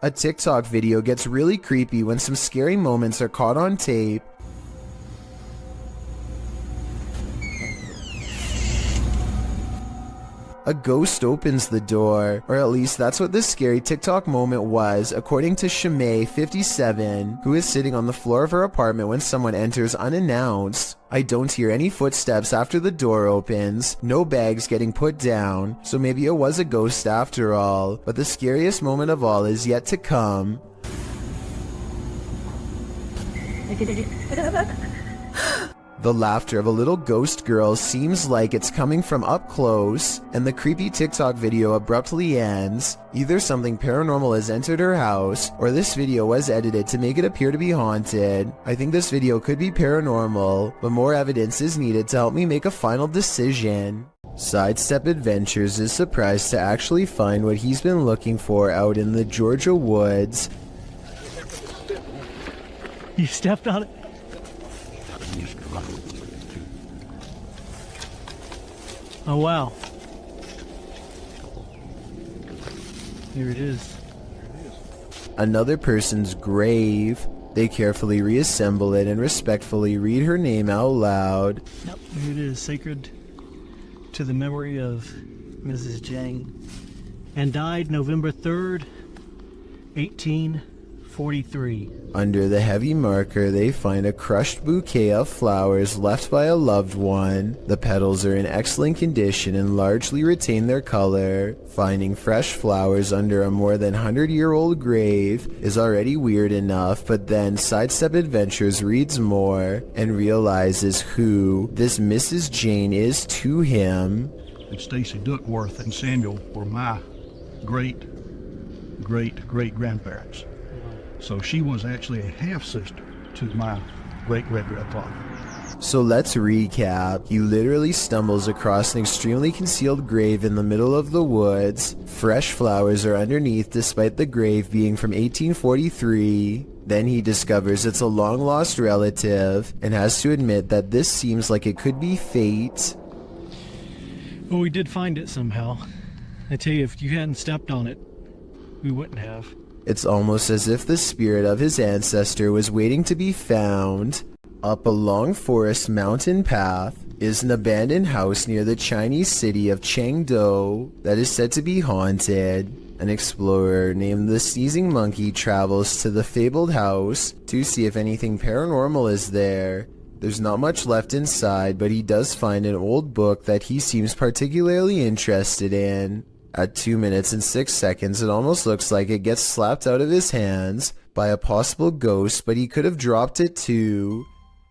A TikTok video gets really creepy when some scary moments are caught on tape. A ghost opens the door, or at least that's what this scary TikTok moment was, according to Shimei, 57, who is sitting on the floor of her apartment when someone enters unannounced. I don't hear any footsteps after the door opens, no bags getting put down, so maybe it was a ghost after all, but the scariest moment of all is yet to come. The laughter of a little ghost girl seems like it's coming from up close, and the creepy TikTok video abruptly ends. Either something paranormal has entered her house, or this video was edited to make it appear to be haunted. I think this video could be paranormal, but more evidence is needed to help me make a final decision. Sidestep Adventures is surprised to actually find what he's been looking for out in the Georgia woods. You stepped on it? Oh wow. Here it is. Another person's grave. They carefully reassemble it and respectfully read her name out loud. Yep, here it is. Sacred to the memory of Mrs. Jang. And died November 3rd, 1843. Under the heavy marker, they find a crushed bouquet of flowers left by a loved one. The petals are in excellent condition and largely retain their color. Finding fresh flowers under a more than 100-year-old grave is already weird enough, but then Sidestep Adventures reads more and realizes who this Mrs. Jane is to him. And Stacy Duckworth and Samuel were my great-great-great-grandparents. So she was actually a half-sister to my great-great-grandfather. So let's recap. He literally stumbles across an extremely concealed grave in the middle of the woods. Fresh flowers are underneath despite the grave being from 1843. Then he discovers it's a long-lost relative and has to admit that this seems like it could be fate. Well, we did find it somehow. I tell you, if you hadn't stepped on it, we wouldn't have. It's almost as if the spirit of his ancestor was waiting to be found. Up a long forest mountain path is an abandoned house near the Chinese city of Chengdu that is said to be haunted. An explorer named the Sneezing Monkey travels to the fabled house to see if anything paranormal is there. There's not much left inside, but he does find an old book that he seems particularly interested in. At 2 minutes and 6 seconds, it almost looks like it gets slapped out of his hands by a possible ghost, but he could have dropped it too.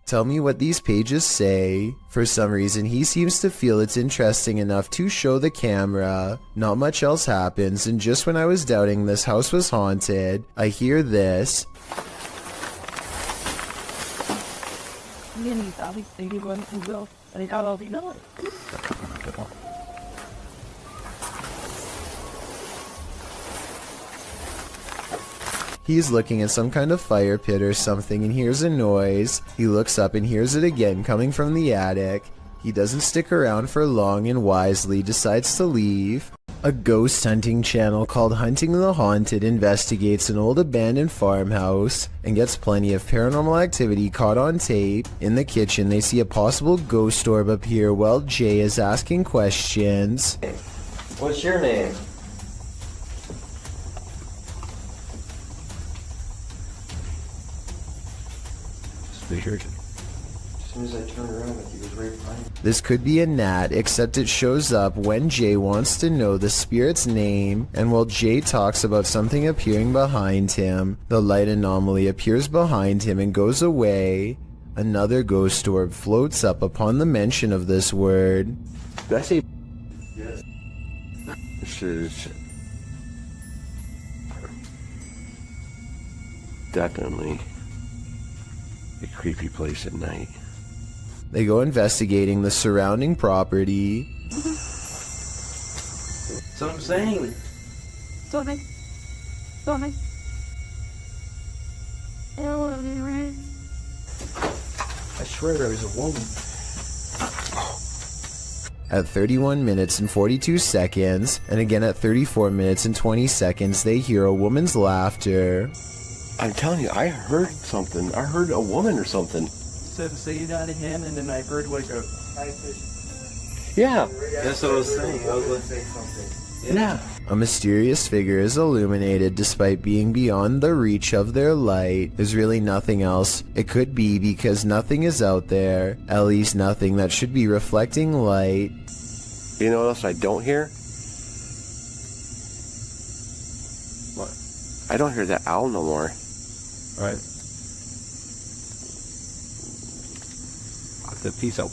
Tell me what these pages say. For some reason, he seems to feel it's interesting enough to show the camera. Not much else happens, and just when I was doubting this house was haunted, I hear this. He's looking at some kind of fire pit or something and hears a noise. He looks up and hears it again coming from the attic. He doesn't stick around for long and wisely decides to leave. A ghost hunting channel called Hunting the Haunted investigates an old abandoned farmhouse and gets plenty of paranormal activity caught on tape. In the kitchen, they see a possible ghost orb appear while Jay is asking questions. What's your name? Weird. As soon as I turned around, he was right behind me. This could be a gnat, except it shows up when Jay wants to know the spirit's name, and while Jay talks about something appearing behind him, the light anomaly appears behind him and goes away. Another ghost orb floats up upon the mention of this word. Did I say? Yes. This is definitely a creepy place at night. They go investigating the surrounding property. That's what I'm saying. Sorry. I swear there was a woman. At 31 minutes and 42 seconds, and again at 34 minutes and 20 seconds, they hear a woman's laughter. I'm telling you, I heard something. I heard a woman or something. Say that again, and then I heard like a high fish. Yeah. That's what I was saying. I was going to say something. Yeah. A mysterious figure is illuminated despite being beyond the reach of their light. There's really nothing else it could be because nothing is out there, at least nothing that should be reflecting light. You know what else I don't hear? What? I don't hear that owl no more. Right. Peace out.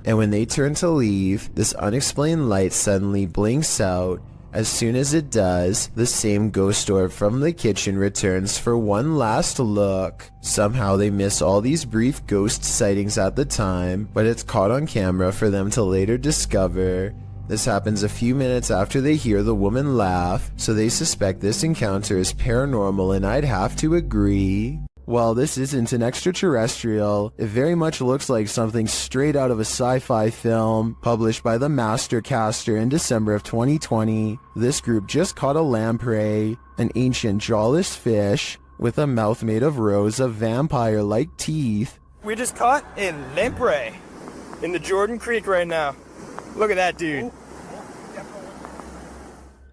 And when they turn to leave, this unexplained light suddenly blinks out. As soon as it does, the same ghost orb from the kitchen returns for one last look. Somehow they miss all these brief ghost sightings at the time, but it's caught on camera for them to later discover. This happens a few minutes after they hear the woman laugh, so they suspect this encounter is paranormal, and I'd have to agree. While this isn't an extraterrestrial, it very much looks like something straight out of a sci-fi film published by the Mastercaster in December of 2020. This group just caught a lamprey, an ancient jawless fish with a mouth made of rows of vampire-like teeth. We just caught a lamprey in the Jordan Creek right now. Look at that dude.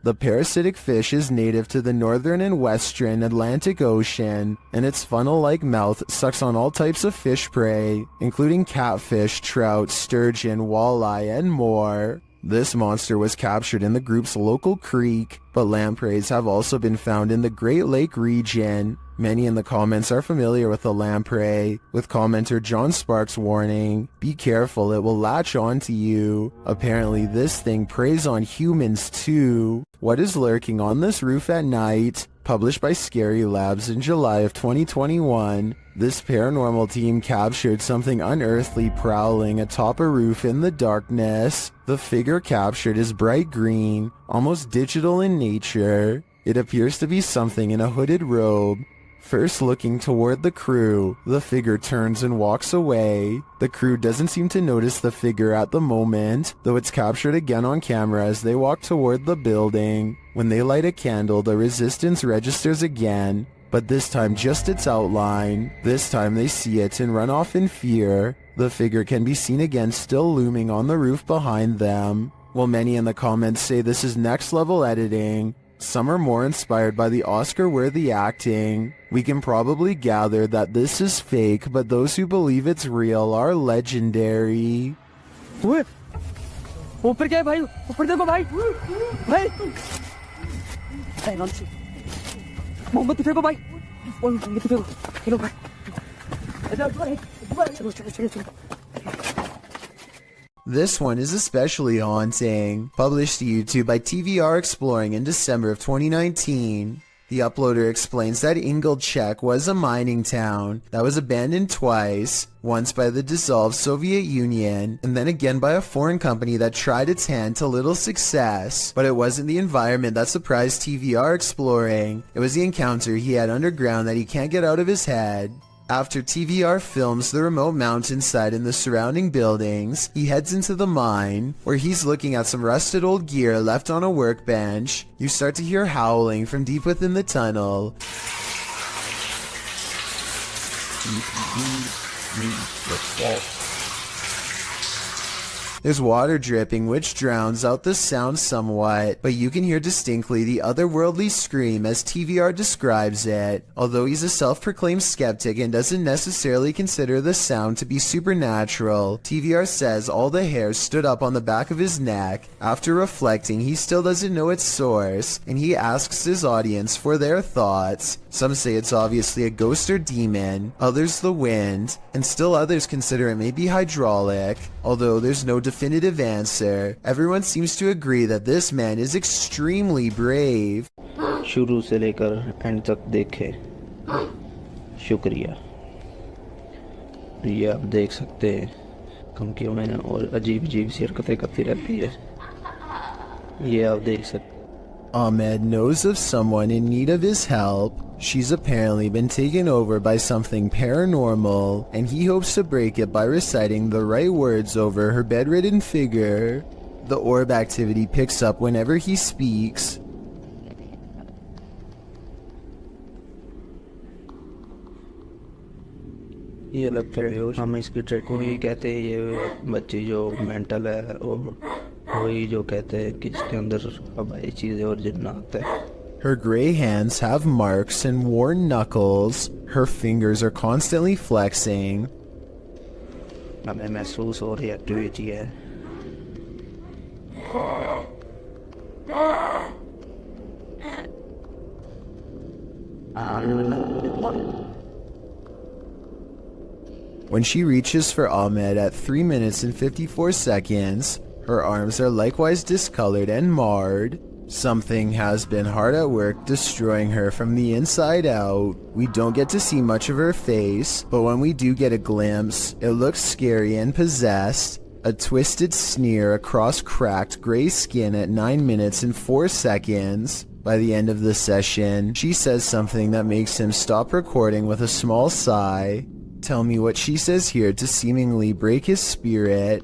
The parasitic fish is native to the northern and western Atlantic Ocean, and its funnel-like mouth sucks on all types of fish prey, including catfish, trout, sturgeon, walleye, and more. This monster was captured in the group's local creek, but lampreys have also been found in the Great Lake region. Many in the comments are familiar with the lamprey, with commenter John Sparks warning, "Be careful, it will latch onto you." Apparently this thing preys on humans too. What is lurking on this roof at night? Published by Scary Labs in July of 2021, this paranormal team captured something unearthly prowling atop a roof in the darkness. The figure captured is bright green, almost digital in nature. It appears to be something in a hooded robe. First looking toward the crew, the figure turns and walks away. The crew doesn't seem to notice the figure at the moment, though it's captured again on camera as they walk toward the building. When they light a candle, the resistance registers again, but this time just its outline. This time they see it and run off in fear. The figure can be seen again still looming on the roof behind them. While many in the comments say this is next level editing, some are more inspired by the Oscar-worthy acting. We can probably gather that this is fake, but those who believe it's real are legendary. ऊपर क्या है भाई? ऊपर देखो भाई. भाई. मोमबत्ती फेंको भाई. मोमबत्ती फेंको. चलो भाई. चलो चलो चलो चलो. This one is especially haunting. Published to YouTube by TVR Exploring in December of 2019. The uploader explains that Ingolchek was a mining town that was abandoned twice, once by the dissolved Soviet Union, and then again by a foreign company that tried its hand to little success. But it wasn't the environment that surprised TVR Exploring. It was the encounter he had underground that he can't get out of his head. After TVR films the remote mountainside and the surrounding buildings, he heads into the mine, where he's looking at some rusted old gear left on a workbench. You start to hear howling from deep within the tunnel. There's water dripping, which drowns out the sound somewhat, but you can hear distinctly the otherworldly scream as TVR describes it. Although he's a self-proclaimed skeptic and doesn't necessarily consider the sound to be supernatural, TVR says all the hairs stood up on the back of his neck. After reflecting, he still doesn't know its source, and he asks his audience for their thoughts. Some say it's obviously a ghost or demon, others the wind, and still others consider it may be hydraulic. Although there's no definitive answer, everyone seems to agree that this man is extremely brave. शुरू से लेकर and तक देखे, शुक्रिया। ये आप देख सकते हैं धमकियों में और अजीब अजीब सी हरकतें करती रहती है, ये आप देख सकते हैं। Ahmed knows of someone in need of his help. She's apparently been taken over by something paranormal, and he hopes to break it by reciting the right words over her bedridden figure. The orb activity picks up whenever he speaks. ये अलग तरह हम इसकी track को ही कहते हैं, ये बच्ची जो मेंटल है और वही जो कहते हैं कि इसके अंदर हवाई चीज़ें और जिन्नात है. Her gray hands have marks and worn knuckles. Her fingers are constantly flexing. हमें महसूस हो रही एक्टिविटी है. When she reaches for Ahmed at 3 minutes and 54 seconds, her arms are likewise discolored and marred. Something has been hard at work destroying her from the inside out. We don't get to see much of her face, but when we do get a glimpse, it looks scary and possessed. A twisted sneer across cracked gray skin at 9 minutes and 4 seconds. By the end of the session, she says something that makes him stop recording with a small sigh. Tell me what she says here to seemingly break his spirit.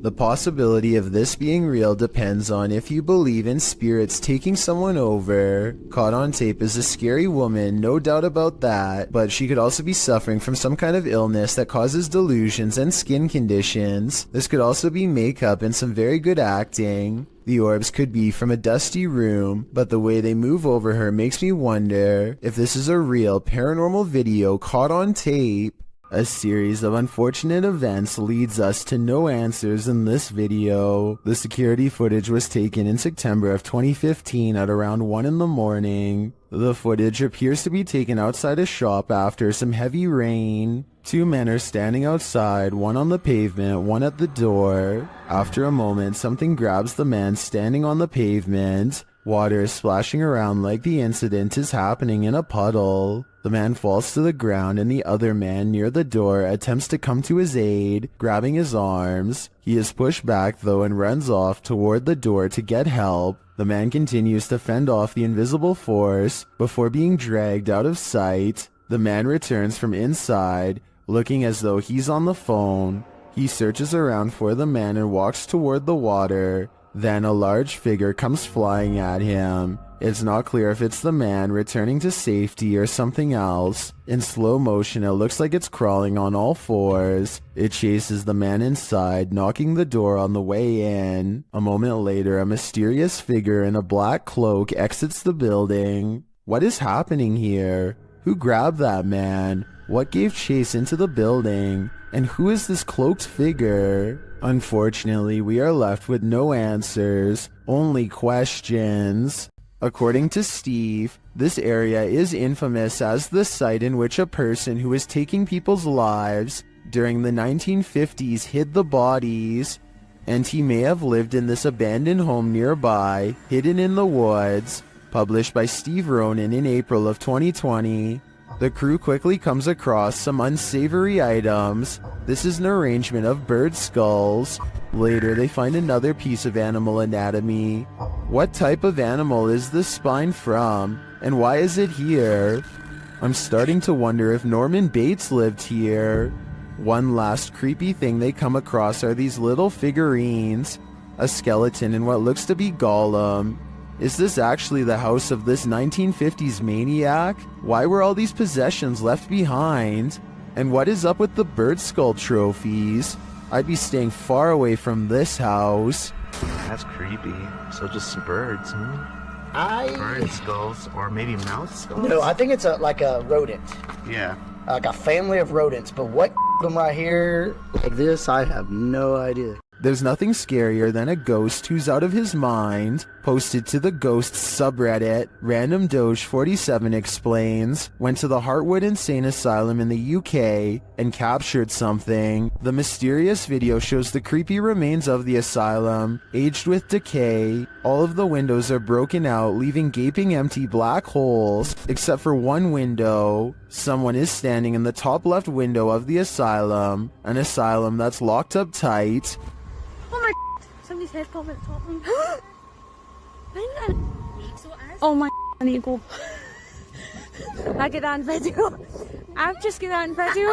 The possibility of this being real depends on if you believe in spirits taking someone over. Caught on tape is a scary woman, no doubt about that, but she could also be suffering from some kind of illness that causes delusions and skin conditions. This could also be makeup and some very good acting. The orbs could be from a dusty room, but the way they move over her makes me wonder if this is a real paranormal video caught on tape. A series of unfortunate events leads us to no answers in this video. The security footage was taken in September of 2015 at around 1 in the morning. The footage appears to be taken outside a shop after some heavy rain. Two men are standing outside, one on the pavement, one at the door. After a moment, something grabs the man standing on the pavement. Water is splashing around like the incident is happening in a puddle. The man falls to the ground and the other man near the door attempts to come to his aid, grabbing his arms. He is pushed back though and runs off toward the door to get help. The man continues to fend off the invisible force before being dragged out of sight. The man returns from inside, looking as though he's on the phone. He searches around for the man and walks toward the water. Then a large figure comes flying at him. It's not clear if it's the man returning to safety or something else. In slow motion, it looks like it's crawling on all fours. It chases the man inside, knocking the door on the way in. A moment later, a mysterious figure in a black cloak exits the building. What is happening here? Who grabbed that man? What gave chase into the building? And who is this cloaked figure? Unfortunately, we are left with no answers, only questions. According to Steve, this area is infamous as the site in which a person who was taking people's lives during the 1950s hid the bodies, and he may have lived in this abandoned home nearby, hidden in the woods. Published by Steve Ronan in April of 2020. The crew quickly comes across some unsavory items. This is an arrangement of bird skulls. Later, they find another piece of animal anatomy. What type of animal is this spine from? And why is it here? I'm starting to wonder if Norman Bates lived here. One last creepy thing they come across are these little figurines. A skeleton and what looks to be Gollum. Is this actually the house of this 1950s maniac? Why were all these possessions left behind? And what is up with the bird skull trophies? I'd be staying far away from this house. That's creepy. So just some birds, huh? Bird skulls, or maybe mouse skulls? No, I think it's like a rodent. Yeah. Like a family of rodents. But what them right here like this, I have no idea. There's nothing scarier than a ghost who's out of his mind. Posted to the Ghosts subreddit, Random Doge 47 explains, went to the Heartwood Insane Asylum in the UK and captured something. The mysterious video shows the creepy remains of the asylum, aged with decay. All of the windows are broken out, leaving gaping empty black holes, except for one window. Someone is standing in the top left window of the asylum, an asylum that's locked up tight. Oh my, somebody's head popped at the top one. Oh my, I need to go. I get that on video. I've just get that on video.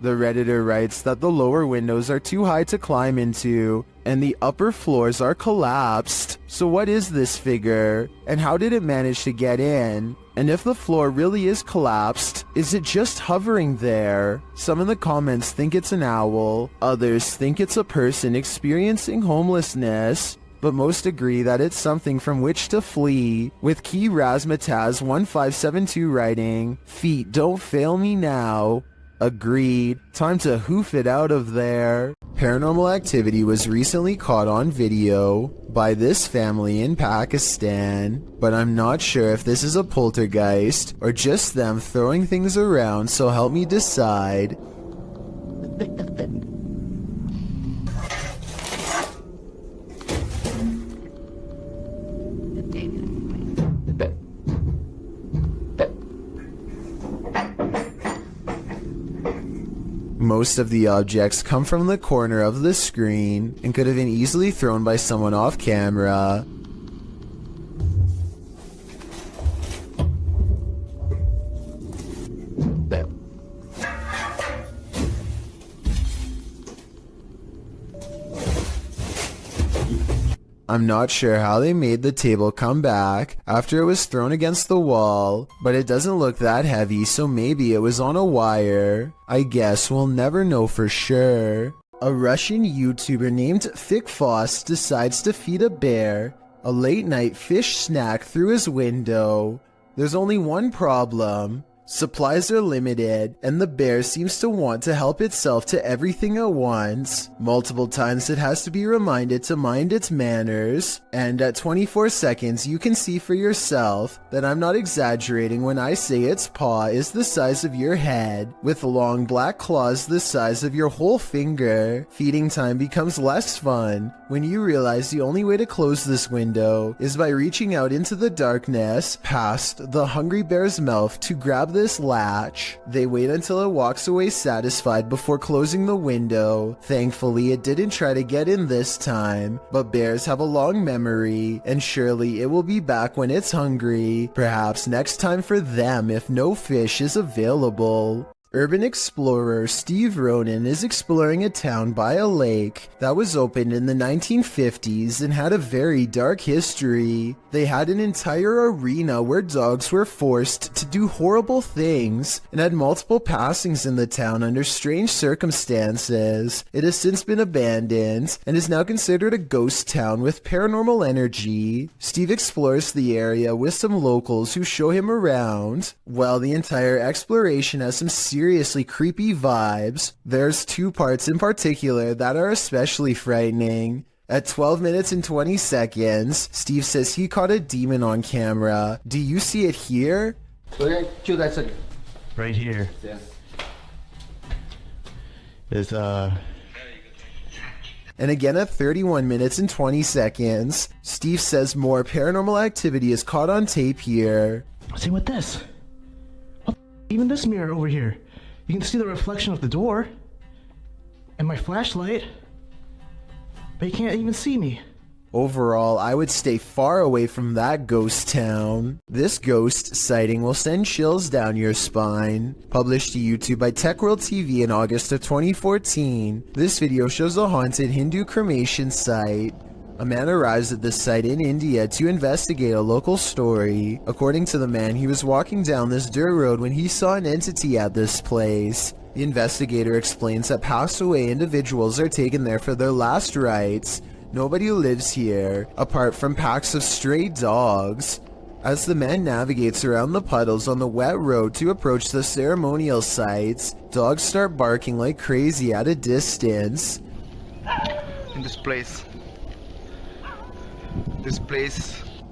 The Redditor writes that the lower windows are too high to climb into, and the upper floors are collapsed. So what is this figure, and how did it manage to get in? And if the floor really is collapsed, is it just hovering there? Some in the comments think it's an owl, others think it's a person experiencing homelessness, but most agree that it's something from which to flee, with Key Razmataz1572 writing, "Feet don't fail me now." Agreed. Time to hoof it out of there. Paranormal activity was recently caught on video by this family in Pakistan, but I'm not sure if this is a poltergeist or just them throwing things around, so help me decide. Most of the objects come from the corner of the screen and could have been easily thrown by someone off camera. I'm not sure how they made the table come back after it was thrown against the wall, but it doesn't look that heavy, so maybe it was on a wire. I guess we'll never know for sure. A Russian YouTuber named Fikfoss decides to feed a bear a late-night fish snack through his window. There's only one problem. Supplies are limited, and the bear seems to want to help itself to everything at once. Multiple times it has to be reminded to mind its manners, and at 24 seconds you can see for yourself that I'm not exaggerating when I say its paw is the size of your head, with long black claws the size of your whole finger. Feeding time becomes less fun when you realize the only way to close this window is by reaching out into the darkness past the hungry bear's mouth to grab this latch. They wait until it walks away satisfied before closing the window. Thankfully, it didn't try to get in this time, but bears have a long memory, and surely it will be back when it's hungry. Perhaps next time for them if no fish is available. Urban explorer Steve Ronan is exploring a town by a lake that was opened in the 1950s and had a very dark history. They had an entire arena where dogs were forced to do horrible things and had multiple passings in the town under strange circumstances. It has since been abandoned and is now considered a ghost town with paranormal energy. Steve explores the area with some locals who show him around. While the entire exploration has some seriously creepy vibes, there's two parts in particular that are especially frightening. At 12 minutes and 20 seconds, Steve says he caught a demon on camera. Do you see it here? Right here. Yeah. Is And again at 31 minutes and 20 seconds, Steve says more paranormal activity is caught on tape here. See what this? What even this mirror over here? You can see the reflection of the door and my flashlight, but you can't even see me. Overall, I would stay far away from that ghost town. This ghost sighting will send chills down your spine. Published to YouTube by TechWorld TV in August of 2014, this video shows a haunted Hindu cremation site. A man arrives at this site in India to investigate a local story. According to the man, he was walking down this dirt road when he saw an entity at this place. The investigator explains that passed away individuals are taken there for their last rites. Nobody lives here, apart from packs of stray dogs. As the man navigates around the puddles on the wet road to approach the ceremonial sites, dogs start barking like crazy at a distance. In this place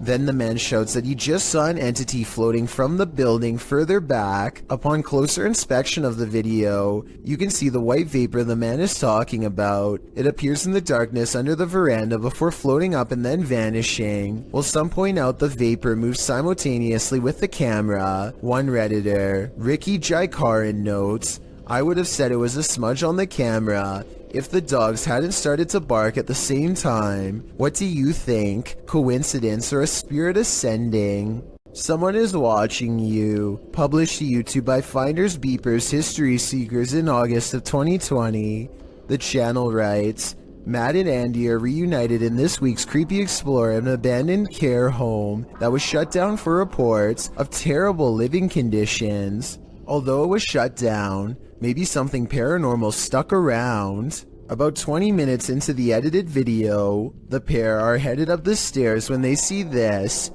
Then the man shouts that he just saw an entity floating from the building further back. Upon closer inspection of the video, you can see the white vapor the man is talking about. It appears in the darkness under the veranda before floating up and then vanishing. While some point out the vapor moves simultaneously with the camera. One Redditor, Ricky Jaikaran, notes, "I would have said it was a smudge on the camera if the dogs hadn't started to bark at the same time. What do you think? Coincidence or a spirit ascending?" Someone is watching you. Published to YouTube by Finders Beepers History Seekers in August of 2020. The channel writes, Matt and Andy are reunited in this week's Creepy Explorer of an abandoned care home that was shut down for reports of terrible living conditions. Although it was shut down, maybe something paranormal stuck around. About 20 minutes into the edited video, the pair are headed up the stairs when they see this.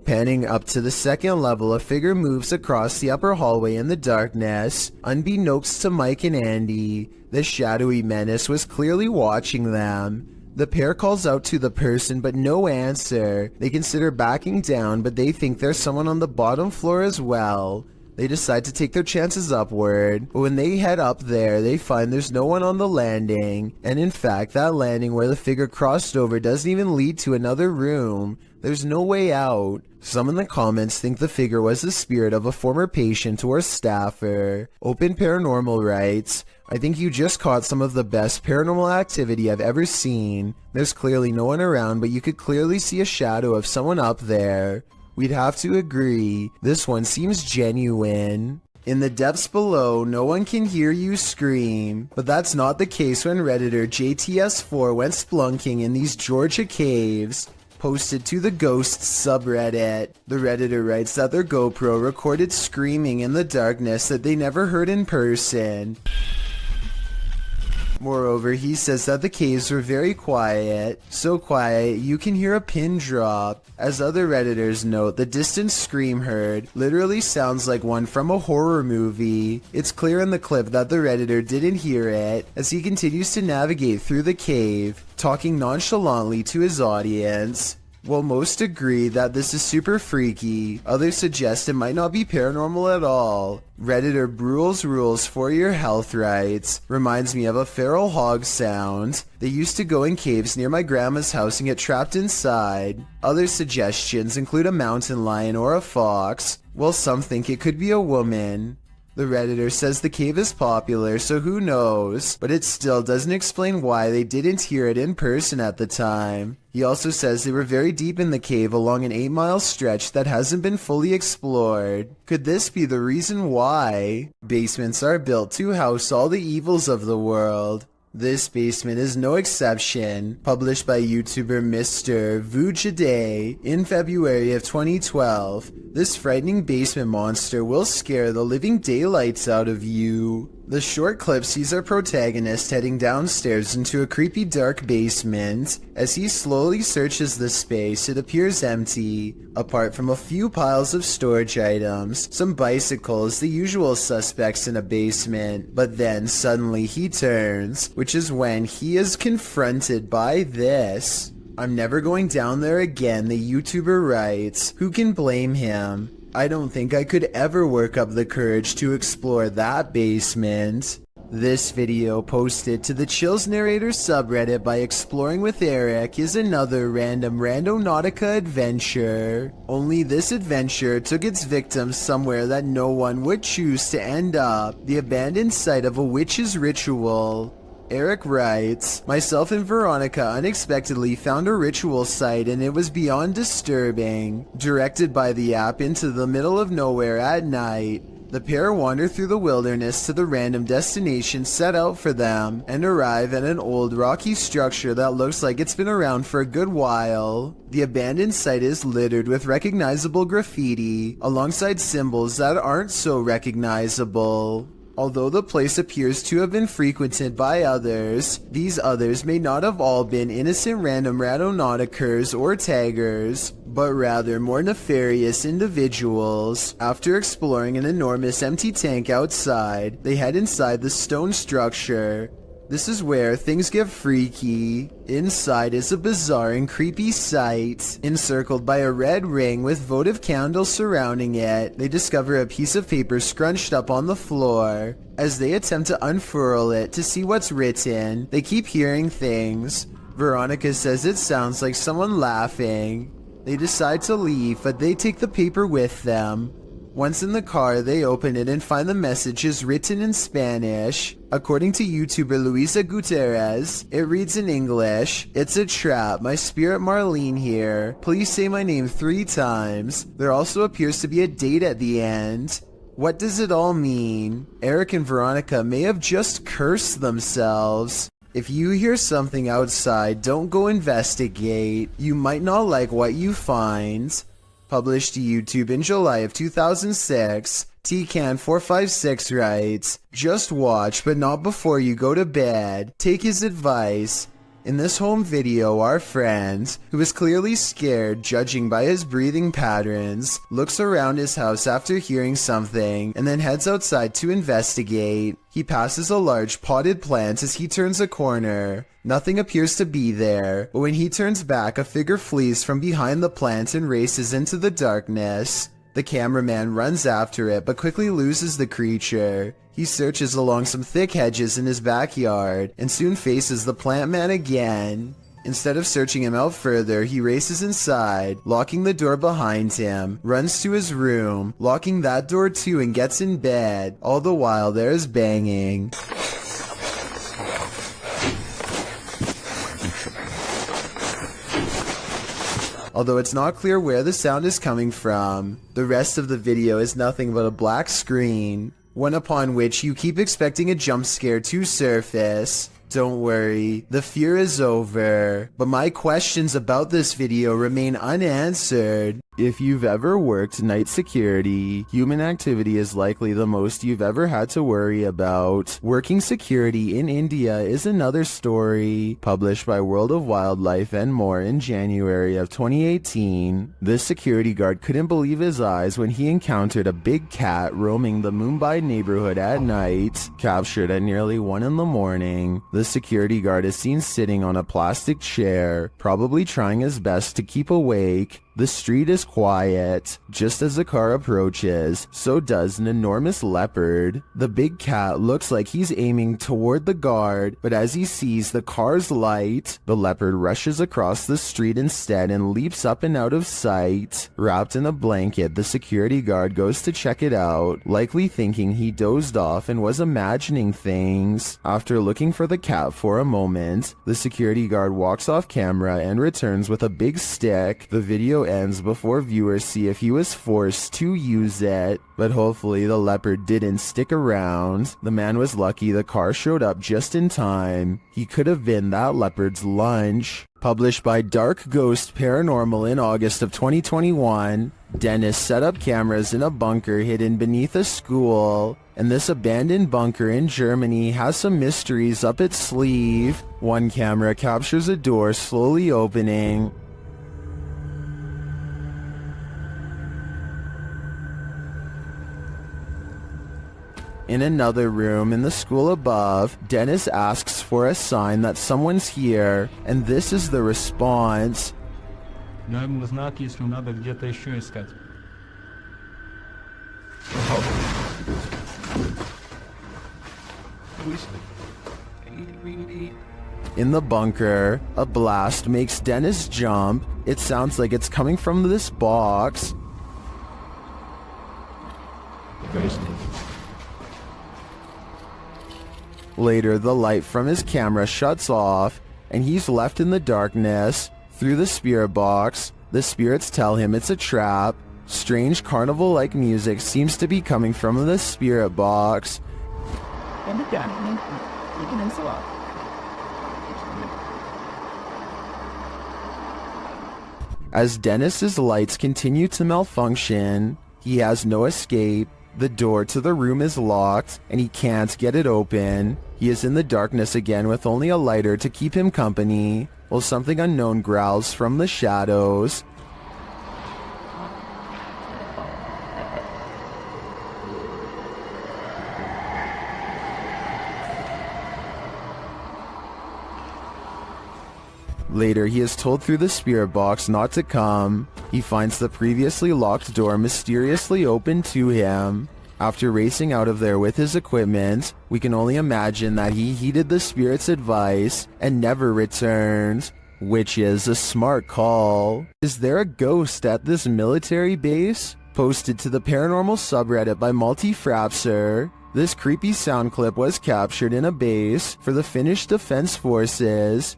Panning up to the second level, a figure moves across the upper hallway in the darkness. Unbeknownst to Mike and Andy, the shadowy menace was clearly watching them. The pair calls out to the person, but no answer. They consider backing down, but they think there's someone on the bottom floor as well. They decide to take their chances upward, but when they head up there, they find there's no one on the landing. And in fact, that landing where the figure crossed over doesn't even lead to another room. There's no way out. Some in the comments think the figure was the spirit of a former patient or staffer. Open Paranormal writes, "I think you just caught some of the best paranormal activity I've ever seen. There's clearly no one around, but you could clearly see a shadow of someone up there. We'd have to agree, this one seems genuine." In the depths below, no one can hear you scream, but that's not the case when Redditor JTS4 went splunking in these Georgia caves. Posted to the Ghosts subreddit. The Redditor writes that their GoPro recorded screaming in the darkness that they never heard in person. Moreover, he says that the caves were very quiet, so quiet you can hear a pin drop. As other Redditors note, the distant scream heard literally sounds like one from a horror movie. It's clear in the clip that the Redditor didn't hear it, as he continues to navigate through the cave, talking nonchalantly to his audience. While most agree that this is super freaky, others suggest it might not be paranormal at all. Redditor Brule's Rules for Your Health writes, "Reminds me of a feral hog sound. They used to go in caves near my grandma's house and get trapped inside." Other suggestions include a mountain lion or a fox, while some think it could be a woman. The Redditor says the cave is popular, so who knows, but it still doesn't explain why they didn't hear it in person at the time. He also says they were very deep in the cave along an 8-mile stretch that hasn't been fully explored. Could this be the reason why? Basements are built to house all the evils of the world. This basement is no exception. Published by YouTuber Mr. Vujade in February of 2012, this frightening basement monster will scare the living daylights out of you. The short clip sees our protagonist heading downstairs into a creepy dark basement. As he slowly searches the space, it appears empty, apart from a few piles of storage items, some bicycles, the usual suspects in a basement. But then suddenly he turns, which is when he is confronted by this. "I'm never going down there again," the YouTuber writes. Who can blame him? I don't think I could ever work up the courage to explore that basement. This video posted to the Chills Narrator subreddit by Exploring with Eric is another random Randonautica adventure. Only this adventure took its victims somewhere that no one would choose to end up, the abandoned site of a witch's ritual. Eric writes, "Myself and Veronica unexpectedly found a ritual site and it was beyond disturbing. Directed by the app into the middle of nowhere at night, the pair wander through the wilderness to the random destination set out for them and arrive at an old rocky structure that looks like it's been around for a good while. The abandoned site is littered with recognizable graffiti alongside symbols that aren't so recognizable. Although the place appears to have been frequented by others, these others may not have all been innocent random Randonauticers or taggers, but rather more nefarious individuals. After exploring an enormous empty tank outside, they head inside the stone structure. This is where things get freaky. Inside is a bizarre and creepy sight. Encircled by a red ring with votive candles surrounding it, they discover a piece of paper scrunched up on the floor. As they attempt to unfurl it to see what's written, they keep hearing things. Veronica says it sounds like someone laughing. They decide to leave, but they take the paper with them. Once in the car, they open it and find the messages written in Spanish. According to YouTuber Luisa Gutierrez, it reads in English, "It's a trap, my spirit Marlene here. Please say my name 3 times. There also appears to be a date at the end. What does it all mean? Eric and Veronica may have just cursed themselves. If you hear something outside, don't go investigate. You might not like what you find." Published to YouTube in July of 2006, TCan456 writes, "Just watch, but not before you go to bed. Take his advice." In this home video, our friend, who is clearly scared judging by his breathing patterns, looks around his house after hearing something and then heads outside to investigate. He passes a large potted plant as he turns a corner. Nothing appears to be there, but when he turns back, a figure flees from behind the plant and races into the darkness. The cameraman runs after it but quickly loses the creature. He searches along some thick hedges in his backyard and soon faces the plant man again. Instead of searching him out further, he races inside, locking the door behind him, runs to his room, locking that door too, and gets in bed. All the while there is banging. Although it's not clear where the sound is coming from. The rest of the video is nothing but a black screen, one upon which you keep expecting a jump scare to surface. Don't worry, the fear is over, but my questions about this video remain unanswered. If you've ever worked night security, human activity is likely the most you've ever had to worry about. Working security in India is another story. Published by World of Wildlife and More in January of 2018, this security guard couldn't believe his eyes when he encountered a big cat roaming the Mumbai neighborhood at night. Captured at nearly 1 in the morning, the security guard is seen sitting on a plastic chair, probably trying his best to keep awake. The street is quiet. Just as the car approaches, so does an enormous leopard. The big cat looks like he's aiming toward the guard, but as he sees the car's light, the leopard rushes across the street instead and leaps up and out of sight. Wrapped in a blanket, the security guard goes to check it out, likely thinking he dozed off and was imagining things. After looking for the cat for a moment, the security guard walks off camera and returns with a big stick. The video ends before viewers see if he was forced to use it, but hopefully the leopard didn't stick around. The man was lucky the car showed up just in time. He could have been that leopard's lunch. Published by Dark Ghost Paranormal in August of 2021, Dennis set up cameras in a bunker hidden beneath a school, and this abandoned bunker in Germany has some mysteries up its sleeve. One camera captures a door slowly opening. In another room in the school above, Dennis asks for a sign that someone's here, and this is the response. Знак, если надо где-то еще искать. In the bunker, a blast makes Dennis jump. It sounds like it's coming from this box. Later, the light from his camera shuts off, and he's left in the darkness. Through the spirit box, the spirits tell him it's a trap. Strange carnival-like music seems to be coming from the spirit box. As Dennis's lights continue to malfunction, he has no escape. The door to the room is locked, and he can't get it open. He is in the darkness again with only a lighter to keep him company, while something unknown growls from the shadows. Later, he is told through the spirit box not to come. He finds the previously locked door mysteriously open to him. After racing out of there with his equipment, we can only imagine that he heeded the spirit's advice and never returned, which is a smart call. Is there a ghost at this military base? Posted to the paranormal subreddit by Multi-Frapser. This creepy sound clip was captured in a base for the Finnish Defense Forces.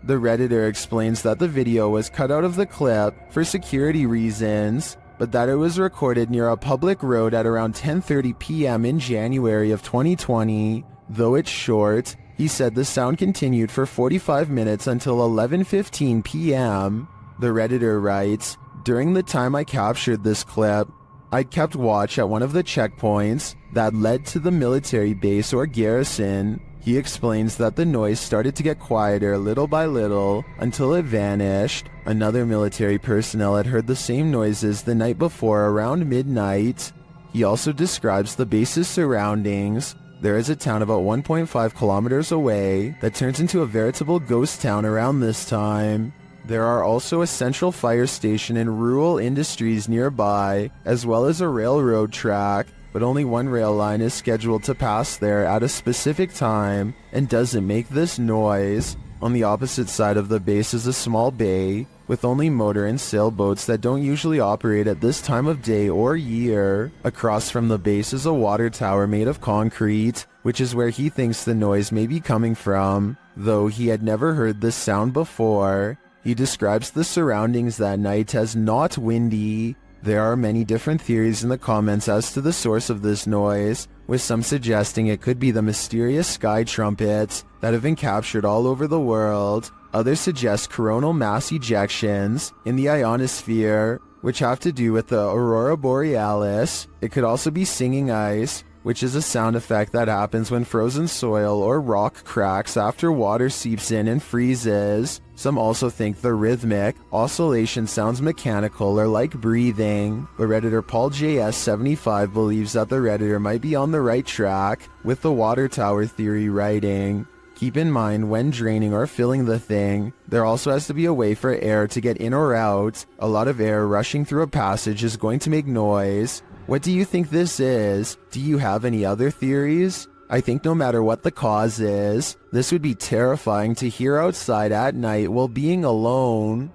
The Redditor explains that the video was cut out of the clip for security reasons, but that it was recorded near a public road at around 10:30 p.m. in January of 2020. Though it's short, he said the sound continued for 45 minutes until 11:15 p.m. The Redditor writes, "During the time I captured this clip, I kept watch at one of the checkpoints that led to the military base or garrison." He explains that the noise started to get quieter little by little until it vanished. Another military personnel had heard the same noises the night before around midnight. He also describes the base's surroundings. There is a town about 1.5 kilometers away that turns into a veritable ghost town around this time. There are also a central fire station and rural industries nearby, as well as a railroad track, but only one rail line is scheduled to pass there at a specific time and doesn't make this noise. On the opposite side of the base is a small bay with only motor and sailboats that don't usually operate at this time of day or year. Across from the base is a water tower made of concrete, which is where he thinks the noise may be coming from, though he had never heard this sound before. He describes the surroundings that night as not windy. There are many different theories in the comments as to the source of this noise, with some suggesting it could be the mysterious sky trumpets that have been captured all over the world. Others suggest coronal mass ejections in the ionosphere, which have to do with the aurora borealis. It could also be singing ice, which is a sound effect that happens when frozen soil or rock cracks after water seeps in and freezes. Some also think the rhythmic oscillation sounds mechanical or like breathing, but Redditor Paul JS75 believes that the Redditor might be on the right track with the water tower theory writing. Keep in mind, when draining or filling the thing, there also has to be a way for air to get in or out. A lot of air rushing through a passage is going to make noise. What do you think this is? Do you have any other theories? I think no matter what the cause is, this would be terrifying to hear outside at night while being alone.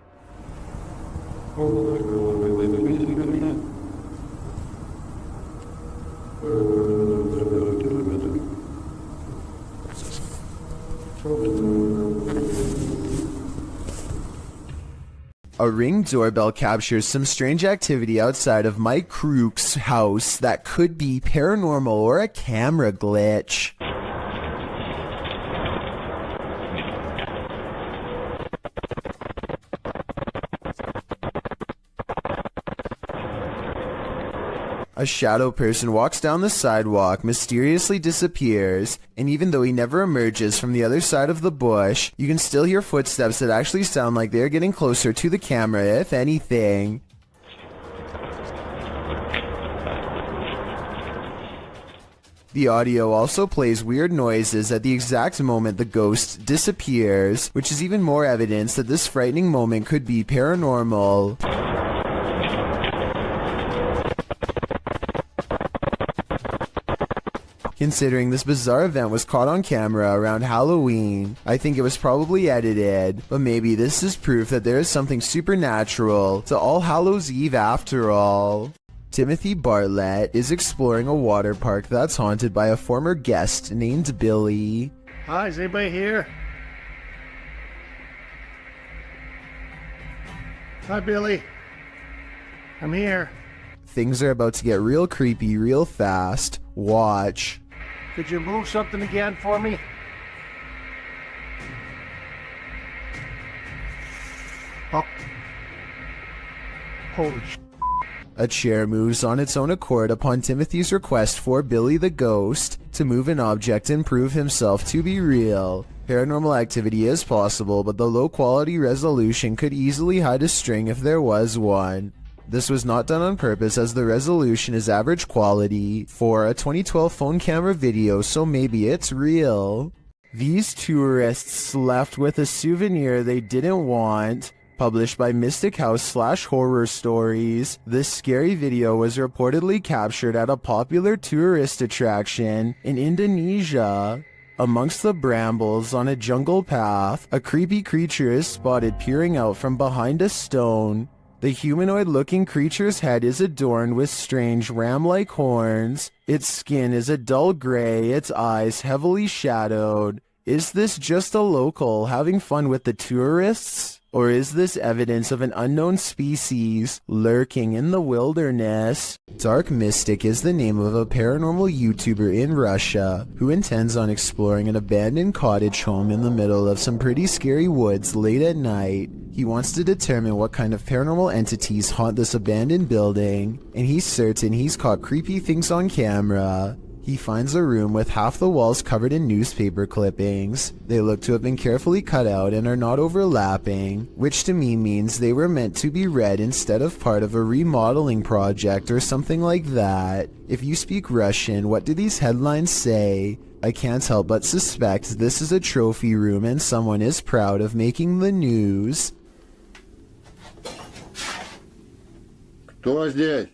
A Ring doorbell captures some strange activity outside of Mike Crook's house that could be paranormal or a camera glitch. A shadow person walks down the sidewalk, mysteriously disappears, and even though he never emerges from the other side of the bush, you can still hear footsteps that actually sound like they're getting closer to the camera, if anything. The audio also plays weird noises at the exact moment the ghost disappears, which is even more evidence that this frightening moment could be paranormal. Considering this bizarre event was caught on camera around Halloween, I think it was probably edited, but maybe this is proof that there is something supernatural to All Hallows Eve after all. Timothy Bartlett is exploring a water park that's haunted by a former guest named Billy. Hi, is anybody here? Hi, Billy. I'm here. Things are about to get real creepy real fast. Watch. Could you move something again for me? Oh. Holy sh**. A chair moves on its own accord upon Timothy's request for Billy the Ghost to move an object and prove himself to be real. Paranormal activity is possible, but the low quality resolution could easily hide a string if there was one. This was not done on purpose, as the resolution is average quality for a 2012 phone camera video, so maybe it's real. These tourists left with a souvenir they didn't want. Published by Mystic House / Horror Stories, this scary video was reportedly captured at a popular tourist attraction in Indonesia. Amongst the brambles on a jungle path, a creepy creature is spotted peering out from behind a stone. The humanoid-looking creature's head is adorned with strange ram-like horns. Its skin is a dull gray, its eyes heavily shadowed. Is this just a local having fun with the tourists? Or is this evidence of an unknown species lurking in the wilderness? Dark Mystic is the name of a paranormal YouTuber in Russia who intends on exploring an abandoned cottage home in the middle of some pretty scary woods late at night. He wants to determine what kind of paranormal entities haunt this abandoned building, and he's certain he's caught creepy things on camera. He finds a room with half the walls covered in newspaper clippings. They look to have been carefully cut out and are not overlapping, which to me means they were meant to be read instead of part of a remodeling project or something like that. If you speak Russian, what do these headlines say? I can't help but suspect this is a trophy room and someone is proud of making the news. Кто здесь?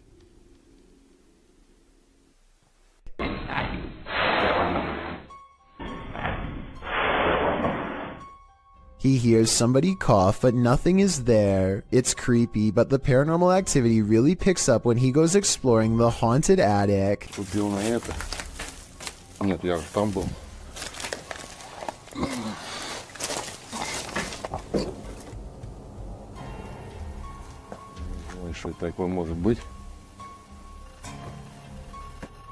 He hears somebody cough, but nothing is there. It's creepy, but the paranormal activity really picks up when he goes exploring the haunted attic. Купил на это. Нет, я же там был. Что такое может быть?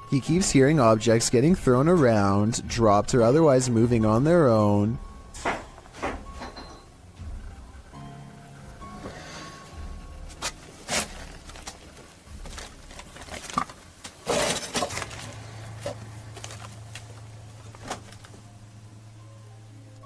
He keeps hearing objects getting thrown around, dropped, or otherwise moving on their own.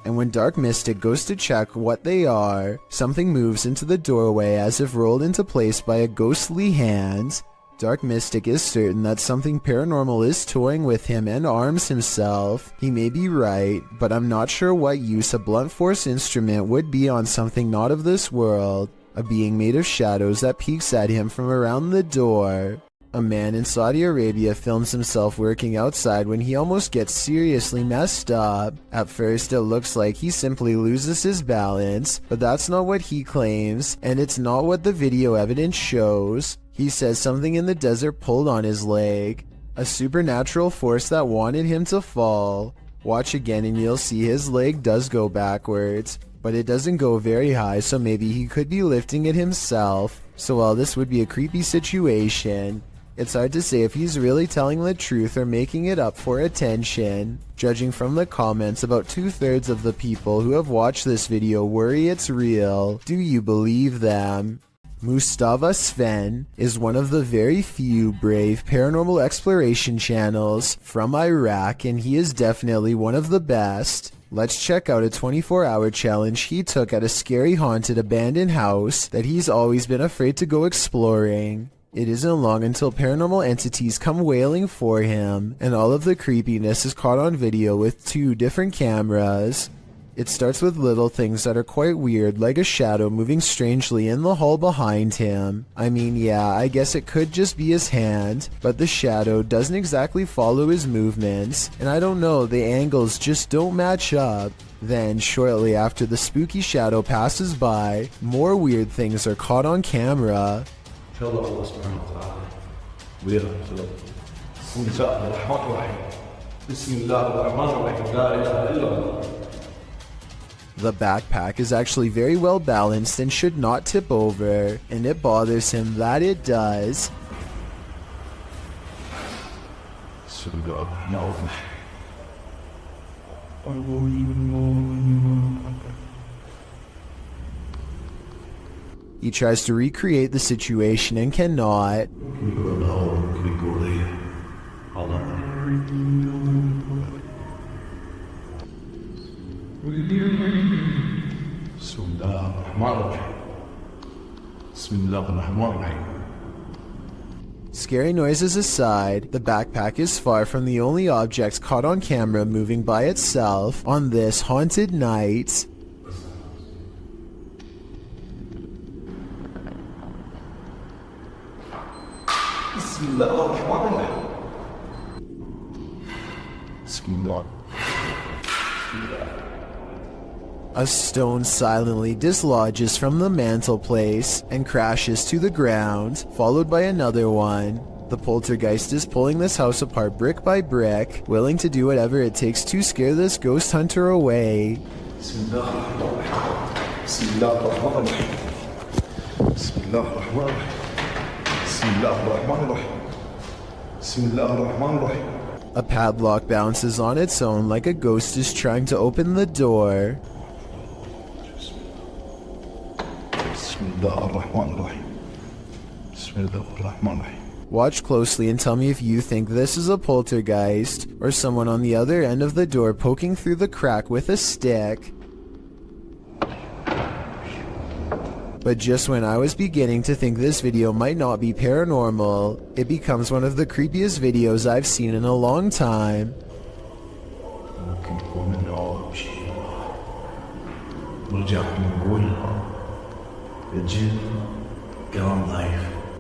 And when Dark Mystic goes to check what they are, something moves into the doorway as if rolled into place by a ghostly hand. Dark Mystic is certain that something paranormal is toying with him and arms himself. He may be right, but I'm not sure what use a blunt force instrument would be on something not of this world. A being made of shadows that peeks at him from around the door. A man in Saudi Arabia films himself working outside when he almost gets seriously messed up. At first it looks like he simply loses his balance, but that's not what he claims, and it's not what the video evidence shows. He says something in the desert pulled on his leg. A supernatural force that wanted him to fall. Watch again and you'll see his leg does go backwards, but it doesn't go very high, so maybe he could be lifting it himself. So while this would be a creepy situation, it's hard to say if he's really telling the truth or making it up for attention. Judging from the comments, about 2/3 of the people who have watched this video worry it's real. Do you believe them? Mustafa Sven is one of the very few brave paranormal exploration channels from Iraq, and he is definitely one of the best. Let's check out a 24-hour challenge he took at a scary haunted abandoned house that he's always been afraid to go exploring. It isn't long until paranormal entities come wailing for him, and all of the creepiness is caught on video with 2 different cameras. It starts with little things that are quite weird, like a shadow moving strangely in the hall behind him. I mean, yeah, I guess it could just be his hand, but the shadow doesn't exactly follow his movements, and I don't know, the angles just don't match up. Then, shortly after the spooky shadow passes by, more weird things are caught on camera. The backpack is actually very well balanced and should not tip over, and it bothers him that it does. He tries to recreate the situation and cannot. Scary noises aside, the backpack is far from the only objects caught on camera moving by itself on this haunted night. A stone silently dislodges from the mantelpiece and crashes to the ground, followed by another one. The poltergeist is pulling this house apart brick by brick, willing to do whatever it takes to scare this ghost hunter away. A padlock bounces on its own like a ghost is trying to open the door. Watch closely and tell me if you think this is a poltergeist or someone on the other end of the door poking through the crack with a stick. But just when I was beginning to think this video might not be paranormal, it becomes one of the creepiest videos I've seen in a long time.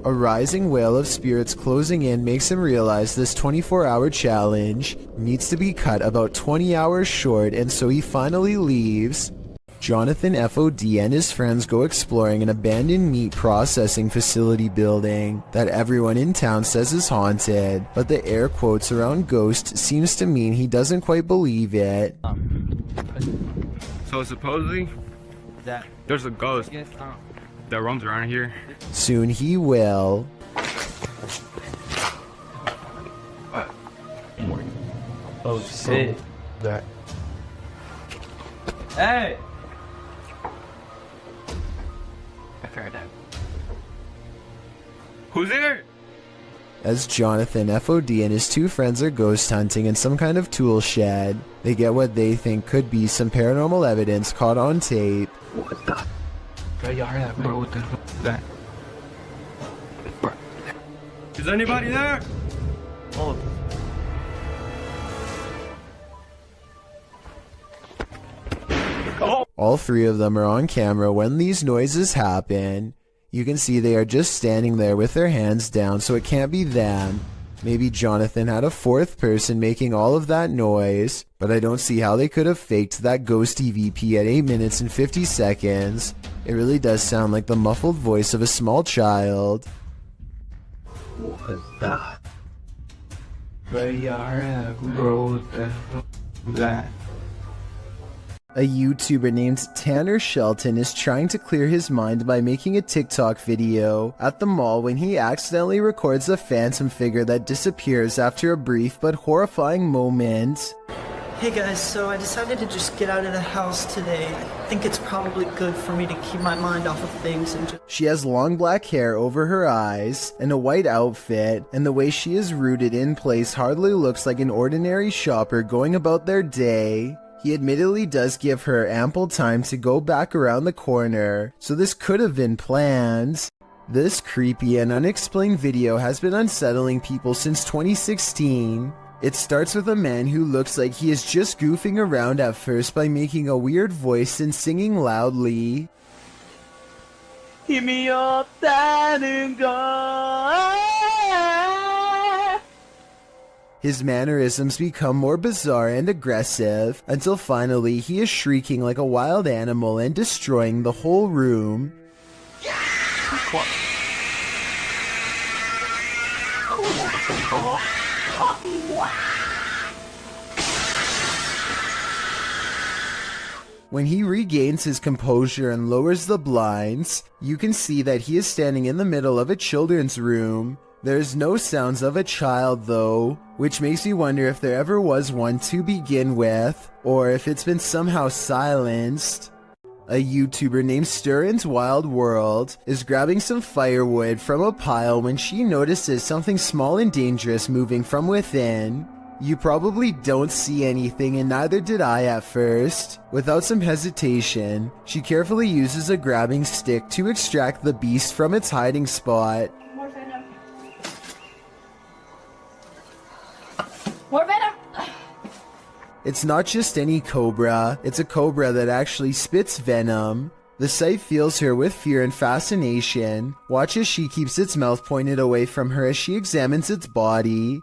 A rising wail of spirits closing in makes him realize this 24-hour challenge needs to be cut about 20 hours short, and so he finally leaves. Jonathan FOD and his friends go exploring an abandoned meat processing facility building that everyone in town says is haunted, but the air quotes around ghost seems to mean he doesn't quite believe it. So supposedly, there's a ghost that roams around here. Soon he will. Oh shit. That. Hey! Who's there? As Jonathan FOD and his two friends are ghost hunting in some kind of tool shed, they get what they think could be some paranormal evidence caught on tape. What the? Bro, you heard that, bro? What the fuck is that? Bro. Is anybody there? Oh. All three of them are on camera when these noises happen. You can see they are just standing there with their hands down, so it can't be them. Maybe Jonathan had a fourth person making all of that noise, but I don't see how they could have faked that ghost EVP at 8 minutes and 50 seconds. It really does sound like the muffled voice of a small child. What is that? Where you are, bro? What the fuck is that? A YouTuber named Tanner Shelton is trying to clear his mind by making a TikTok video at the mall when he accidentally records a phantom figure that disappears after a brief but horrifying moment. Hey guys, so I decided to just get out of the house today. I think it's probably good for me to keep my mind off of things and just... She has long black hair over her eyes and a white outfit, and the way she is rooted in place hardly looks like an ordinary shopper going about their day. He admittedly does give her ample time to go back around the corner, so this could have been planned. This creepy and unexplained video has been unsettling people since 2016. It starts with a man who looks like he is just goofing around at first by making a weird voice and singing loudly. 힘이 없다는 걸. His mannerisms become more bizarre and aggressive, until finally he is shrieking like a wild animal and destroying the whole room. When he regains his composure and lowers the blinds, you can see that he is standing in the middle of a children's room. There's no sounds of a child though, which makes me wonder if there ever was one to begin with, or if it's been somehow silenced. A YouTuber named Stirrin's Wild World is grabbing some firewood from a pile when she notices something small and dangerous moving from within. You probably don't see anything, and neither did I at first. Without some hesitation, she carefully uses a grabbing stick to extract the beast from its hiding spot. More venom. More venom! It's not just any cobra, it's a cobra that actually spits venom. The sight fills her with fear and fascination. Watch as she keeps its mouth pointed away from her as she examines its body.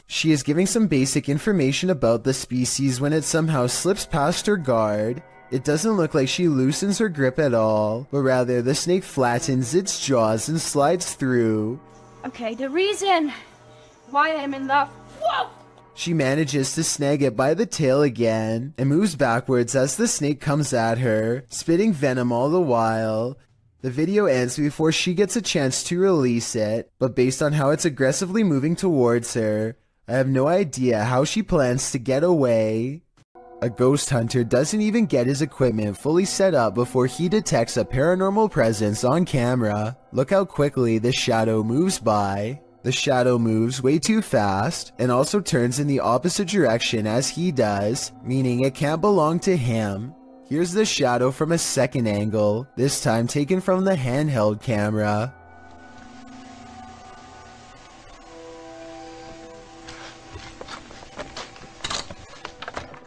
She is giving some basic information about the species when it somehow slips past her guard. It doesn't look like she loosens her grip at all, but rather the snake flattens its jaws and slides through. Okay, the reason why I'm in love. Whoa! She manages to snag it by the tail again and moves backwards as the snake comes at her, spitting venom all the while. The video ends before she gets a chance to release it, but based on how it's aggressively moving towards her, I have no idea how she plans to get away. A ghost hunter doesn't even get his equipment fully set up before he detects a paranormal presence on camera. Look how quickly the shadow moves by. The shadow moves way too fast and also turns in the opposite direction as he does, meaning it can't belong to him. Here's the shadow from a second angle, this time taken from the handheld camera.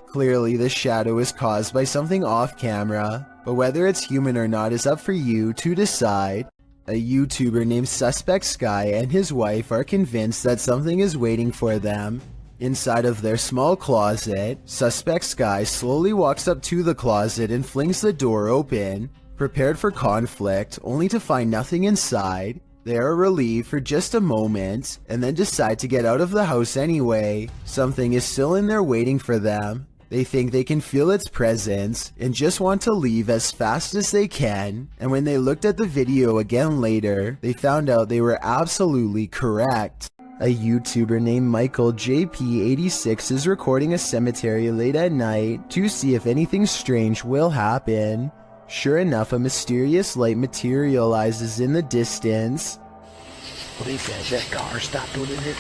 Clearly, the shadow is caused by something off camera, but whether it's human or not is up for you to decide. A YouTuber named Suspect Sky and his wife are convinced that something is waiting for them. Inside of their small closet, Suspect Sky slowly walks up to the closet and flings the door open, prepared for conflict, only to find nothing inside. They are relieved for just a moment, and then decide to get out of the house anyway. Something is still in there waiting for them. They think they can feel its presence and just want to leave as fast as they can, and when they looked at the video again later, they found out they were absolutely correct. A YouTuber named Michael JP86 is recording a cemetery late at night to see if anything strange will happen. Sure enough, a mysterious light materializes in the distance. Police says that car stopped over there.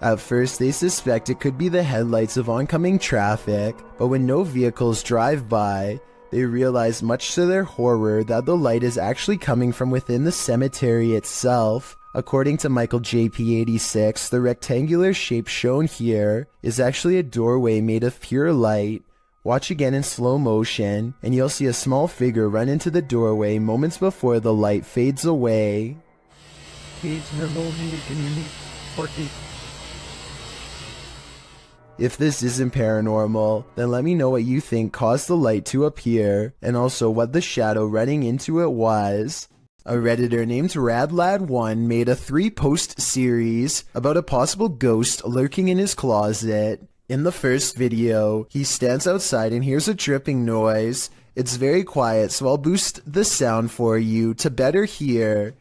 At first, they suspect it could be the headlights of oncoming traffic, but when no vehicles drive by, they realize much to their horror that the light is actually coming from within the cemetery itself. According to Michael JP86, the rectangular shape shown here is actually a doorway made of pure light. Watch again in slow motion, and you'll see a small figure run into the doorway moments before the light fades away. If this isn't paranormal, then let me know what you think caused the light to appear, and also what the shadow running into it was. A Redditor named RadLad1 made a 3-post series about a possible ghost lurking in his closet. In the first video, he stands outside and hears a dripping noise. It's very quiet, so I'll boost the sound for you to better hear.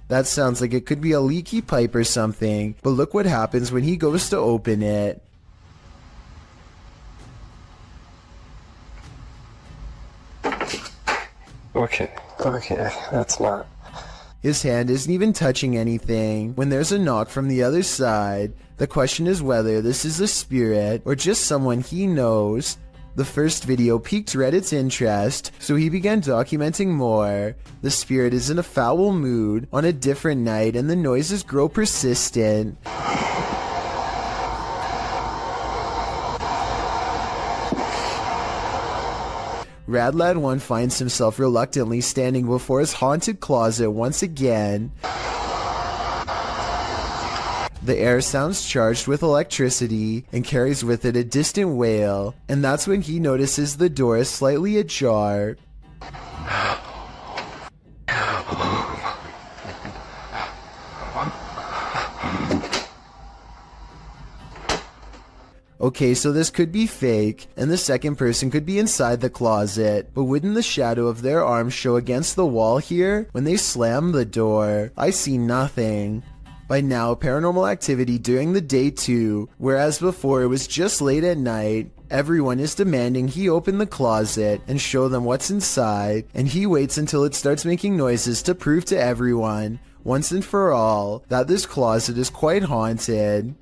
That sounds like it could be a leaky pipe or something, but look what happens when he goes to open it. Okay, that's not... His hand isn't even touching anything when there's a knock from the other side. The question is whether this is a spirit or just someone he knows. The first video piqued Reddit's interest, so he began documenting more. The spirit is in a foul mood on a different night and the noises grow persistent. RadLad1 finds himself reluctantly standing before his haunted closet once again. The air sounds charged with electricity and carries with it a distant wail, and that's when he notices the door is slightly ajar. Okay, so this could be fake, and the second person could be inside the closet, but wouldn't the shadow of their arm show against the wall here when they slam the door? I see nothing. By now, paranormal activity during the day too, whereas before it was just late at night. Everyone is demanding he open the closet and show them what's inside, and he waits until it starts making noises to prove to everyone, once and for all, that this closet is quite haunted.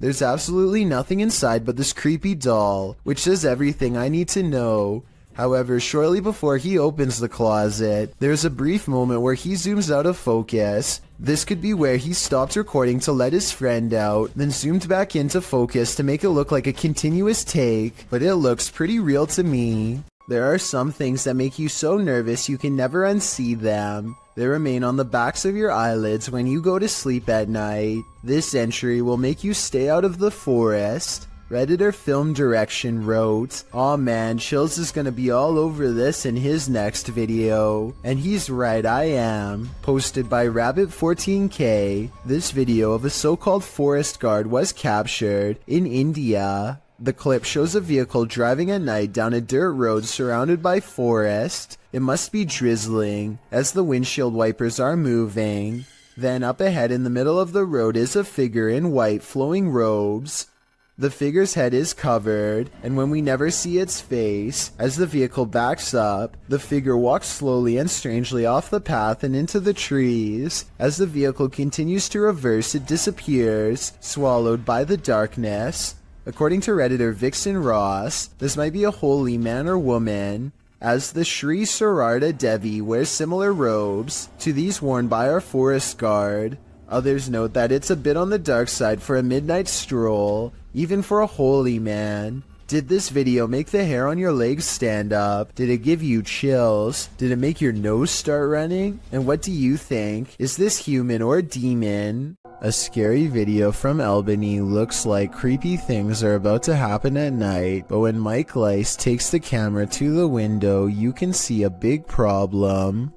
There's absolutely nothing inside but this creepy doll, which says everything I need to know. However, shortly before he opens the closet, there's a brief moment where he zooms out of focus. This could be where he stopped recording to let his friend out, then zoomed back into focus to make it look like a continuous take, but it looks pretty real to me. There are some things that make you so nervous you can never unsee them. They remain on the backs of your eyelids when you go to sleep at night. This entry will make you stay out of the forest. Redditor Film Direction wrote, "Aw man, Chills is gonna be all over this in his next video." And he's right, I am. Posted by Rabbit14K, this video of a so-called forest guard was captured in India. The clip shows a vehicle driving at night down a dirt road surrounded by forest. It must be drizzling, as the windshield wipers are moving. Then up ahead in the middle of the road is a figure in white flowing robes. The figure's head is covered, and when we never see its face, as the vehicle backs up, the figure walks slowly and strangely off the path and into the trees. As the vehicle continues to reverse, it disappears, swallowed by the darkness. According to Redditor Vixen Ross, this might be a holy man or woman, as the Sri Sararda Devi wears similar robes to these worn by our forest guard. Others note that it's a bit on the dark side for a midnight stroll, even for a holy man. Did this video make the hair on your legs stand up? Did it give you chills? Did it make your nose start running? And what do you think? Is this human or demon? A scary video from Albany looks like creepy things are about to happen at night, but when Mike Leiss takes the camera to the window, you can see a big problem.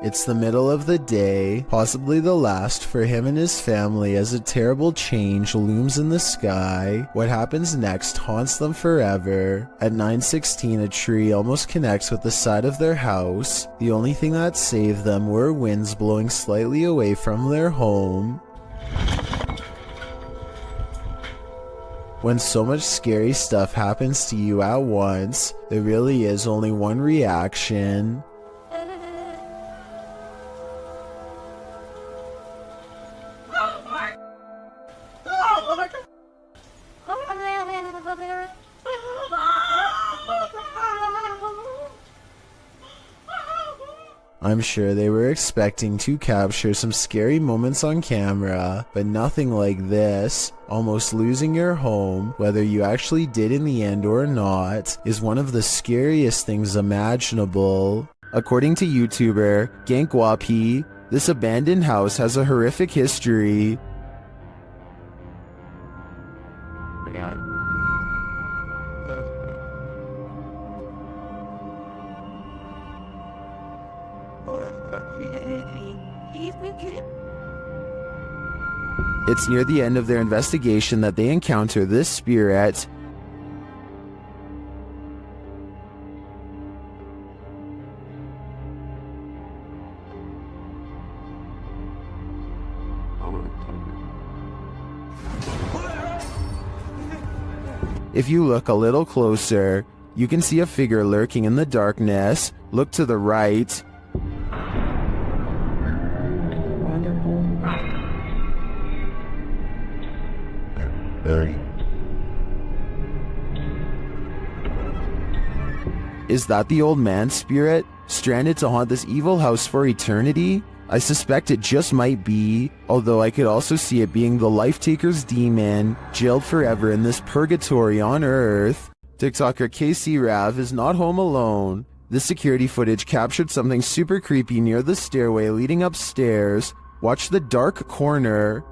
It's the middle of the day, possibly the last for him and his family, as a terrible change looms in the sky. What happens next haunts them forever. At 9:16, a tree almost connects with the side of their house. The only thing that saved them were winds blowing slightly away from their home. When so much scary stuff happens to you at once, there really is only one reaction. I'm sure they were expecting to capture some scary moments on camera, but nothing like this. Almost losing your home, whether you actually did in the end or not, is one of the scariest things imaginable. According to YouTuber Gankwapi, this abandoned house has a horrific history. It's near the end of their investigation that they encounter this spirit. If you look a little closer, you can see a figure lurking in the darkness. Look to the right. Is that the old man's spirit, stranded to haunt this evil house for eternity? I suspect it just might be, although I could also see it being the Life Taker's demon, jailed forever in this purgatory on Earth. TikToker KC Rav is not home alone. This security footage captured something super creepy near the stairway leading upstairs. Watch the dark corner.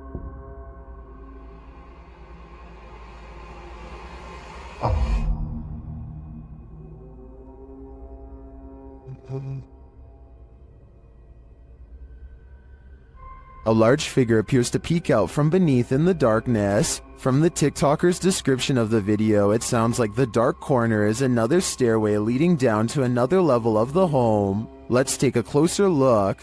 A large figure appears to peek out from beneath in the darkness. From the TikToker's description of the video, it sounds like the dark corner is another stairway leading down to another level of the home. Let's take a closer look.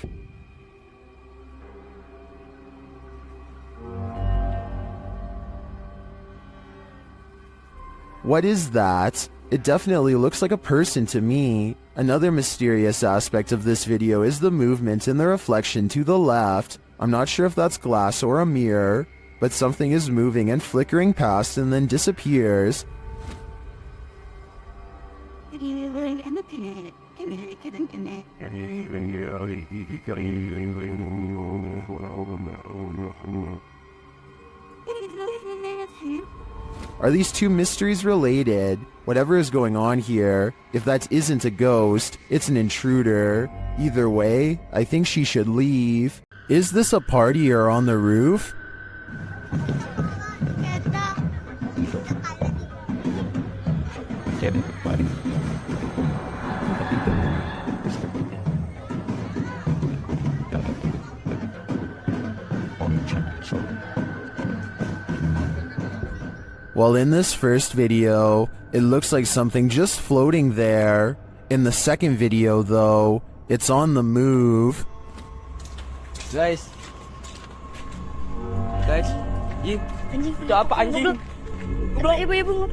What is that? It definitely looks like a person to me. Another mysterious aspect of this video is the movement in the reflection to the left. I'm not sure if that's glass or a mirror, but something is moving and flickering past and then disappears. Are these two mysteries related? Whatever is going on here, if that isn't a ghost, it's an intruder. Either way, I think she should leave. Is this a party or on the roof? Well, in this first video, it looks like something just floating there. In the second video, though, it's on the move. Guys, Ji, itu apa anjing? Ibu,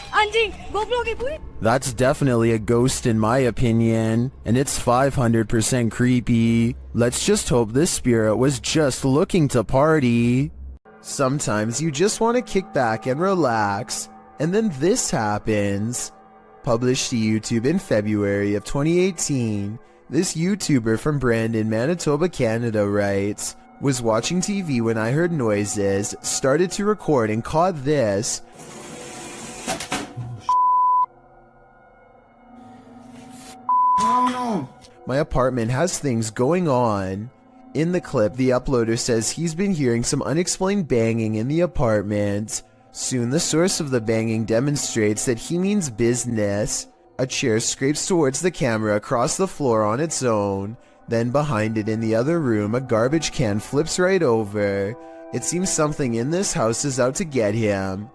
anjing, goblok ibu. That's definitely a ghost in my opinion, and it's 500% creepy. Let's just hope this spirit was just looking to party. Sometimes you just want to kick back and relax, and then this happens. Published to YouTube in February of 2018, this YouTuber from Brandon, Manitoba, Canada writes, "Was watching TV when I heard noises, started to record and caught this. My apartment has things going on." In the clip, the uploader says he's been hearing some unexplained banging in the apartment. Soon the source of the banging demonstrates that he means business. A chair scrapes towards the camera across the floor on its own. Then behind it in the other room, a garbage can flips right over. It seems something in this house is out to get him.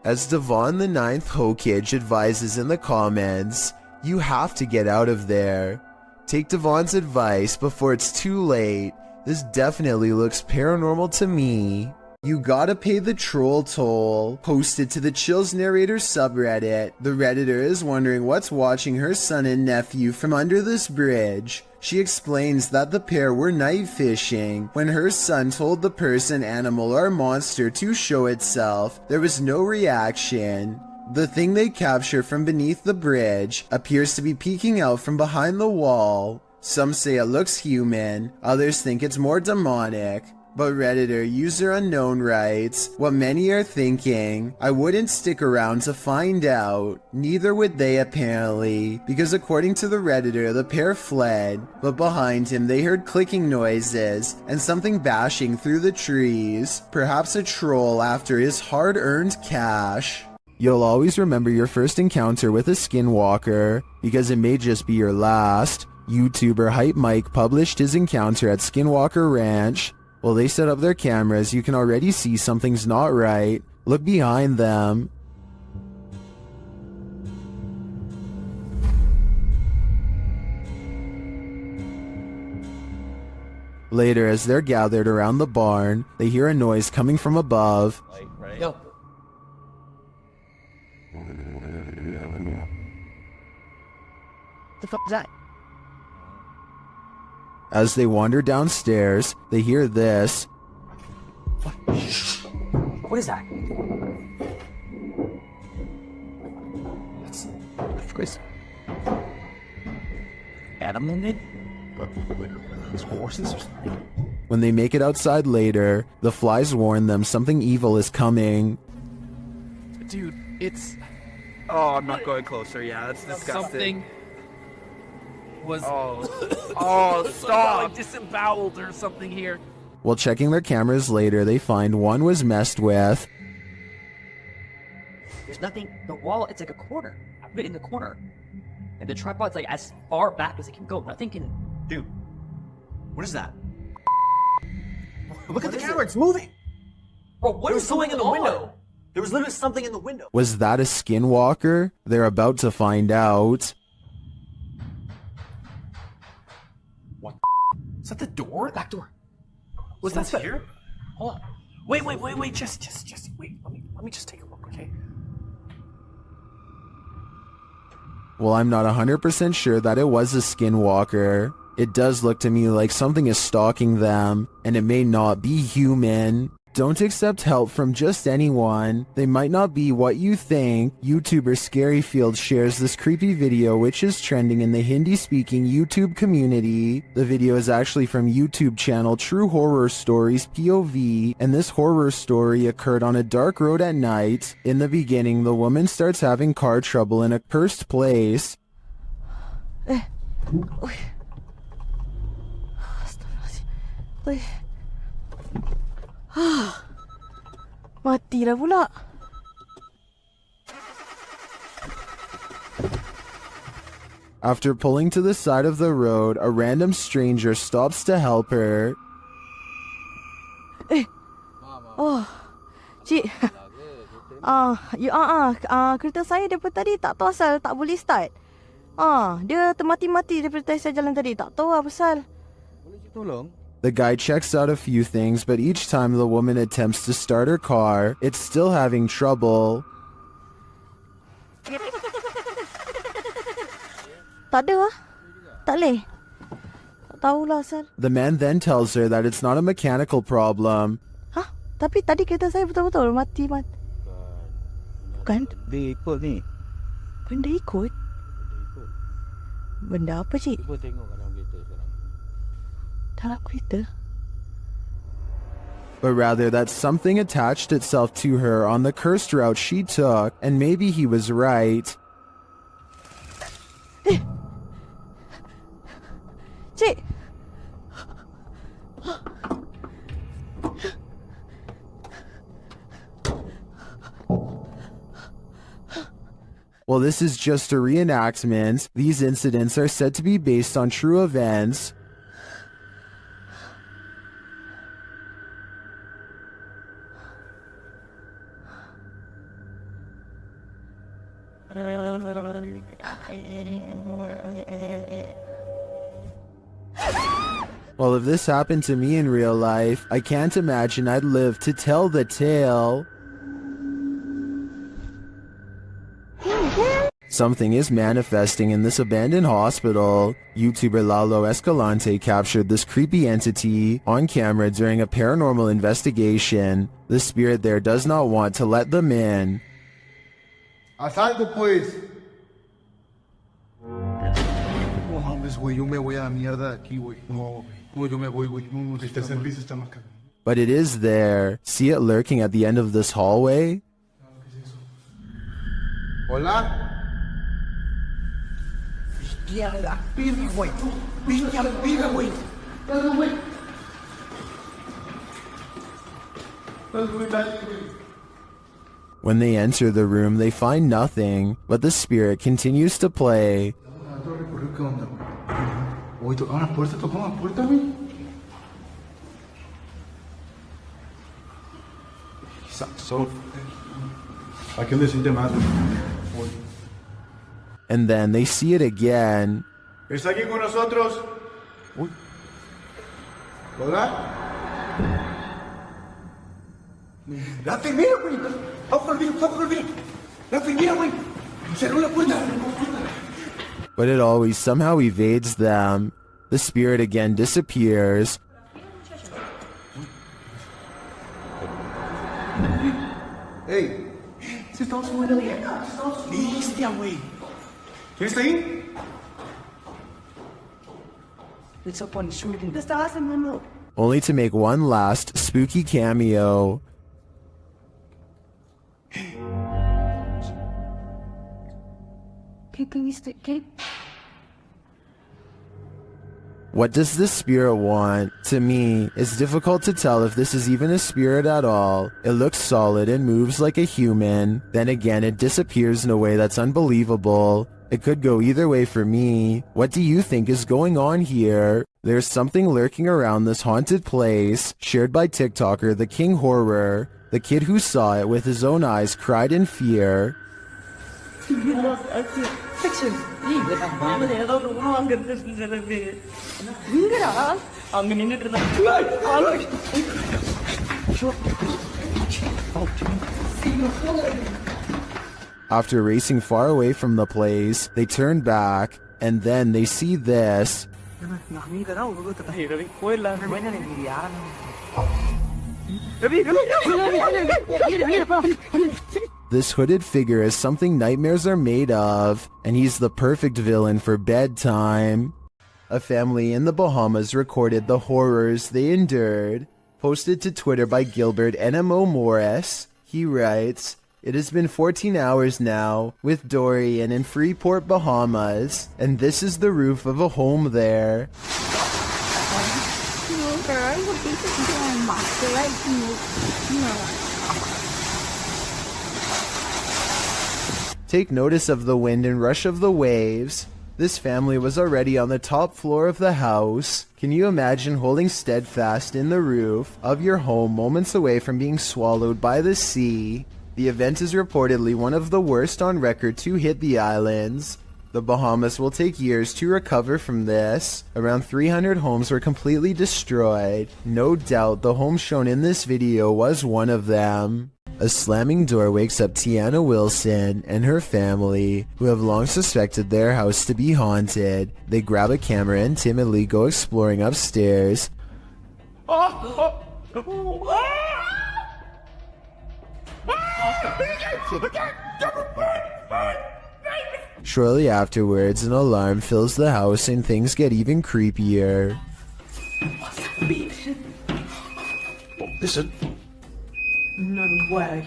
As Devon the 9th Hokage advises in the comments, you have to get out of there. Take Devon's advice before it's too late. This definitely looks paranormal to me. You gotta pay the troll toll. Posted to the Chills Narrator subreddit. The Redditor is wondering what's watching her son and nephew from under this bridge. She explains that the pair were night fishing. When her son told the person, animal, or monster to show itself, there was no reaction. The thing they capture from beneath the bridge appears to be peeking out from behind the wall. Some say it looks human, others think it's more demonic. But Redditor user unknown writes, what many are thinking, I wouldn't stick around to find out. Neither would they apparently, because according to the Redditor, the pair fled, but behind him they heard clicking noises and something bashing through the trees, perhaps a troll after his hard-earned cash. You'll always remember your first encounter with a skinwalker, because it may just be your last. YouTuber Hype Mike published his encounter at Skinwalker Ranch. While they set up their cameras, you can already see something's not right. Look behind them. Later, as they're gathered around the barn, they hear a noise coming from above. Yo. The fuck is that? As they wander downstairs, they hear this. What is that? That's Chris. Adam in it? His horses or something? When they make it outside later, the flies warn them something evil is coming. Dude, it's... Oh, I'm not going closer. Yeah, that's disgusting. Something was... Oh, stop! Like disemboweled or something here. While checking their cameras later, they find one was messed with. There's nothing... The wall, it's like a corner. I put it in the corner. And the tripod's like as far back as it can go. Nothing can... Dude, what is that? Look at the camera, it's moving! Bro, what is going in the window? There was literally something in the window. Was that a skinwalker? They're about to find out. What? Is that the door? Back door. Was that here? Hold on. Wait, just wait. Let me just take a look, okay? Well, I'm not 100% sure that it was a skinwalker. It does look to me like something is stalking them, and it may not be human. Don't accept help from just anyone. They might not be what you think. YouTuber Scaryfield shares this creepy video which is trending in the Hindi-speaking YouTube community. The video is actually from YouTube channel True Horror Stories POV, and this horror story occurred on a dark road at night. In the beginning, the woman starts having car trouble in a cursed place. Mati dah pula. After pulling to the side of the road, a random stranger stops to help her. Oh, cik. Kereta saya daripada tadi tak tahu asal tak boleh start. Dia termati-mati daripada saya jalan tadi. Tak tahu apa pasal. Boleh tolong? The guy checks out a few things, but each time the woman attempts to start her car, it's still having trouble. Tak ada lah. Tak boleh. Tak tahulah asal. The man then tells her that it's not a mechanical problem. Tapi tadi kereta saya betul-betul mati. Bukan? Dia ikut ni. Benda ikut? Benda apa, cik? Cuba tengok dalam kereta sekarang. Dalam kereta? But rather that something attached itself to her on the cursed route she took, and maybe he was right. Cik! While this is just a reenactment, these incidents are said to be based on true events. Well, if this happened to me in real life, I can't imagine I'd live to tell the tale. Something is manifesting in this abandoned hospital. YouTuber Lalo Escalante captured this creepy entity on camera during a paranormal investigation. The spirit there does not want to let them in. Haz algo, pues. No mames, güey, yo me voy a la mierda de aquí, güey. No, yo me voy, güey. No, el tercer piso está más caro. But it is there. See it lurking at the end of this hallway? Hola. Viste a la verga, güey. Viste a la verga, güey. Dale, güey. Dale, güey. When they enter the room, they find nothing, but the spirit continues to play. So, I can listen to them. And then they see it again. ¿Está aquí con nosotros? ¿Hola? La enfermera, güey. Vamos con el video. La enfermera, güey. Cerró la puerta. But it always somehow evades them. The spirit again disappears. Hey. Se está subiendo bien. Bestia, güey. ¿Quién está ahí? It's up on shooting. Te estaba haciendo. Only to make one last spooky cameo. ¿Qué? What does this spirit want? To me, it's difficult to tell if this is even a spirit at all. It looks solid and moves like a human. Then again, it disappears in a way that's unbelievable. It could go either way for me. What do you think is going on here? There's something lurking around this haunted place, shared by TikToker The King Horror. The kid who saw it with his own eyes cried in fear. After racing far away from the place, they turn back, and then they see this. This hooded figure is something nightmares are made of, and he's the perfect villain for bedtime. A family in the Bahamas recorded the horrors they endured. Posted to Twitter by Gilbert NMO Morris, he writes, "It has been 14 hours now with Dorian in Freeport, Bahamas, and this is the roof of a home there. Take notice of the wind and rush of the waves. This family was already on the top floor of the house. Can you imagine holding steadfast in the roof of your home moments away from being swallowed by the sea? The event is reportedly one of the worst on record to hit the islands. The Bahamas will take years to recover from this. Around 300 homes were completely destroyed. No doubt the home shown in this video was one of them." A slamming door wakes up Tiana Wilson and her family, who have long suspected their house to be haunted. They grab a camera and timidly go exploring upstairs. Shortly afterwards, an alarm fills the house and things get even creepier. Listen. No way.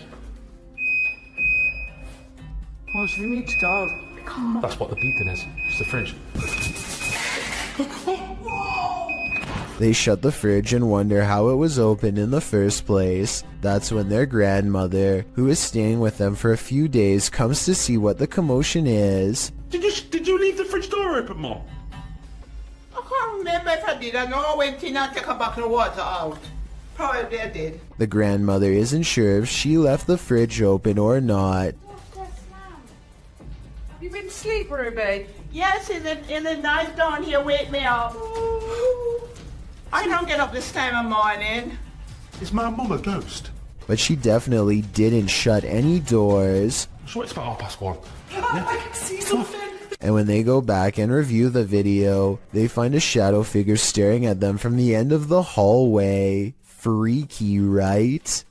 What's the need to dog? That's what the beeping is. It's the fridge. They shut the fridge and wonder how it was opened in the first place. That's when their grandmother, who is staying with them for a few days, comes to see what the commotion is. Did you leave the fridge door open, Mom? I can't remember if I did. I know I went in and took a bucket of water out. Probably I did. The grandmother isn't sure if she left the fridge open or not. You been asleep, Ruby? Yes, in the night down here wake me up. I don't get up this time of morning. Is my mum a ghost? But she definitely didn't shut any doors. So it's about 1:30. I can see something. And when they go back and review the video, they find a shadow figure staring at them from the end of the hallway. Freaky, right?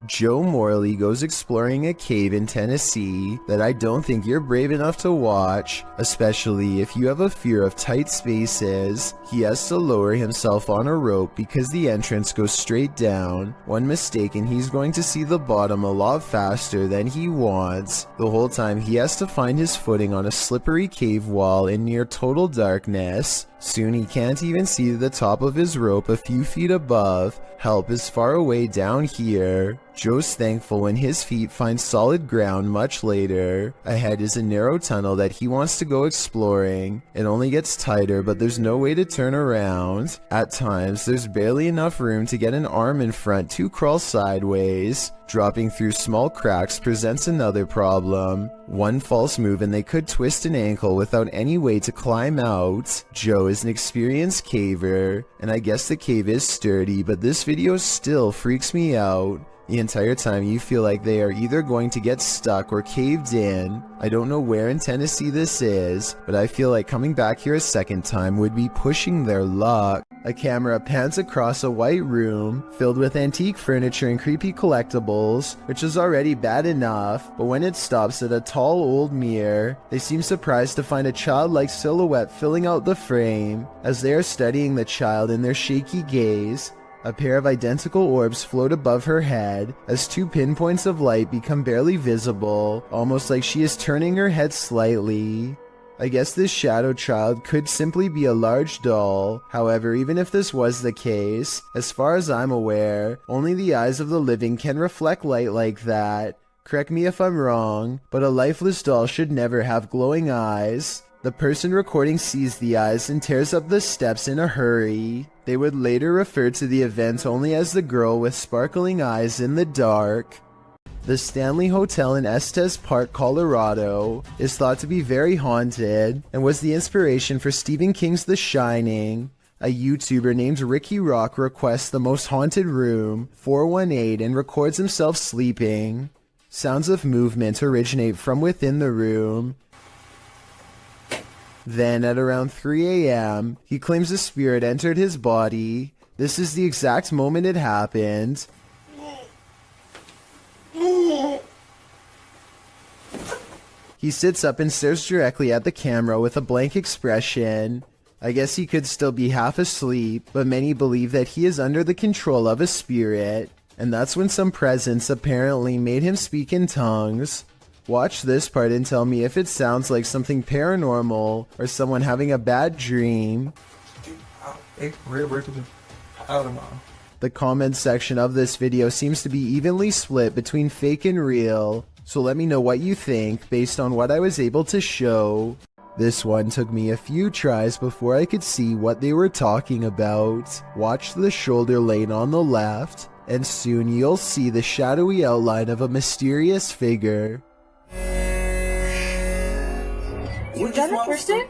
Joe Morley goes exploring a cave in Tennessee that I don't think you're brave enough to watch, especially if you have a fear of tight spaces. He has to lower himself on a rope because the entrance goes straight down. One mistake and he's going to see the bottom a lot faster than he wants. The whole time he has to find his footing on a slippery cave wall in near total darkness. Soon he can't even see the top of his rope a few feet above. Help is far away down here. Joe's thankful when his feet find solid ground much later. Ahead is a narrow tunnel that he wants to go exploring. It only gets tighter, but there's no way to turn around. At times, there's barely enough room to get an arm in front to crawl sideways. Dropping through small cracks presents another problem. One false move and they could twist an ankle without any way to climb out. Joe is an experienced caver, and I guess the cave is sturdy, but this video still freaks me out. The entire time you feel like they are either going to get stuck or caved in. I don't know where in Tennessee this is, but I feel like coming back here a second time would be pushing their luck. A camera pans across a white room filled with antique furniture and creepy collectibles, which is already bad enough, but when it stops at a tall old mirror, they seem surprised to find a childlike silhouette filling out the frame. As they are studying the child in their shaky gaze, a pair of identical orbs float above her head as two pinpoints of light become barely visible, almost like she is turning her head slightly. I guess this shadow child could simply be a large doll. However, even if this was the case, as far as I'm aware, only the eyes of the living can reflect light like that. Correct me if I'm wrong, but a lifeless doll should never have glowing eyes. The person recording sees the eyes and tears up the steps in a hurry. They would later refer to the event only as the girl with sparkling eyes in the dark. The Stanley Hotel in Estes Park, Colorado, is thought to be very haunted and was the inspiration for Stephen King's The Shining. A YouTuber named Ricky Rock requests the most haunted room, 418, and records himself sleeping. Sounds of movement originate from within the room. Then, at around 3 a.m., he claims a spirit entered his body. This is the exact moment it happened. He sits up and stares directly at the camera with a blank expression. I guess he could still be half asleep, but many believe that he is under the control of a spirit. And that's when some presence apparently made him speak in tongues. Watch this part and tell me if it sounds like something paranormal or someone having a bad dream. The comment section of this video seems to be evenly split between fake and real, so let me know what you think based on what I was able to show. This one took me a few tries before I could see what they were talking about. Watch the shoulder lane on the left, and soon you'll see the shadowy outline of a mysterious figure. You done it first time?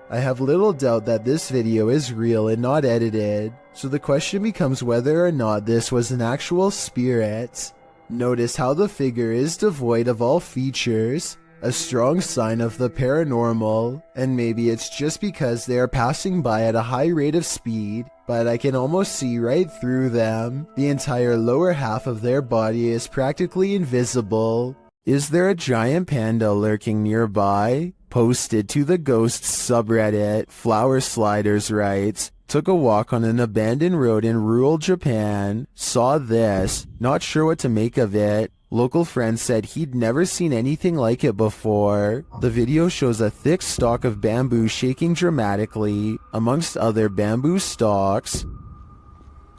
I have little doubt that this video is real and not edited, so the question becomes whether or not this was an actual spirit. Notice how the figure is devoid of all features, a strong sign of the paranormal, and maybe it's just because they are passing by at a high rate of speed, but I can almost see right through them. The entire lower half of their body is practically invisible. Is there a giant panda lurking nearby? Posted to the Ghosts subreddit, Flower Sliders writes, took a walk on an abandoned road in rural Japan, saw this, not sure what to make of it. Local friends said he'd never seen anything like it before. The video shows a thick stalk of bamboo shaking dramatically, amongst other bamboo stalks.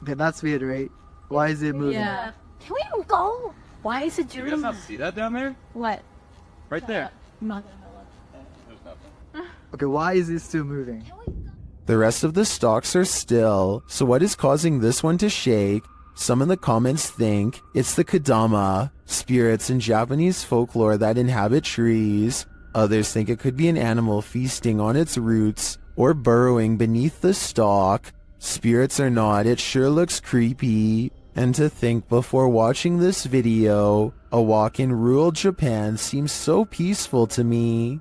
Okay, that's weird, right? Why is it moving? Yeah. Can we go? Why is it doing? You guys not see that down there? What? Right there. Not. Okay, why is it still moving? The rest of the stalks are still, so what is causing this one to shake? Some in the comments think it's the Kadama, spirits in Japanese folklore that inhabit trees. Others think it could be an animal feasting on its roots or burrowing beneath the stalk. Spirits or not, it sure looks creepy. And to think before watching this video, a walk in rural Japan seems so peaceful to me.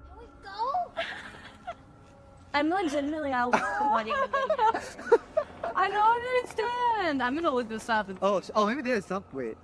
I'm legitimately out wanting to I don't understand. I'm gonna look this up. Oh, maybe there's some. Wait,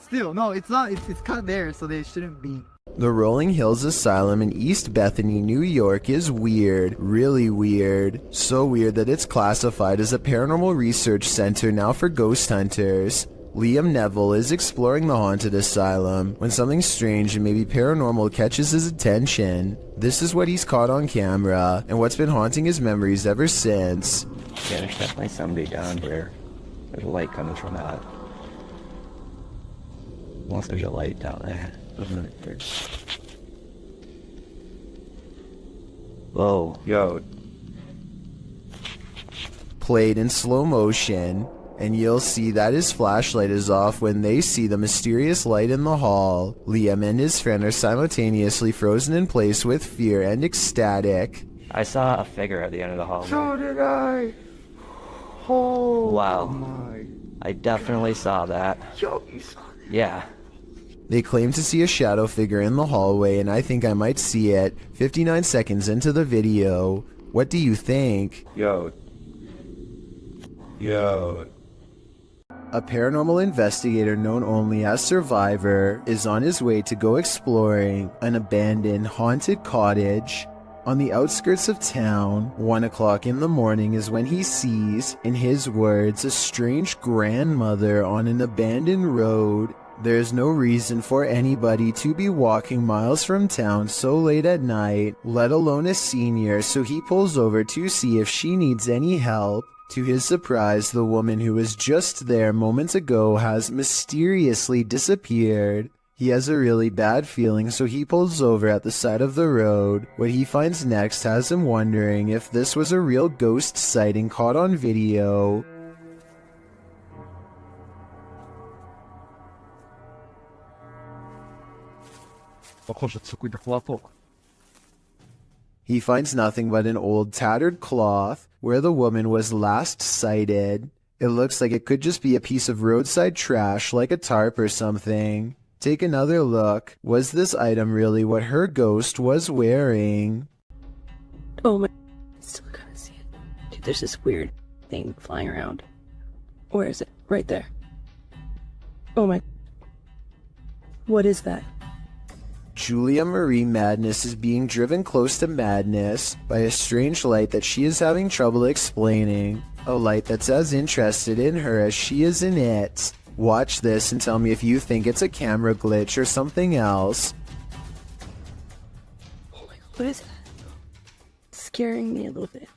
still no, it's not. It's cut there, so they shouldn't be. The Rolling Hills Asylum in East Bethany, New York is weird, really weird. So weird that it's classified as a paranormal research center now for ghost hunters. Liam Neville is exploring the haunted asylum when something strange and maybe paranormal catches his attention. This is what he's caught on camera and what's been haunting his memories ever since. Yeah, there's definitely somebody down here. There's a light coming from that. Unless there's a light down there. Whoa, yo. Played in slow motion, and you'll see that his flashlight is off when they see the mysterious light in the hall. Liam and his friend are simultaneously frozen in place with fear and ecstatic. I saw a figure at the end of the hallway. So did I. Oh wow. My. I definitely saw that. Yo, you saw that? Yeah. They claim to see a shadow figure in the hallway, and I think I might see it 59 seconds into the video. What do you think? Yo. A paranormal investigator known only as Survivor is on his way to go exploring an abandoned haunted cottage. On the outskirts of town, 1 o'clock in the morning is when he sees, in his words, a strange grandmother on an abandoned road. There is no reason for anybody to be walking miles from town so late at night, let alone a senior, so he pulls over to see if she needs any help. To his surprise, the woman who was just there moments ago has mysteriously disappeared. He has a really bad feeling, so he pulls over at the side of the road. What he finds next has him wondering if this was a real ghost sighting caught on video. He finds nothing but an old tattered cloth where the woman was last sighted. It looks like it could just be a piece of roadside trash like a tarp or something. Take another look. Was this item really what her ghost was wearing? Oh my, I still gotta see it. Dude, there's this weird thing flying around. Where is it? Right there. Oh my. What is that? Julia Marie Madness is being driven close to madness by a strange light that she is having trouble explaining. A light that's as interested in her as she is in it. Watch this and tell me if you think it's a camera glitch or something else. Oh my god, what is that? It's scaring me a little bit.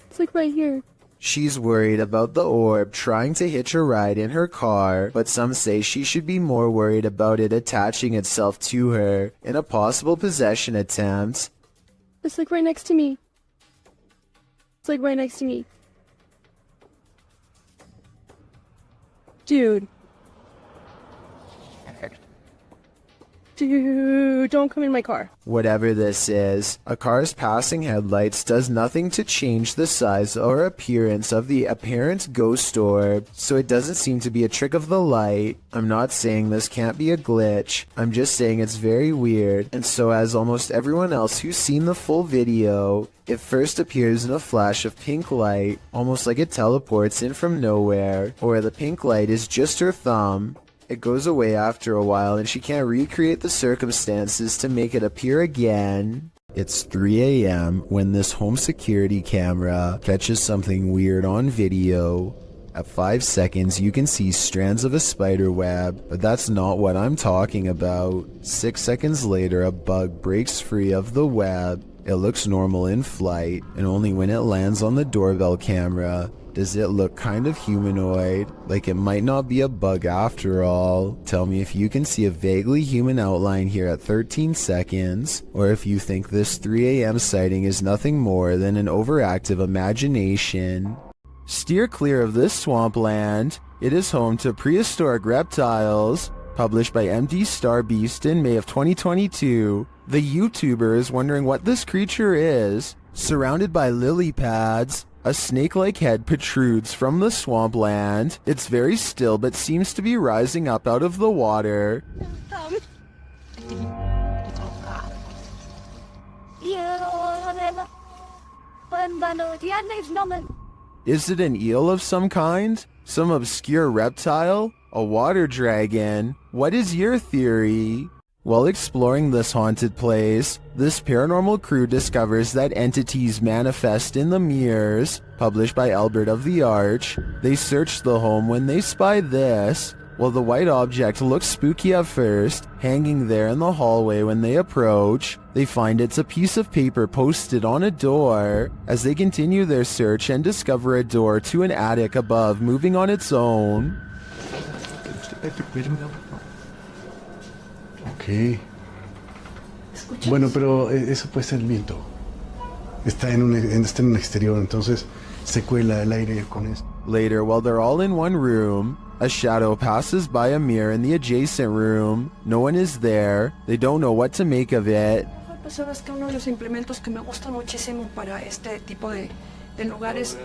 It's like right here. She's worried about the orb trying to hitch a ride in her car, but some say she should be more worried about it attaching itself to her in a possible possession attempt. It's like right next to me. It's like right next to me. Dude. Dude, don't come in my car. Whatever this is, a car's passing headlights does nothing to change the size or appearance of the apparent ghost orb, so it doesn't seem to be a trick of the light. I'm not saying this can't be a glitch, I'm just saying it's very weird, and so as almost everyone else who's seen the full video, it first appears in a flash of pink light, almost like it teleports in from nowhere, or the pink light is just her thumb. It goes away after a while and she can't recreate the circumstances to make it appear again. It's 3 a.m. when this home security camera catches something weird on video. At 5 seconds you can see strands of a spider web, but that's not what I'm talking about. 6 seconds later a bug breaks free of the web. It looks normal in flight, and only when it lands on the doorbell camera does it look kind of humanoid, like it might not be a bug after all. Tell me if you can see a vaguely human outline here at 13 seconds, or if you think this 3 a.m. sighting is nothing more than an overactive imagination. Steer clear of this swampland. It is home to prehistoric reptiles. Published by MD Star Beast in May of 2022. The YouTuber is wondering what this creature is. Surrounded by lily pads, a snake-like head protrudes from the swampland. It's very still but seems to be rising up out of the water. Is it an eel of some kind? Some obscure reptile? A water dragon? What is your theory? While exploring this haunted place, this paranormal crew discovers that entities manifest in the mirrors. Published by Albert of the Arch. They search the home when they spy this. While the white object looks spooky at first, hanging there in the hallway when they approach, they find it's a piece of paper posted on a door. As they continue their search and discover a door to an attic above moving on its own. Ok. Bueno, pero eso puede ser el viento. Está en un exterior, entonces se cuela el aire con eso. Later, while they're all in one room, a shadow passes by a mirror in the adjacent room. No one is there. They don't know what to make of it. Sabes que uno de los implementos que me gusta muchísimo para este tipo de lugares,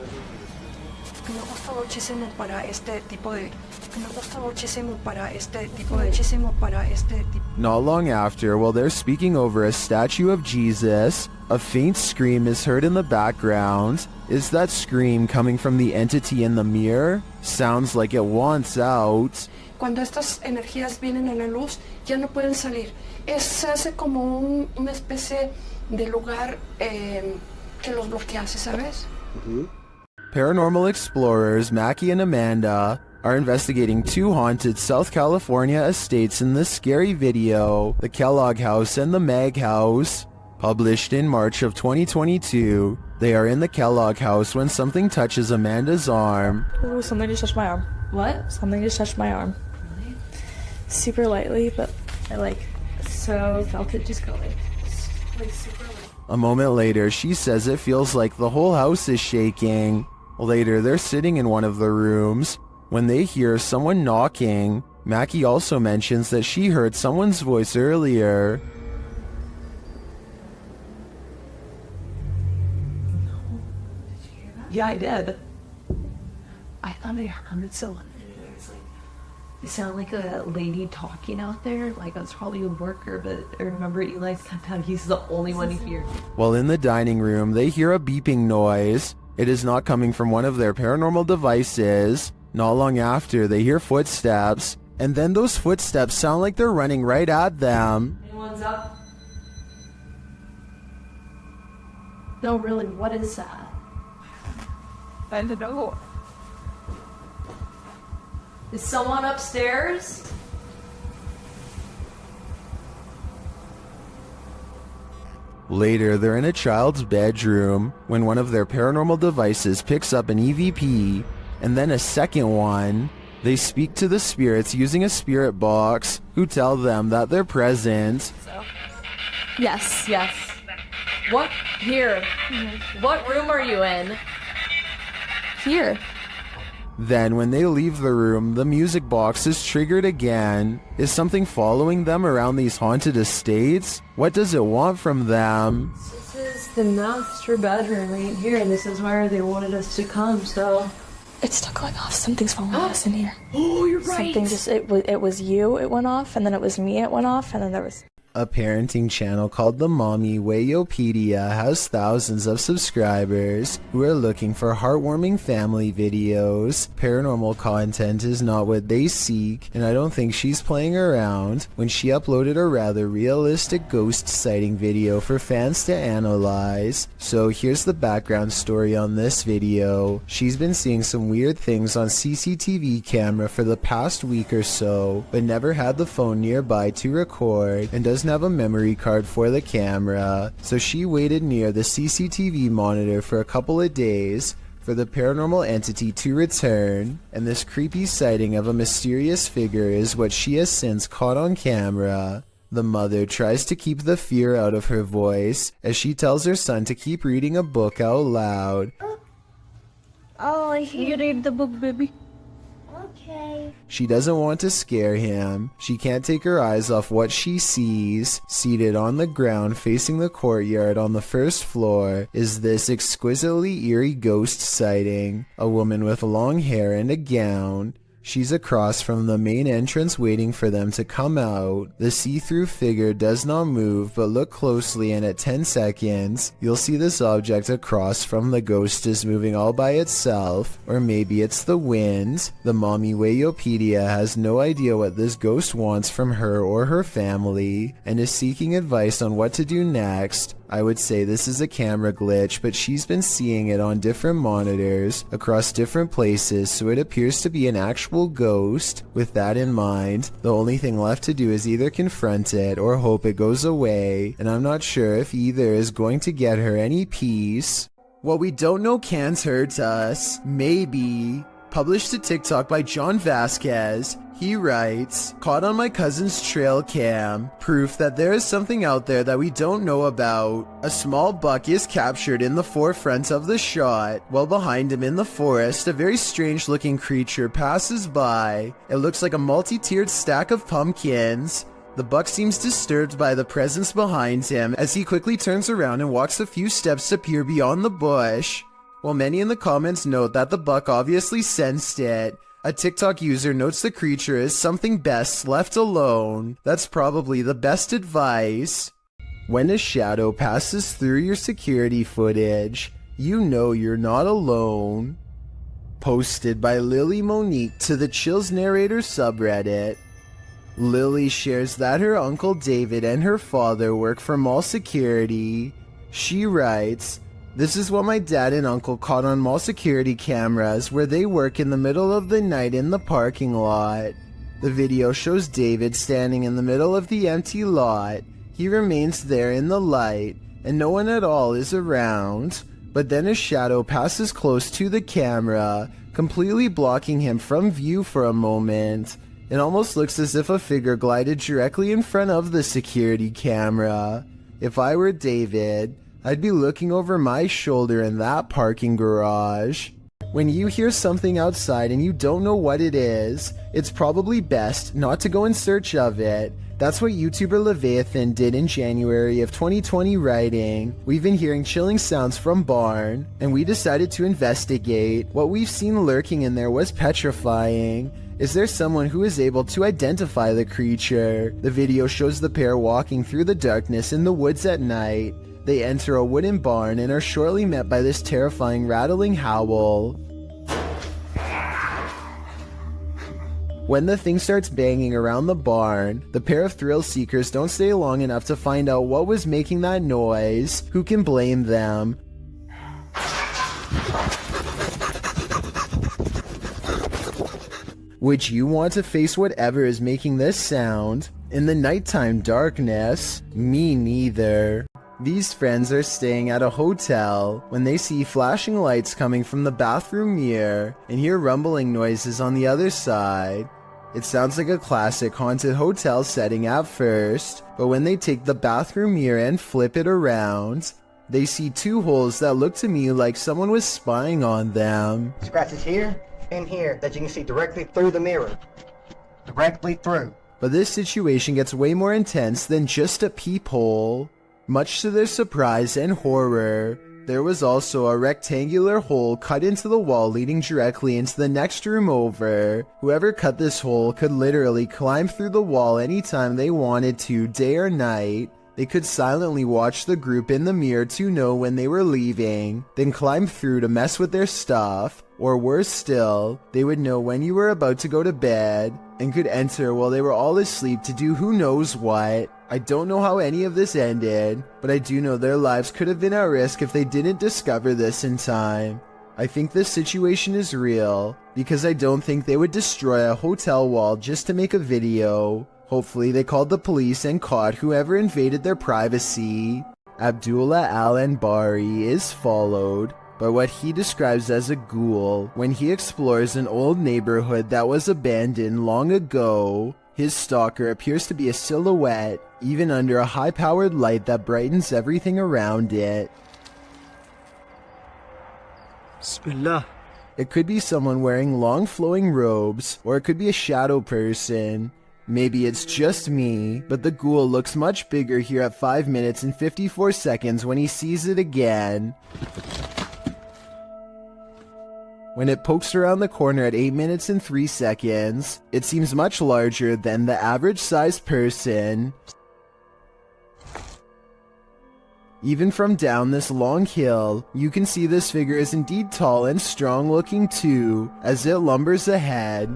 Not long after, while they're speaking over a statue of Jesus, a faint scream is heard in the background. Is that scream coming from the entity in the mirror? Sounds like it wants out. Cuando estas energías vienen en la luz, ya no pueden salir. Se hace como una especie de lugar que los bloquea, ¿sabes? Paranormal explorers Mackie and Amanda are investigating 2 haunted South California estates in this scary video, the Kellogg House and the Mag House. Published in March of 2022, they are in the Kellogg House when something touches Amanda's arm. Ooh, something just touched my arm. What? Something just touched my arm. super lightly, but I like so felt it just go like super light. A moment later, she says it feels like the whole house is shaking. Later, they're sitting in one of the rooms when they hear someone knocking. Mackie also mentions that she heard someone's voice earlier. Yeah, I did. I thought I heard someone. It sounded like a lady talking out there. Like I was probably a worker, but I remember Eli said that he's the only one who hears. While in the dining room, they hear a beeping noise. It is not coming from one of their paranormal devices. Not long after, they hear footsteps, and then those footsteps sound like they're running right at them. Anyone's up? No, really, what is that? I don't know. Is someone upstairs? Later, they're in a child's bedroom when one of their paranormal devices picks up an EVP, and then a second one. They speak to the spirits using a spirit box, who tell them that they're present. Yes, yes. What? Here. What room are you in? Here. Then when they leave the room, the music box is triggered again. Is something following them around these haunted estates? What does it want from them? This is the master bedroom right here, and this is where they wanted us to come, so... It's still going off. Something's following us in here. Oh, you're right! Something just, it was you, it went off, and then it was me, it went off, and then there was... A parenting channel called the Mommy Wayopedia has thousands of subscribers who are looking for heartwarming family videos. Paranormal content is not what they seek, and I don't think she's playing around when she uploaded a rather realistic ghost sighting video for fans to analyze. So here's the background story on this video. She's been seeing some weird things on CCTV camera for the past week or so, but never had the phone nearby to record, and doesn't have a memory card for the camera, so she waited near the CCTV monitor for a couple of days for the paranormal entity to return, and this creepy sighting of a mysterious figure is what she has since caught on camera. The mother tries to keep the fear out of her voice as she tells her son to keep reading a book out loud. Oh, You read the book, baby. Okay. She doesn't want to scare him. She can't take her eyes off what she sees. Seated on the ground facing the courtyard on the first floor is this exquisitely eerie ghost sighting. A woman with long hair and a gown. She's across from the main entrance waiting for them to come out. The see-through figure does not move, but look closely and at 10 seconds, you'll see this object across from the ghost is moving all by itself, or maybe it's the wind. The Mommy Wayopedia has no idea what this ghost wants from her or her family, and is seeking advice on what to do next. I would say this is a camera glitch, but she's been seeing it on different monitors across different places, so it appears to be an actual ghost. With that in mind, the only thing left to do is either confront it or hope it goes away, and I'm not sure if either is going to get her any peace. What we don't know can't hurt us. Maybe. Published to TikTok by John Vasquez. He writes, caught on my cousin's trail cam, proof that there is something out there that we don't know about. A small buck is captured in the forefront of the shot, while behind him in the forest, a very strange looking creature passes by. It looks like a multi-tiered stack of pumpkins. The buck seems disturbed by the presence behind him as he quickly turns around and walks a few steps to peer beyond the bush. While many in the comments note that the buck obviously sensed it, a TikTok user notes the creature is something best left alone. That's probably the best advice. When a shadow passes through your security footage, you know you're not alone. Posted by Lily Monique to the Chills Narrator subreddit. Lily shares that her uncle David and her father work for mall security. She writes, this is what my dad and uncle caught on mall security cameras where they work in the middle of the night in the parking lot. The video shows David standing in the middle of the empty lot. He remains there in the light, and no one at all is around. But then a shadow passes close to the camera, completely blocking him from view for a moment. It almost looks as if a figure glided directly in front of the security camera. If I were David, I'd be looking over my shoulder in that parking garage. When you hear something outside and you don't know what it is, it's probably best not to go in search of it. That's what YouTuber Leviathan did in January of 2020, writing, "We've been hearing chilling sounds from barn, and we decided to investigate. What we've seen lurking in there was petrifying. Is there someone who is able to identify the creature?" The video shows the pair walking through the darkness in the woods at night. They enter a wooden barn and are shortly met by this terrifying rattling howl. When the thing starts banging around the barn, the pair of thrill seekers don't stay long enough to find out what was making that noise. Who can blame them? Would you want to face whatever is making this sound? In the nighttime darkness? Me neither. These friends are staying at a hotel when they see flashing lights coming from the bathroom mirror and hear rumbling noises on the other side. It sounds like a classic haunted hotel setting at first, but when they take the bathroom mirror and flip it around, they see two holes that look to me like someone was spying on them. Scratches here and here that you can see directly through the mirror. Directly through. But this situation gets way more intense than just a peephole. Much to their surprise and horror, there was also a rectangular hole cut into the wall leading directly into the next room over. Whoever cut this hole could literally climb through the wall anytime they wanted to, day or night. They could silently watch the group in the mirror to know when they were leaving, then climb through to mess with their stuff, or worse still, they would know when you were about to go to bed, and could enter while they were all asleep to do who knows what. I don't know how any of this ended, but I do know their lives could have been at risk if they didn't discover this in time. I think this situation is real, because I don't think they would destroy a hotel wall just to make a video. Hopefully they called the police and caught whoever invaded their privacy. Abdullah Al-Anbari is followed by what he describes as a ghoul when he explores an old neighborhood that was abandoned long ago. His stalker appears to be a silhouette, even under a high-powered light that brightens everything around it. Bismillah. It could be someone wearing long flowing robes, or it could be a shadow person. Maybe it's just me, but the ghoul looks much bigger here at 5 minutes and 54 seconds when he sees it again. When it pokes around the corner at 8 minutes and 3 seconds, it seems much larger than the average sized person. Even from down this long hill, you can see this figure is indeed tall and strong looking too, as it lumbers ahead.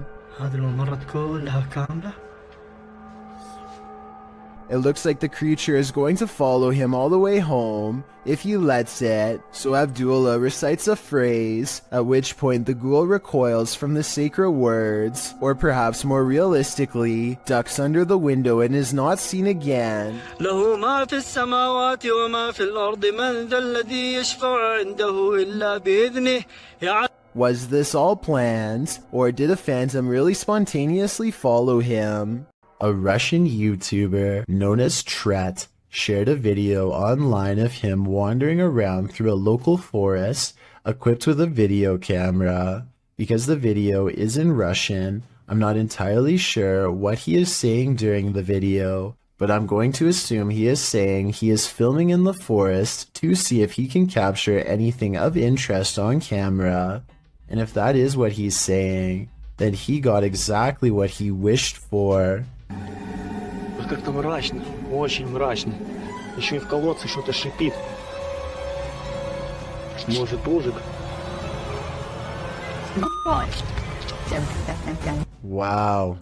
It looks like the creature is going to follow him all the way home, if he lets it, so Abdullah recites a phrase, at which point the ghoul recoils from the sacred words, or perhaps more realistically, ducks under the window and is not seen again. له ما في السماوات وما في الأرض من ذا الذي يشفع عنده إلا بإذنه. Was this all planned, or did a phantom really spontaneously follow him? A Russian YouTuber known as Tret shared a video online of him wandering around through a local forest equipped with a video camera. Because the video is in Russian, I'm not entirely sure what he is saying during the video, but I'm going to assume he is saying he is filming in the forest to see if he can capture anything of interest on camera. And if that is what he's saying, then he got exactly what he wished for. Как-то мрачно, очень мрачно. Еще и в колодце что-то шипит. Может, ужик? Wow.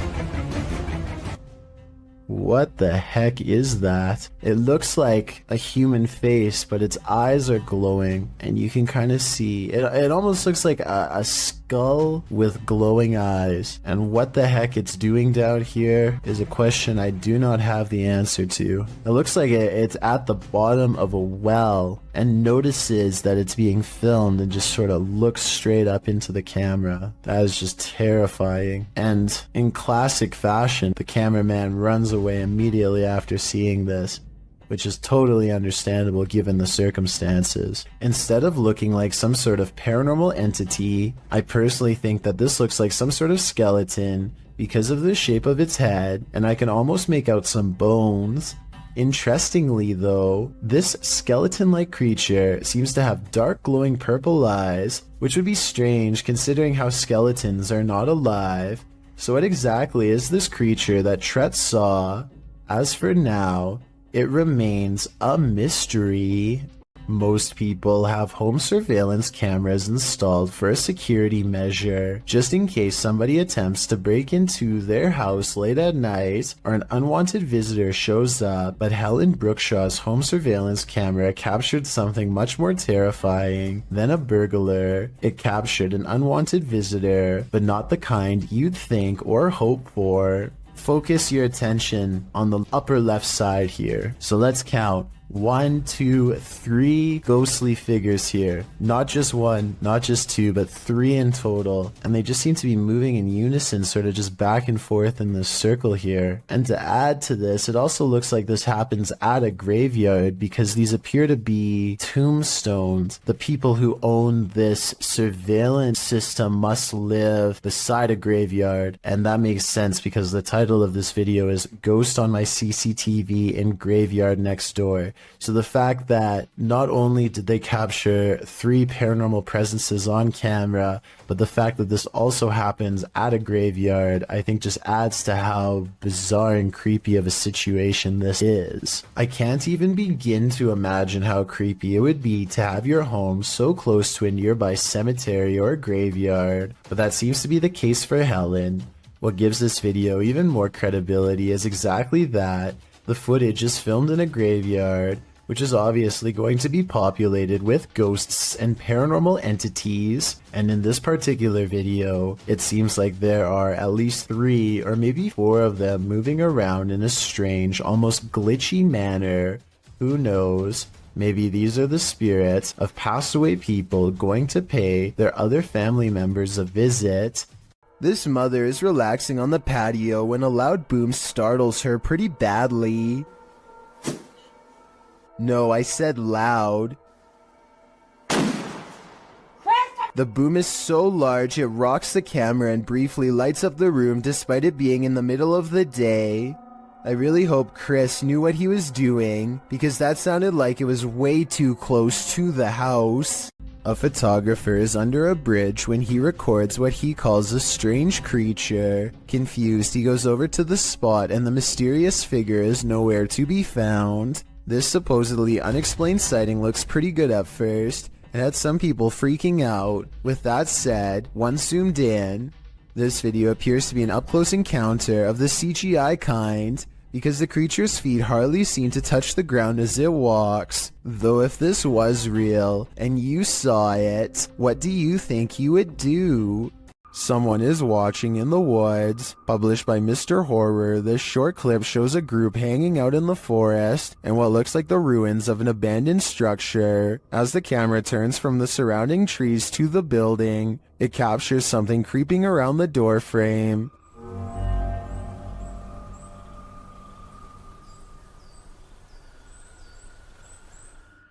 What the heck is that? It looks like a human face, but its eyes are glowing, and you can kind of see it. It almost looks like a skull with glowing eyes. And what the heck it's doing down here is a question I do not have the answer to. It looks like it's at the bottom of a well and notices that it's being filmed and just sort of looks straight up into the camera. That is just terrifying. And in classic fashion, the cameraman runs away immediately after seeing this, which is totally understandable given the circumstances. Instead of looking like some sort of paranormal entity, I personally think that this looks like some sort of skeleton because of the shape of its head, and I can almost make out some bones. Interestingly though, this skeleton-like creature seems to have dark glowing purple eyes, which would be strange considering how skeletons are not alive. So what exactly is this creature that Tret saw? As for now, it remains a mystery. Most people have home surveillance cameras installed for a security measure, just in case somebody attempts to break into their house late at night or an unwanted visitor shows up. But Helen Brookshaw's home surveillance camera captured something much more terrifying than a burglar. It captured an unwanted visitor, but not the kind you'd think or hope for. Focus your attention on the upper left side here. So let's count. 1, 2, 3 ghostly figures here. Not just one, not just two, but 3 in total. And they just seem to be moving in unison, sort of just back and forth in this circle here. And to add to this, it also looks like this happens at a graveyard because these appear to be tombstones. The people who own this surveillance system must live beside a graveyard. And that makes sense because the title of this video is Ghost on My CCTV in Graveyard Next Door. So the fact that not only did they capture 3 paranormal presences on camera, but the fact that this also happens at a graveyard, I think just adds to how bizarre and creepy of a situation this is. I can't even begin to imagine how creepy it would be to have your home so close to a nearby cemetery or graveyard, but that seems to be the case for Helen. What gives this video even more credibility is exactly that. The footage is filmed in a graveyard, which is obviously going to be populated with ghosts and paranormal entities, and in this particular video, it seems like there are at least 3 or maybe 4 of them moving around in a strange, almost glitchy manner. Who knows? Maybe these are the spirits of passed away people going to pay their other family members a visit. This mother is relaxing on the patio when a loud boom startles her pretty badly. No, I said loud. The boom is so large it rocks the camera and briefly lights up the room despite it being in the middle of the day. I really hope Chris knew what he was doing because that sounded like it was way too close to the house. A photographer is under a bridge when he records what he calls a strange creature. Confused, he goes over to the spot and the mysterious figure is nowhere to be found. This supposedly unexplained sighting looks pretty good at first. It had some people freaking out. With that said, once zoomed in, this video appears to be an up-close encounter of the CGI kind, because the creature's feet hardly seem to touch the ground as it walks. Though if this was real, and you saw it, what do you think you would do? Someone is watching in the woods. Published by Mr. Horror, this short clip shows a group hanging out in the forest and what looks like the ruins of an abandoned structure. As the camera turns from the surrounding trees to the building, it captures something creeping around the door frame.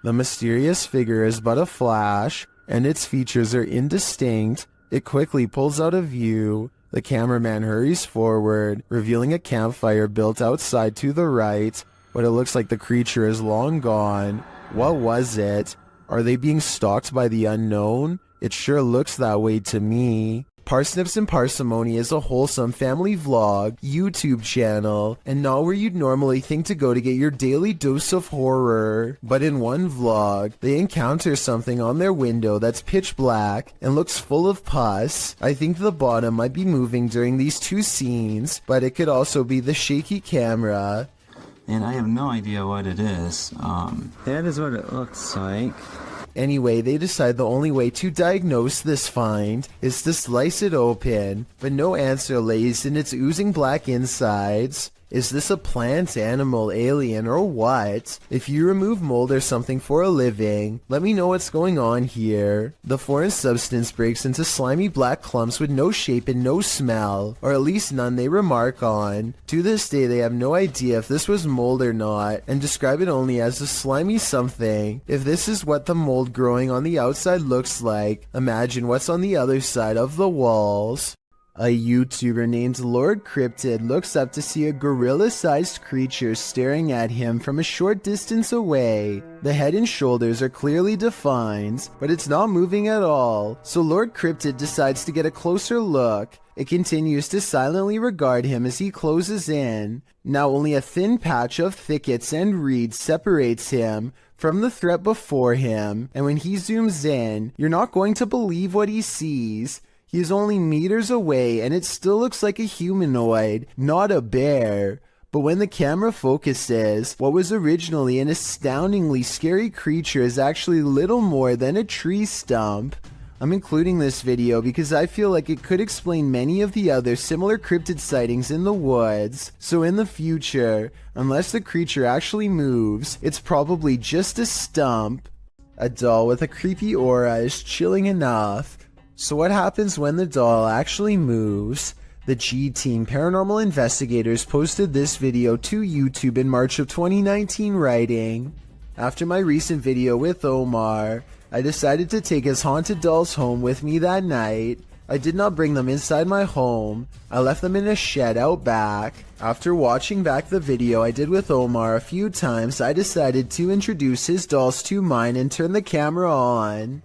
The mysterious figure is but a flash, and its features are indistinct. It quickly pulls out of view. The cameraman hurries forward, revealing a campfire built outside to the right, but it looks like the creature is long gone. What was it? Are they being stalked by the unknown? It sure looks that way to me. Parsnips and Parsimony is a wholesome family vlog, YouTube channel, and not where you'd normally think to go to get your daily dose of horror. But in one vlog, they encounter something on their window that's pitch black and looks full of pus. I think the bottom might be moving during these 2 scenes, but it could also be the shaky camera. And I have no idea what it is. That is what it looks like. Anyway, they decide the only way to diagnose this find is to slice it open, but no answer lays in its oozing black insides. Is this a plant, animal, alien, or what? If you remove mold or something for a living, let me know what's going on here. The foreign substance breaks into slimy black clumps with no shape and no smell, or at least none they remark on. To this day, they have no idea if this was mold or not, and describe it only as a slimy something. If this is what the mold growing on the outside looks like, imagine what's on the other side of the walls. A YouTuber named Lord Cryptid looks up to see a gorilla-sized creature staring at him from a short distance away. The head and shoulders are clearly defined, but it's not moving at all, so Lord Cryptid decides to get a closer look. It continues to silently regard him as he closes in. Now only a thin patch of thickets and reeds separates him from the threat before him, and when he zooms in, you're not going to believe what he sees. He is only meters away and it still looks like a humanoid, not a bear. But when the camera focuses, what was originally an astoundingly scary creature is actually little more than a tree stump. I'm including this video because I feel like it could explain many of the other similar cryptid sightings in the woods. So in the future, unless the creature actually moves, it's probably just a stump. A doll with a creepy aura is chilling enough. So what happens when the doll actually moves? The G-Team Paranormal Investigators posted this video to YouTube in March of 2019 writing, "After my recent video with Omar, I decided to take his haunted dolls home with me that night. I did not bring them inside my home. I left them in a shed out back. After watching back the video I did with Omar a few times, I decided to introduce his dolls to mine and turn the camera on.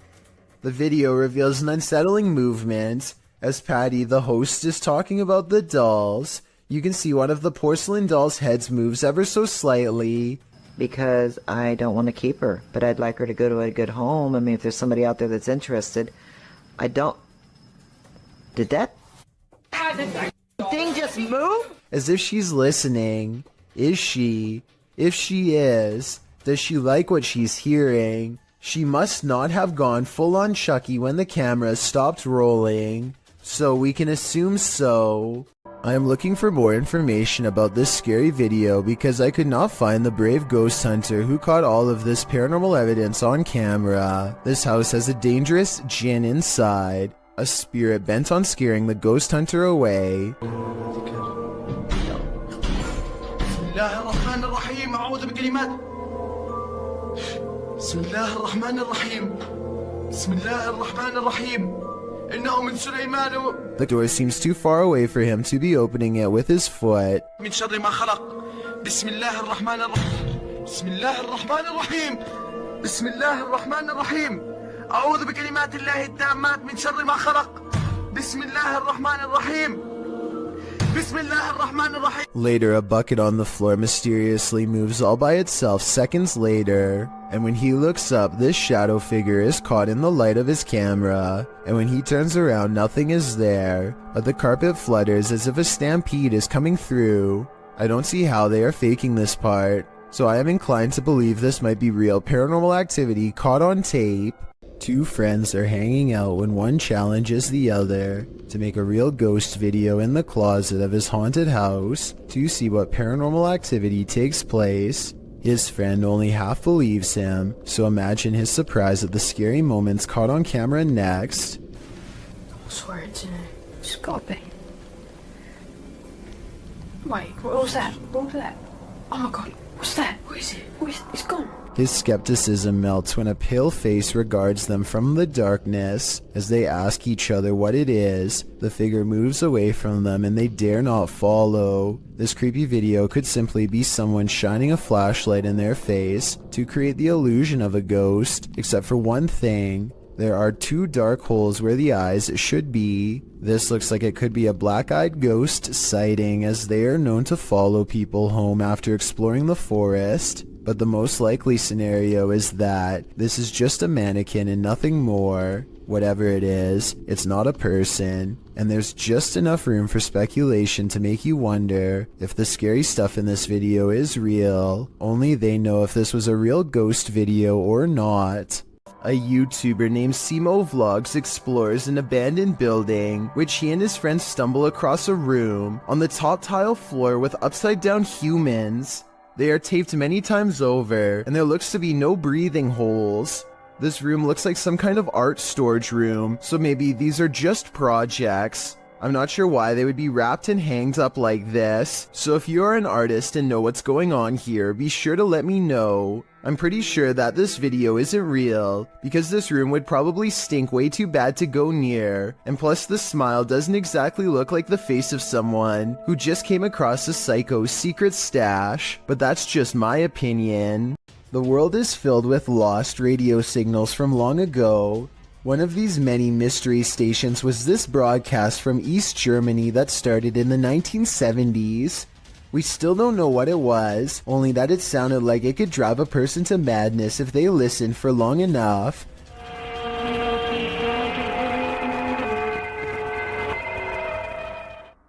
The video reveals an unsettling movement. As Patty, the host, is talking about the dolls, you can see one of the porcelain dolls' heads moves ever so slightly. Because I don't want to keep her, but I'd like her to go to a good home. I mean, if there's somebody out there that's interested, I don't... Did that thing just move? As if she's listening. Is she? If she is, does she like what she's hearing? She must not have gone full-on Chucky when the camera stopped rolling, so we can assume so. I am looking for more information about this scary video because I could not find the brave ghost hunter who caught all of this paranormal evidence on camera. This house has a dangerous djinn inside, a spirit bent on scaring the ghost hunter away. بسم الله الرحمن الرحيم بسم الله الرحمن الرحيم إنه من سليمان. The door seems too far away for him to be opening it with his foot. من شر ما خلق بسم الله الرحمن الرحيم بسم الله الرحمن الرحيم بسم الله الرحمن الرحيم أعوذ بكلمات الله التامات من شر ما خلق بسم الله الرحمن الرحيم بسم الله الرحمن الرحيم. Later, a bucket on the floor mysteriously moves all by itself seconds later, and when he looks up, this shadow figure is caught in the light of his camera, and when he turns around, nothing is there, but the carpet flutters as if a stampede is coming through. I don't see how they are faking this part, so I am inclined to believe this might be real paranormal activity caught on tape. Two friends are hanging out when one challenges the other to make a real ghost video in the closet of his haunted house to see what paranormal activity takes place. His friend only half believes him, so imagine his surprise at the scary moments caught on camera next. I swear it's in it. It's got to be. Wait, what was that? What was that? Oh my god, what's that? What is it? What is it? It's gone. His skepticism melts when a pale face regards them from the darkness. As they ask each other what it is, the figure moves away from them and they dare not follow. This creepy video could simply be someone shining a flashlight in their face to create the illusion of a ghost, except for one thing. There are two dark holes where the eyes should be. This looks like it could be a black-eyed ghost sighting, as they are known to follow people home after exploring the forest. But the most likely scenario is that this is just a mannequin and nothing more. Whatever it is, it's not a person, and there's just enough room for speculation to make you wonder if the scary stuff in this video is real. Only they know if this was a real ghost video or not. A YouTuber named Simo Vlogs explores an abandoned building, which he and his friends stumble across a room on the top tile floor with upside down humans. They are taped many times over, and there looks to be no breathing holes. This room looks like some kind of art storage room, so maybe these are just projects. I'm not sure why they would be wrapped and hanged up like this, so if you are an artist and know what's going on here, be sure to let me know. I'm pretty sure that this video isn't real, because this room would probably stink way too bad to go near, and plus the smile doesn't exactly look like the face of someone who just came across a psycho's secret stash, but that's just my opinion. The world is filled with lost radio signals from long ago. One of these many mystery stations was this broadcast from East Germany that started in the 1970s. We still don't know what it was, only that it sounded like it could drive a person to madness if they listened for long enough.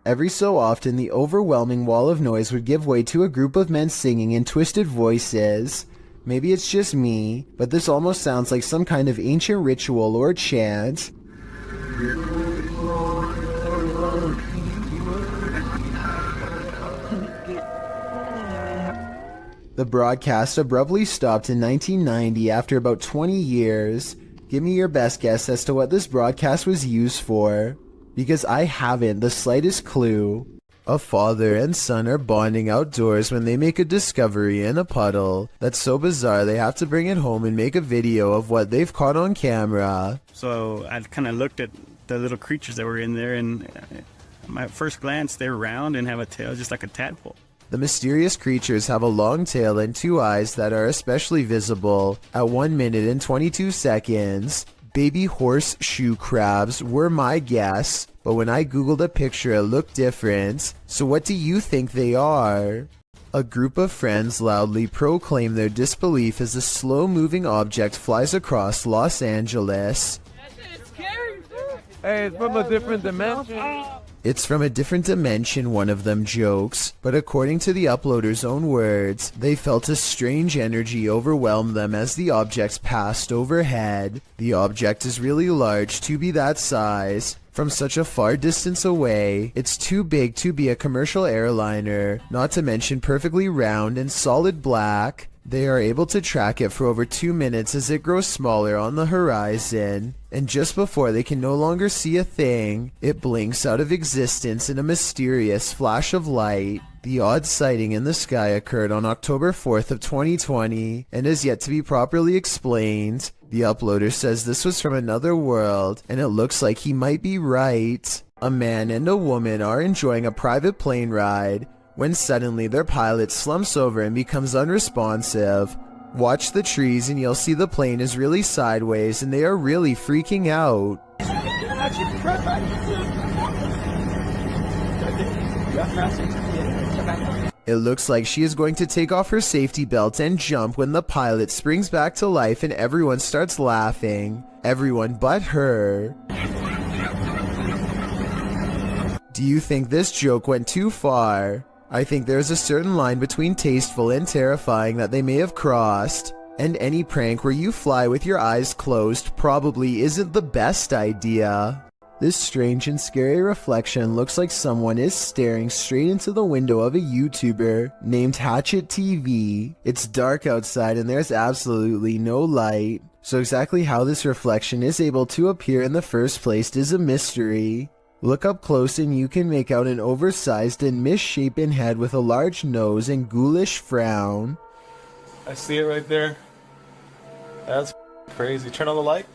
Every so often, the overwhelming wall of noise would give way to a group of men singing in twisted voices. Maybe it's just me, but this almost sounds like some kind of ancient ritual or chant. The broadcast abruptly stopped in 1990 after about 20 years. Give me your best guess as to what this broadcast was used for, because I haven't the slightest clue. A father and son are bonding outdoors when they make a discovery in a puddle that's so bizarre they have to bring it home and make a video of what they've caught on camera. So I kind of looked at the little creatures that were in there, and at my first glance, they're round and have a tail just like a tadpole. The mysterious creatures have a long tail and two eyes that are especially visible at 1 minute and 22 seconds. Baby horseshoe crabs were my guess, but when I googled a picture it looked different. So what do you think they are? A group of friends loudly proclaim their disbelief as a slow-moving object flies across Los Angeles. Hey, it's from a different dimension. It's from a different dimension, one of them jokes, but according to the uploader's own words, they felt a strange energy overwhelm them as the objects passed overhead. The object is really large to be that size. From such a far distance away, it's too big to be a commercial airliner, not to mention perfectly round and solid black. They are able to track it for over 2 minutes as it grows smaller on the horizon, and just before they can no longer see a thing, it blinks out of existence in a mysterious flash of light. The odd sighting in the sky occurred on October 4th of 2020 and is yet to be properly explained. The uploader says this was from another world, and it looks like he might be right. A man and a woman are enjoying a private plane ride when suddenly their pilot slumps over and becomes unresponsive. Watch the trees and you'll see the plane is really sideways and they are really freaking out. It looks like she is going to take off her safety belt and jump when the pilot springs back to life and everyone starts laughing. Everyone but her. Do you think this joke went too far? I think there's a certain line between tasteful and terrifying that they may have crossed, and any prank where you fly with your eyes closed probably isn't the best idea. This strange and scary reflection looks like someone is staring straight into the window of a YouTuber named Hatchet TV. It's dark outside and there's absolutely no light, so exactly how this reflection is able to appear in the first place is a mystery. Look up close and you can make out an oversized and misshapen head with a large nose and ghoulish frown. I see it right there. That's crazy. Turn on the light.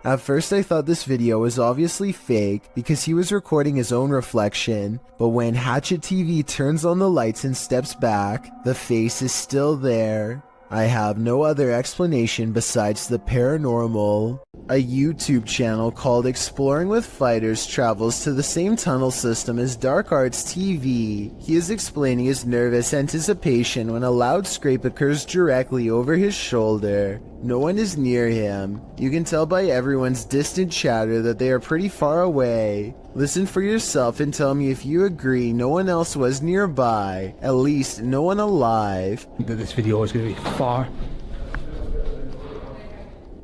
At first I thought this video was obviously fake because he was recording his own reflection, but when Hatchet TV turns on the lights and steps back, the face is still there. I have no other explanation besides the paranormal. A YouTube channel called Exploring with Fighters travels to the same tunnel system as Dark Arts TV. He is explaining his nervous anticipation when a loud scrape occurs directly over his shoulder. No one is near him. You can tell by everyone's distant chatter that they are pretty far away. Listen for yourself and tell me if you agree no one else was nearby. At least no one alive. That this video is going to be far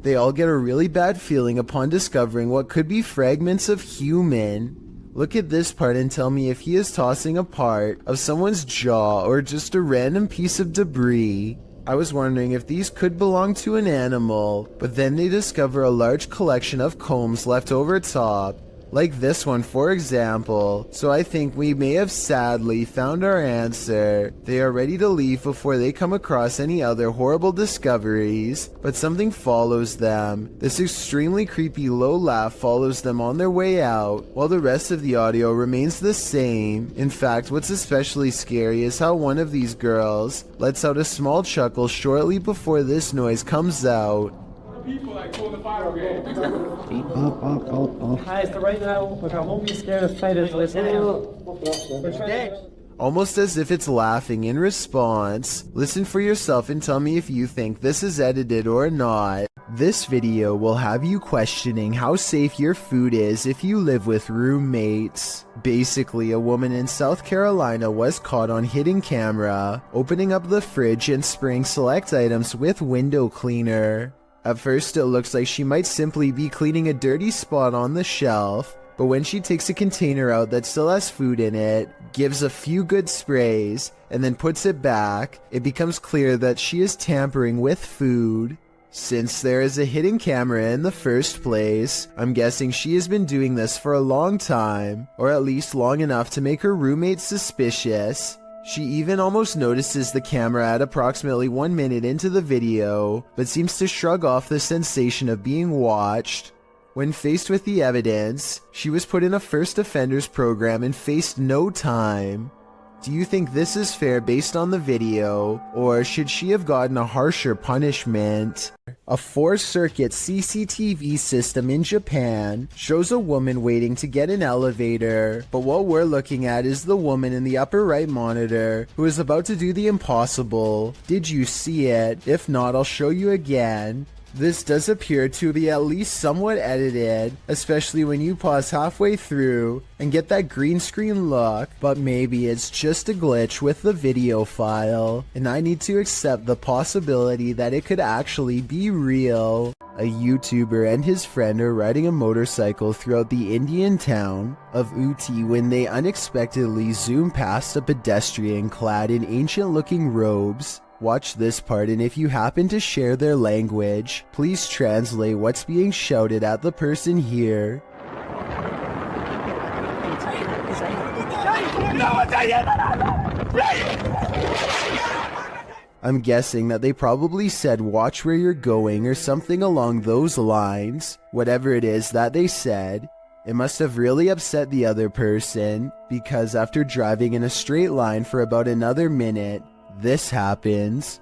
They all get a really bad feeling upon discovering what could be fragments of human. Look at this part and tell me if he is tossing a part of someone's jaw or just a random piece of debris. I was wondering if these could belong to an animal, but then they discover a large collection of combs left over top. Like this one, for example. So I think we may have sadly found our answer. They are ready to leave before they come across any other horrible discoveries, but something follows them. This extremely creepy low laugh follows them on their way out, while the rest of the audio remains the same. In fact, what's especially scary is how one of these girls lets out a small chuckle shortly before this noise comes out. People like pull the fire okay. Hi, so right now, like I won't be scared of spiders. Almost as if it's laughing in response. Listen for yourself and tell me if you think this is edited or not. This video will have you questioning how safe your food is if you live with roommates. Basically, a woman in South Carolina was caught on hidden camera, opening up the fridge and spraying select items with window cleaner. At first it looks like she might simply be cleaning a dirty spot on the shelf, but when she takes a container out that still has food in it, gives a few good sprays, and then puts it back, it becomes clear that she is tampering with food. Since there is a hidden camera in the first place, I'm guessing she has been doing this for a long time, or at least long enough to make her roommates suspicious. She even almost notices the camera at approximately 1 minute into the video, but seems to shrug off the sensation of being watched. When faced with the evidence, she was put in a first offenders program and faced no time. Do you think this is fair based on the video, or should she have gotten a harsher punishment? A 4-circuit CCTV system in Japan shows a woman waiting to get an elevator, but what we're looking at is the woman in the upper right monitor who is about to do the impossible. Did you see it? If not, I'll show you again. This does appear to be at least somewhat edited, especially when you pause halfway through and get that green screen look, but maybe it's just a glitch with the video file, and I need to accept the possibility that it could actually be real. A YouTuber and his friend are riding a motorcycle throughout the Indian town of Uti when they unexpectedly zoom past a pedestrian clad in ancient-looking robes. Watch this part, and if you happen to share their language, please translate what's being shouted at the person here. I'm guessing that they probably said watch where you're going or something along those lines. Whatever it is that they said, it must have really upset the other person, because after driving in a straight line for about another minute, this happens.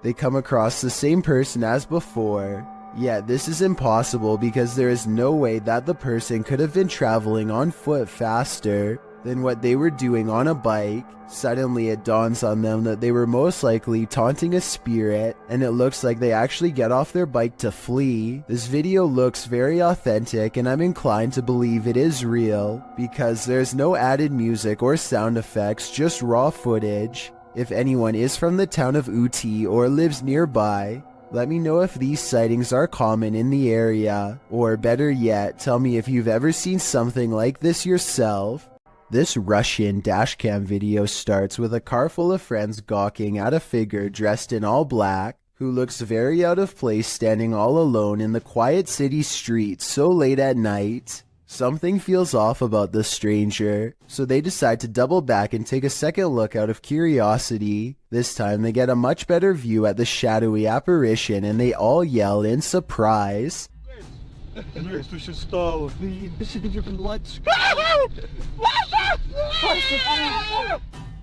They come across the same person as before. Yet this is impossible because there is no way that the person could have been traveling on foot faster than what they were doing on a bike. Suddenly it dawns on them that they were most likely taunting a spirit, and it looks like they actually get off their bike to flee. This video looks very authentic, and I'm inclined to believe it is real, because there's no added music or sound effects, just raw footage. If anyone is from the town of Uti or lives nearby, let me know if these sightings are common in the area, or better yet, tell me if you've ever seen something like this yourself. This Russian dashcam video starts with a car full of friends gawking at a figure dressed in all black, who looks very out of place standing all alone in the quiet city streets so late at night. Something feels off about the stranger, so they decide to double back and take a second look out of curiosity. This time they get a much better view at the shadowy apparition and they all yell in surprise.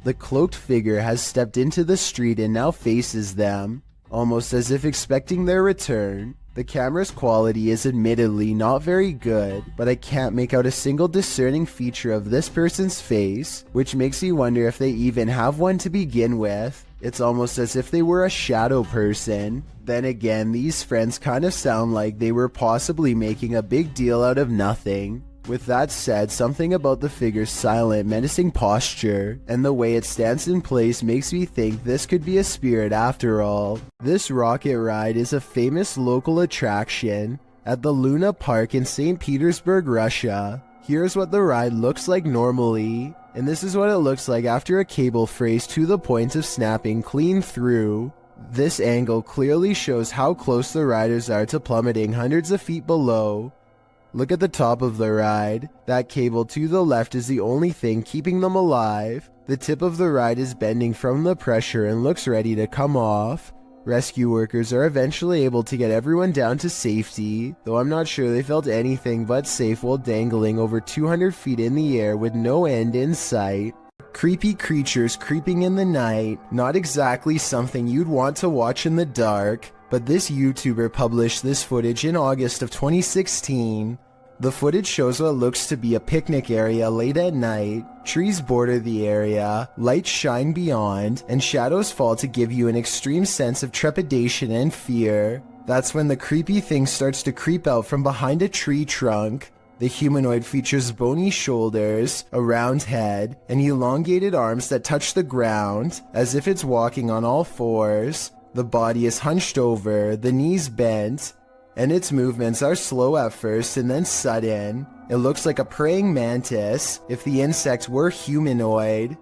The cloaked figure has stepped into the street and now faces them, almost as if expecting their return. The camera's quality is admittedly not very good, but I can't make out a single discerning feature of this person's face, which makes me wonder if they even have one to begin with. It's almost as if they were a shadow person. Then again, these friends kind of sound like they were possibly making a big deal out of nothing. With that said, something about the figure's silent, menacing posture and the way it stands in place makes me think this could be a spirit after all. This rocket ride is a famous local attraction at the Luna Park in St. Petersburg, Russia. Here's what the ride looks like normally, and this is what it looks like after a cable frays to the point of snapping clean through. This angle clearly shows how close the riders are to plummeting hundreds of feet below. Look at the top of the ride. That cable to the left is the only thing keeping them alive. The tip of the ride is bending from the pressure and looks ready to come off. Rescue workers are eventually able to get everyone down to safety, though I'm not sure they felt anything but safe while dangling over 200 feet in the air with no end in sight. Creepy creatures creeping in the night, not exactly something you'd want to watch in the dark, but this YouTuber published this footage in August of 2016. The footage shows what looks to be a picnic area late at night. Trees border the area, lights shine beyond, and shadows fall to give you an extreme sense of trepidation and fear. That's when the creepy thing starts to creep out from behind a tree trunk. The humanoid features bony shoulders, a round head, and elongated arms that touch the ground, as if it's walking on all fours. The body is hunched over, the knees bent, and its movements are slow at first and then sudden. It looks like a praying mantis if the insect were humanoid.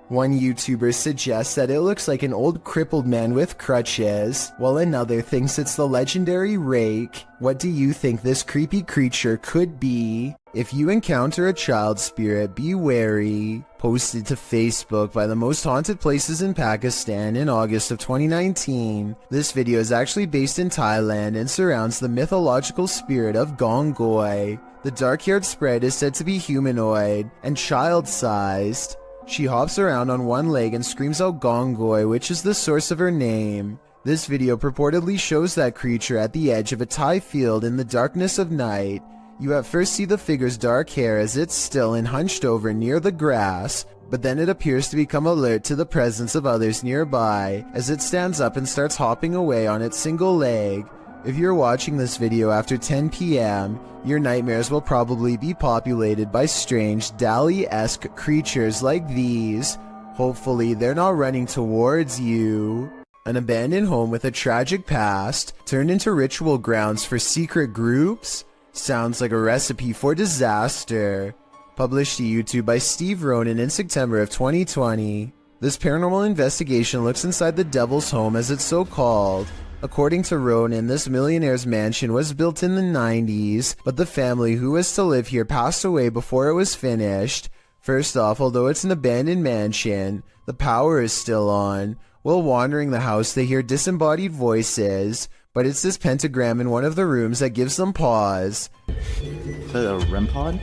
One YouTuber suggests that it looks like an old crippled man with crutches, while another thinks it's the legendary rake. What do you think this creepy creature could be? If you encounter a child spirit, be wary. Posted to Facebook by the most haunted places in Pakistan in August of 2019. This video is actually based in Thailand and surrounds the mythological spirit of Gongoi. The dark-haired sprite is said to be humanoid and child-sized. She hops around on one leg and screams out Gongoi, which is the source of her name. This video purportedly shows that creature at the edge of a Thai field in the darkness of night. You at first see the figure's dark hair as it's still and hunched over near the grass, but then it appears to become alert to the presence of others nearby as it stands up and starts hopping away on its single leg. If you're watching this video after 10 p.m., your nightmares will probably be populated by strange Dali-esque creatures like these. Hopefully they're not running towards you. An abandoned home with a tragic past turned into ritual grounds for secret groups? Sounds like a recipe for disaster. Published to YouTube by Steve Ronan in September of 2020. This paranormal investigation looks inside the Devil's Home, as it's so called. According to Ronan, this millionaire's mansion was built in the 90s, but the family who was to live here passed away before it was finished. First off, although it's an abandoned mansion, the power is still on. While wandering the house, they hear disembodied voices, but it's this pentagram in one of the rooms that gives them pause. Is that a REM pod?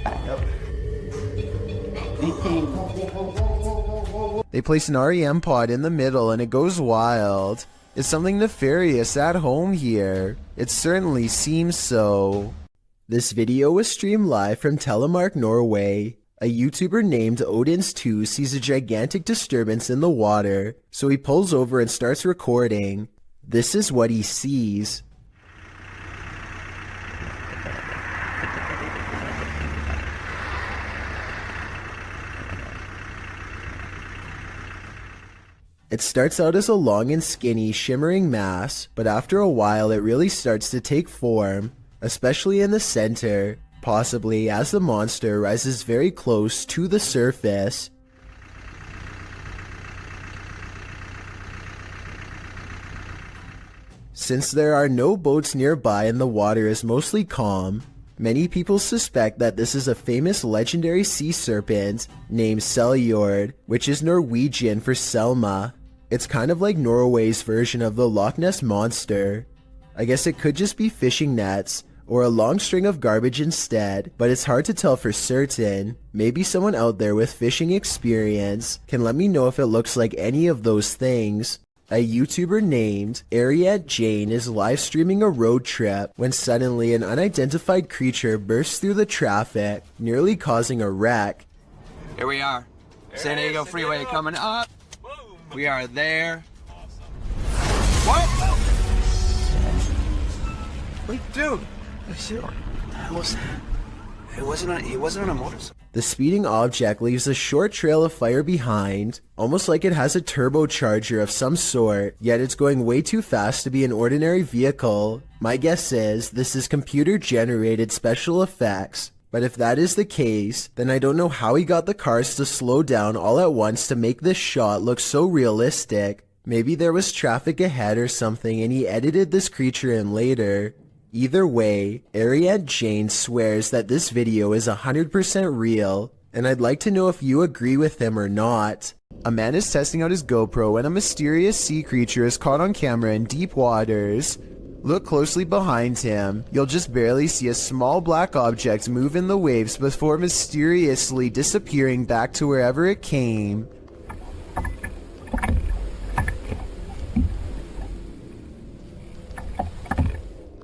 They place an REM pod in the middle and it goes wild. Is something nefarious at home here? It certainly seems so. This video was streamed live from Telemark, Norway. A YouTuber named Odins2 sees a gigantic disturbance in the water, so he pulls over and starts recording. This is what he sees. It starts out as a long and skinny, shimmering mass, but after a while it really starts to take form, especially in the center, possibly as the monster rises very close to the surface. Since there are no boats nearby and the water is mostly calm, many people suspect that this is a famous legendary sea serpent named Seljord, which is Norwegian for Selma. It's kind of like Norway's version of the Loch Ness Monster. I guess it could just be fishing nets, or a long string of garbage instead, but it's hard to tell for certain. Maybe someone out there with fishing experience can let me know if it looks like any of those things. A YouTuber named Ariat Jane is live streaming a road trip when suddenly an unidentified creature bursts through the traffic, nearly causing a wreck. Here we are. San Diego Freeway coming up. We are there. What? Wait, dude. What the hell was that? He wasn't on a motorcycle. The speeding object leaves a short trail of fire behind, almost like it has a turbocharger of some sort, yet it's going way too fast to be an ordinary vehicle. My guess is this is computer-generated special effects, but if that is the case, then I don't know how he got the cars to slow down all at once to make this shot look so realistic. Maybe there was traffic ahead or something and he edited this creature in later. Either way, Ariette Jane swears that this video is 100% real, and I'd like to know if you agree with him or not. A man is testing out his GoPro when a mysterious sea creature is caught on camera in deep waters. Look closely behind him. You'll just barely see a small black object move in the waves before mysteriously disappearing back to wherever it came.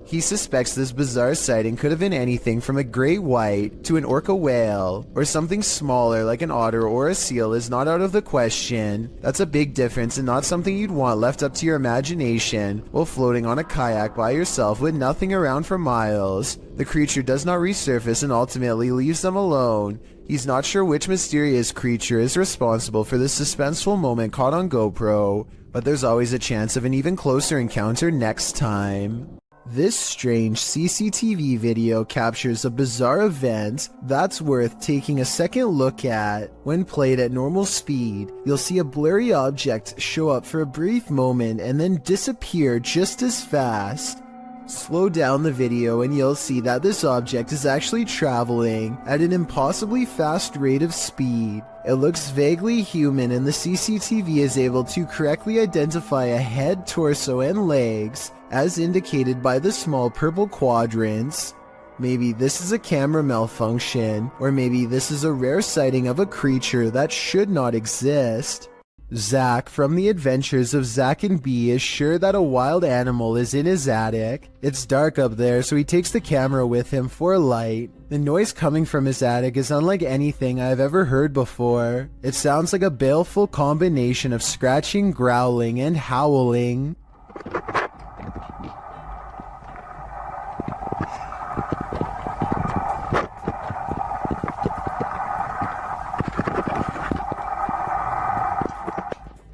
He suspects this bizarre sighting could have been anything from a great white to an orca whale, or something smaller like an otter or a seal is not out of the question. That's a big difference and not something you'd want left up to your imagination while floating on a kayak by yourself with nothing around for miles. The creature does not resurface and ultimately leaves them alone. He's not sure which mysterious creature is responsible for this suspenseful moment caught on GoPro, but there's always a chance of an even closer encounter next time. This strange CCTV video captures a bizarre event that's worth taking a second look at. When played at normal speed, you'll see a blurry object show up for a brief moment and then disappear just as fast. Slow down the video and you'll see that this object is actually traveling at an impossibly fast rate of speed. It looks vaguely human and the CCTV is able to correctly identify a head, torso, and legs as indicated by the small purple quadrants. Maybe this is a camera malfunction, or maybe this is a rare sighting of a creature that should not exist. Zach from the Adventures of Zach and Bee is sure that a wild animal is in his attic. It's dark up there, so he takes the camera with him for light. The noise coming from his attic is unlike anything I've ever heard before. It sounds like a baleful combination of scratching, growling, and howling.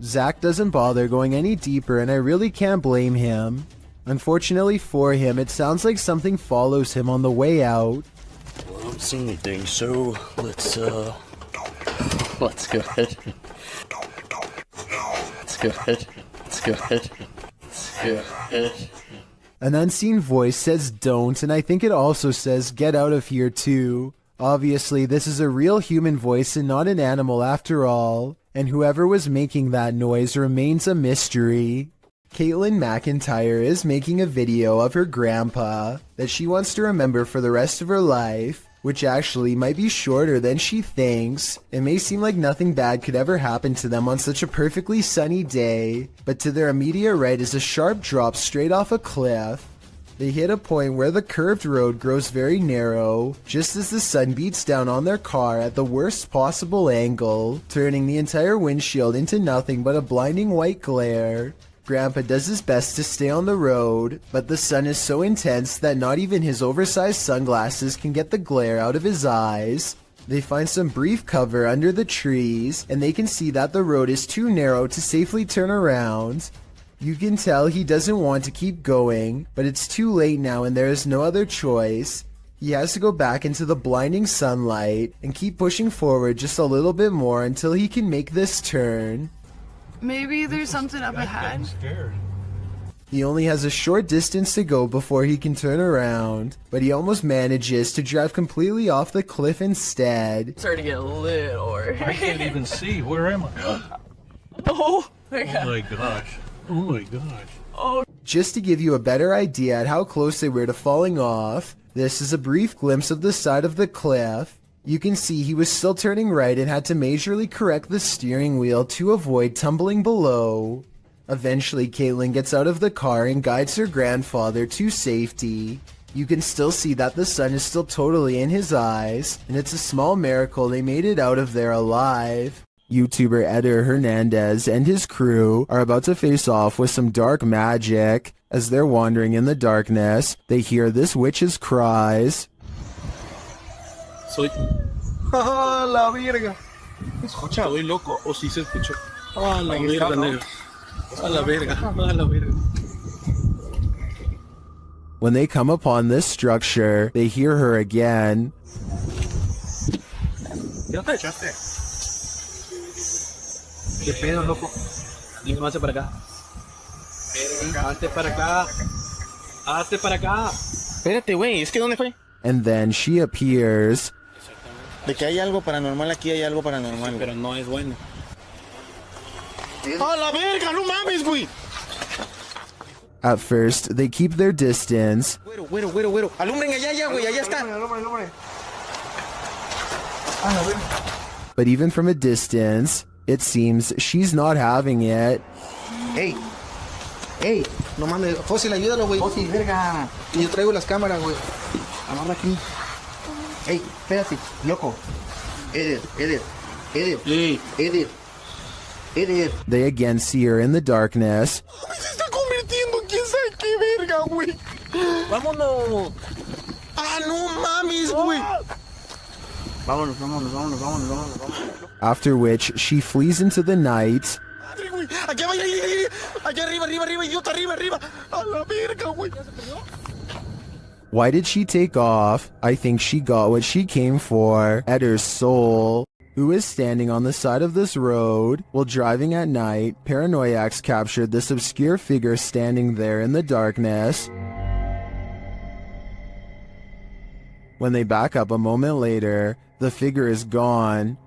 Zach doesn't bother going any deeper and I really can't blame him. Unfortunately for him, it sounds like something follows him on the way out. Well, I don't see anything, so let's go ahead. Let's go ahead. An unseen voice says don't, and I think it also says get out of here too. Obviously, this is a real human voice and not an animal after all. And whoever was making that noise remains a mystery. Caitlin McIntyre is making a video of her grandpa that she wants to remember for the rest of her life, which actually might be shorter than she thinks. It may seem like nothing bad could ever happen to them on such a perfectly sunny day, but to their immediate right is a sharp drop straight off a cliff. They hit a point where the curved road grows very narrow, just as the sun beats down on their car at the worst possible angle, turning the entire windshield into nothing but a blinding white glare. Grandpa does his best to stay on the road, but the sun is so intense that not even his oversized sunglasses can get the glare out of his eyes. They find some brief cover under the trees, and they can see that the road is too narrow to safely turn around. You can tell he doesn't want to keep going, but it's too late now and there is no other choice. He has to go back into the blinding sunlight and keep pushing forward just a little bit more until he can make this turn. Maybe there's something up ahead. He only has a short distance to go before he can turn around, but he almost manages to drive completely off the cliff instead. It's starting to get a little worried. I can't even see. Where am I? Oh my god. Oh my gosh. Oh my gosh. Oh. Just to give you a better idea at how close they were to falling off, this is a brief glimpse of the side of the cliff. You can see he was still turning right and had to majorly correct the steering wheel to avoid tumbling below. Eventually, Caitlin gets out of the car and guides her grandfather to safety. You can still see that the sun is still totally in his eyes, and it's a small miracle they made it out of there alive. YouTuber Eder Hernandez and his crew are about to face off with some dark magic. As they're wandering in the darkness, they hear this witch's cries. Soy. ¡Ah, la verga! Escucha, voy loco. O sí se escuchó. ¡Ah, la verga, negro! ¡A la verga! ¡A la verga! When they come upon this structure, they hear her again. ¿Ya te echaste? ¿Qué pedo, loco? Dime, hazte para acá. Hazte para acá. Hazte para acá. Espérate, güey, es que ¿dónde fue? And then she appears. De que hay algo paranormal aquí, hay algo paranormal. Sí, pero no es bueno. ¡A la verga! ¡No mames, güey! At first, they keep their distance. Güero. Alumbren allá, güey, allá está. But even from a distance, it seems she's not having it. Ey, no mames, Fósil, ayúdalo, güey. Fósil, verga. Y yo traigo las cámaras, güey. Amarra aquí. Ey, espérate, loco. Edit. They again see her in the darkness. Se está convirtiendo en quién sabe qué verga, güey. ¡Vámonos! ¡Ah, no mames, güey! Vámonos. After which, she flees into the night. Allá vaya, allá arriba, idiota, arriba. A la verga, güey. Why did she take off? I think she got what she came for. Edder's soul, who is standing on the side of this road while driving at night. Paranoiacs captured this obscure figure standing there in the darkness. When they back up a moment later, the figure is gone.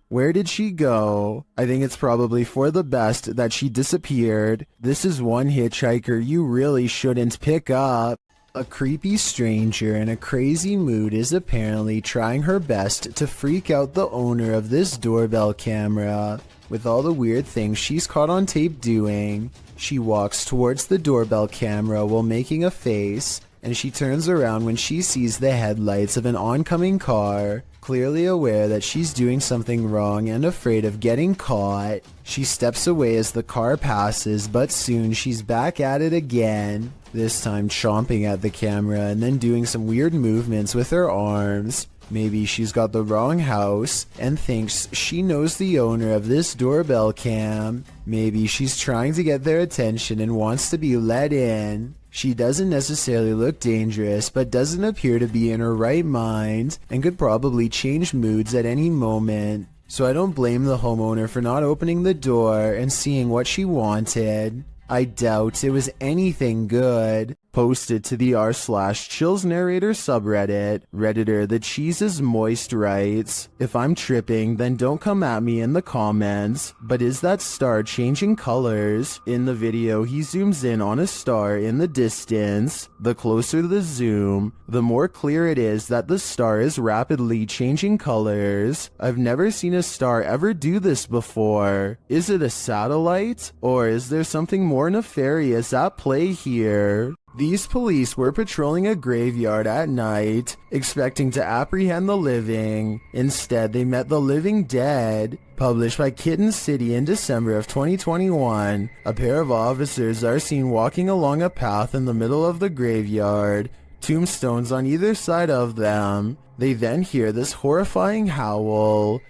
Where did she go? I think it's probably for the best that she disappeared. This is one hitchhiker you really shouldn't pick up. A creepy stranger in a crazy mood is apparently trying her best to freak out the owner of this doorbell camera. With all the weird things she's caught on tape doing, she walks towards the doorbell camera while making a face, and she turns around when she sees the headlights of an oncoming car. Clearly aware that she's doing something wrong and afraid of getting caught, she steps away as the car passes, but soon she's back at it again, this time chomping at the camera and then doing some weird movements with her arms. Maybe she's got the wrong house and thinks she knows the owner of this doorbell cam. Maybe she's trying to get their attention and wants to be let in. She doesn't necessarily look dangerous, but doesn't appear to be in her right mind and could probably change moods at any moment. So I don't blame the homeowner for not opening the door and seeing what she wanted. I doubt it was anything good. Posted to the r/chills narrator subreddit, Redditor The Cheese is Moist writes, if I'm tripping, then don't come at me in the comments, but is that star changing colors? In the video, he zooms in on a star in the distance. The closer the zoom, the more clear it is that the star is rapidly changing colors. I've never seen a star ever do this before. Is it a satellite? Or is there something more nefarious at play here? These police were patrolling a graveyard at night, expecting to apprehend the living. Instead, they met the living dead. Published by Kitten City in December of 2021, a pair of officers are seen walking along a path in the middle of the graveyard, tombstones on either side of them. They then hear this horrifying howl.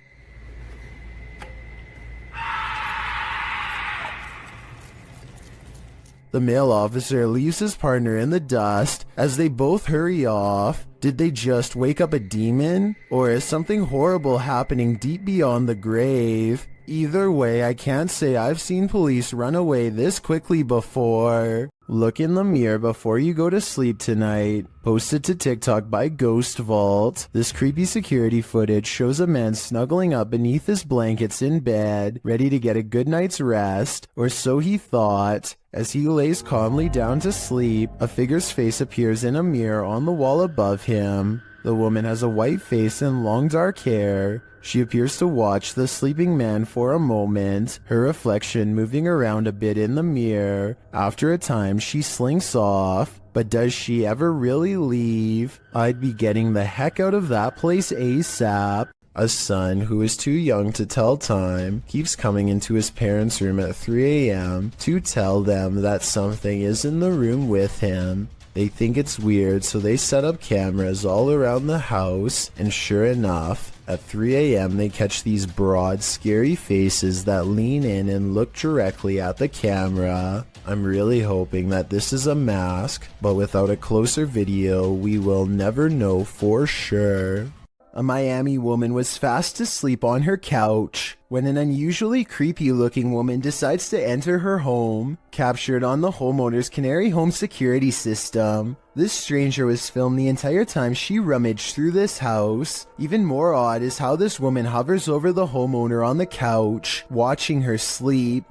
The male officer leaves his partner in the dust as they both hurry off. Did they just wake up a demon? Or is something horrible happening deep beyond the grave? Either way, I can't say I've seen police run away this quickly before. Look in the mirror before you go to sleep tonight. Posted to TikTok by Ghost Vault. This creepy security footage shows a man snuggling up beneath his blankets in bed, ready to get a good night's rest, or so he thought. As he lays calmly down to sleep, a figure's face appears in a mirror on the wall above him. The woman has a white face and long dark hair. She appears to watch the sleeping man for a moment, her reflection moving around a bit in the mirror. After a time, she slinks off. But does she ever really leave? I'd be getting the heck out of that place ASAP. A son who is too young to tell time keeps coming into his parents' room at 3 a.m. to tell them that something is in the room with him. They think it's weird, so they set up cameras all around the house, and sure enough, at 3 a.m. they catch these broad, scary faces that lean in and look directly at the camera. I'm really hoping that this is a mask, but without a closer video, we will never know for sure. A Miami woman was fast asleep on her couch when an unusually creepy-looking woman decides to enter her home, captured on the homeowner's Canary home security system. This stranger was filmed the entire time she rummaged through this house. Even more odd is how this woman hovers over the homeowner on the couch, watching her sleep.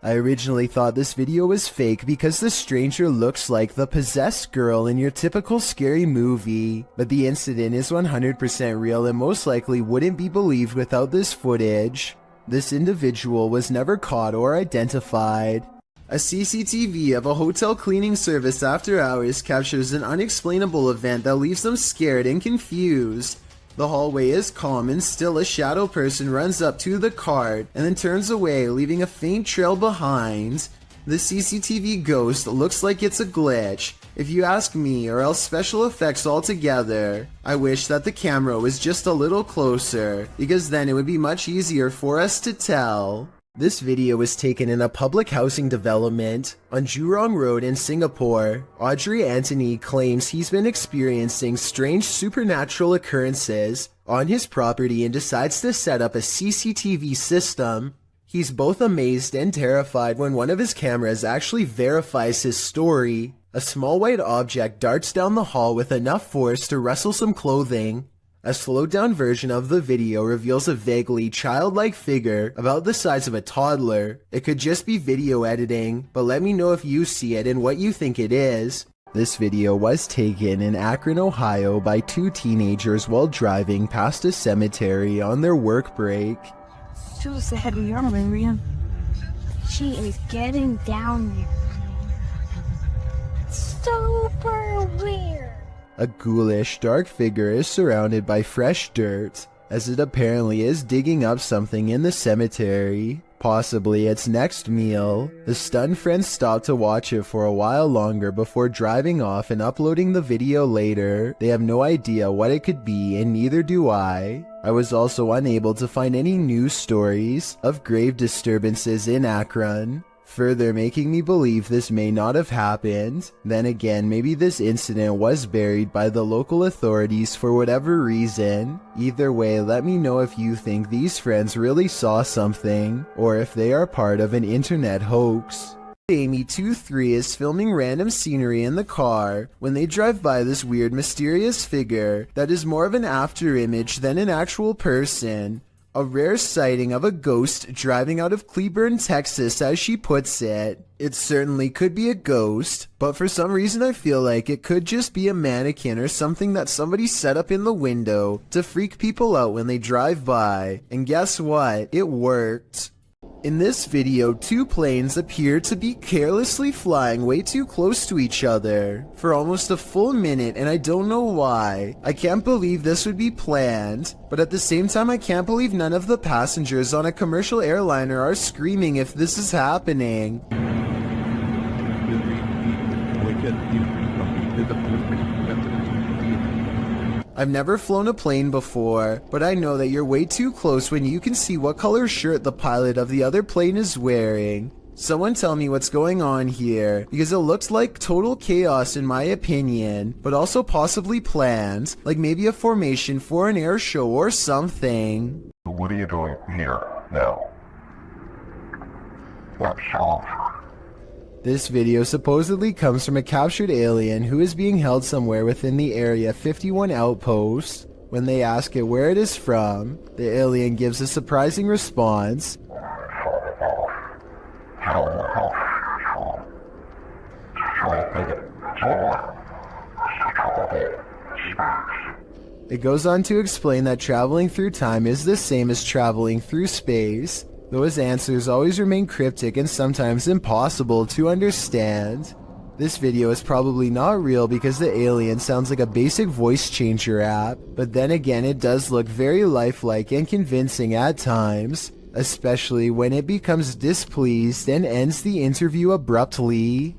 I originally thought this video was fake because the stranger looks like the possessed girl in your typical scary movie, but the incident is 100% real and most likely wouldn't be believed without this footage. This individual was never caught or identified. A CCTV of a hotel cleaning service after hours captures an unexplainable event that leaves them scared and confused. The hallway is calm and still a shadow person runs up to the cart and then turns away, leaving a faint trail behind. The CCTV ghost looks like it's a glitch, if you ask me, or else special effects altogether. I wish that the camera was just a little closer, because then it would be much easier for us to tell. This video was taken in a public housing development on Jurong Road in Singapore. Audrey Anthony claims he's been experiencing strange supernatural occurrences on his property and decides to set up a CCTV system. He's both amazed and terrified when one of his cameras actually verifies his story. A small white object darts down the hall with enough force to rustle some clothing. A slowed-down version of the video reveals a vaguely childlike figure about the size of a toddler. It could just be video editing, but let me know if you see it and what you think it is. This video was taken in Akron, Ohio by two teenagers while driving past a cemetery on their work break. So sad we are, Marian. She is getting down here. Super weird. A ghoulish, dark figure is surrounded by fresh dirt, as it apparently is digging up something in the cemetery, possibly its next meal. The stunned friends stop to watch it for a while longer before driving off and uploading the video later. They have no idea what it could be, and neither do I. I was also unable to find any news stories of grave disturbances in Akron, further making me believe this may not have happened. Then again, maybe this incident was buried by the local authorities for whatever reason. Either way, let me know if you think these friends really saw something, or if they are part of an internet hoax. Amy23 is filming random scenery in the car when they drive by this weird mysterious figure that is more of an after image than an actual person. A rare sighting of a ghost driving out of Cleburne, Texas, as she puts it. It certainly could be a ghost, but for some reason I feel like it could just be a mannequin or something that somebody set up in the window to freak people out when they drive by. And guess what? It worked. In this video, two planes appear to be carelessly flying way too close to each other for almost a full minute, and I don't know why. I can't believe this would be planned, but at the same time I can't believe none of the passengers on a commercial airliner are screaming if this is happening. I've never flown a plane before, but I know that you're way too close when you can see what color shirt the pilot of the other plane is wearing. Someone tell me what's going on here, because it looks like total chaos in my opinion, but also possibly planned, like maybe a formation for an air show or something. What are you doing here now? This video supposedly comes from a captured alien who is being held somewhere within the Area 51 outpost. When they ask it where it is from, the alien gives a surprising response. It goes on to explain that traveling through time is the same as traveling through space, though his answers always remain cryptic and sometimes impossible to understand. This video is probably not real because the alien sounds like a basic voice changer app, but then again it does look very lifelike and convincing at times, especially when it becomes displeased and ends the interview abruptly.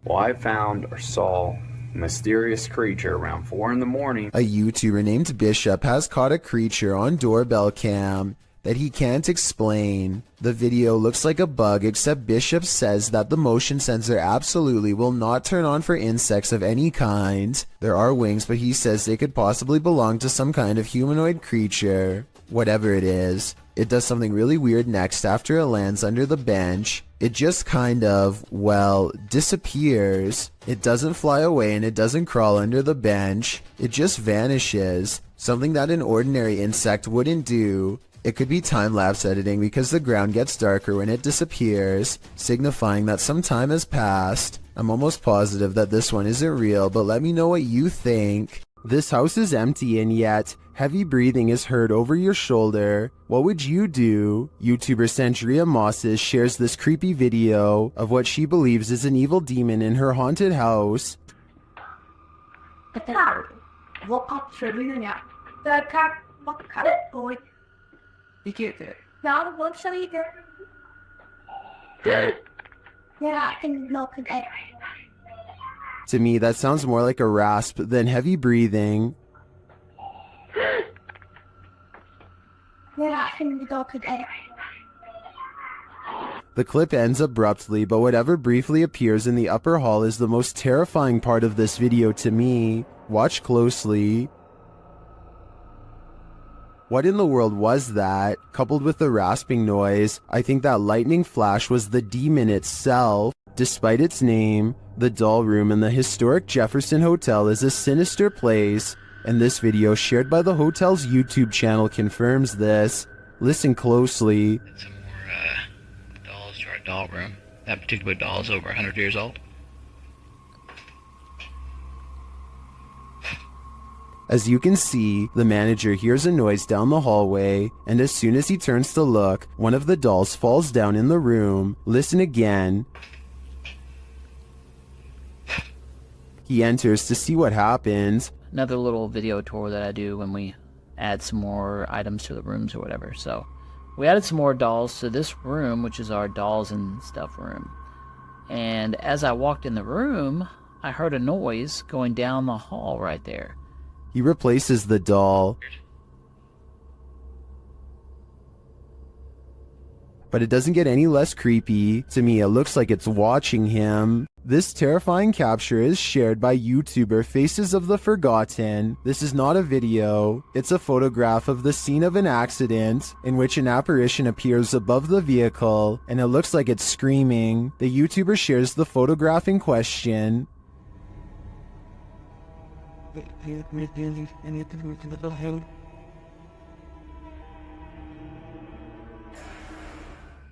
Well, I found or saw a mysterious creature around 4 in the morning. A YouTuber named Bishop has caught a creature on doorbell cam that he can't explain. The video looks like a bug, except Bishop says that the motion sensor absolutely will not turn on for insects of any kind. There are wings, but he says they could possibly belong to some kind of humanoid creature. Whatever it is, it does something really weird next after it lands under the bench. It just kind of, well, disappears. It doesn't fly away and it doesn't crawl under the bench. It just vanishes. Something that an ordinary insect wouldn't do. It could be time-lapse editing because the ground gets darker when it disappears, signifying that some time has passed. I'm almost positive that this one isn't real, but let me know what you think. This house is empty and yet heavy breathing is heard over your shoulder. What would you do? YouTuber Centuria Mosses shares this creepy video of what she believes is an evil demon in her haunted house. To me, that sounds more like a rasp than heavy breathing. The clip ends abruptly, but whatever briefly appears in the upper hall is the most terrifying part of this video to me. Watch closely. What in the world was that? Coupled with the rasping noise, I think that lightning flash was the demon itself. Despite its name, the doll room in the historic Jefferson Hotel is a sinister place, and this video shared by the hotel's YouTube channel confirms this. Listen closely. Some more dolls to our doll room. That particular doll is over 100 years old. As you can see, the manager hears a noise down the hallway, and as soon as he turns to look, one of the dolls falls down in the room. Listen again. He enters to see what happens. Another little video tour that I do when we add some more items to the rooms or whatever. So we added some more dolls to this room, which is our dolls and stuff room. And as I walked in the room, I heard a noise going down the hall right there. He replaces the doll. But it doesn't get any less creepy. To me, it looks like it's watching him. This terrifying capture is shared by YouTuber Faces of the Forgotten. This is not a video. It's a photograph of the scene of an accident in which an apparition appears above the vehicle, and it looks like it's screaming. The YouTuber shares the photograph in question.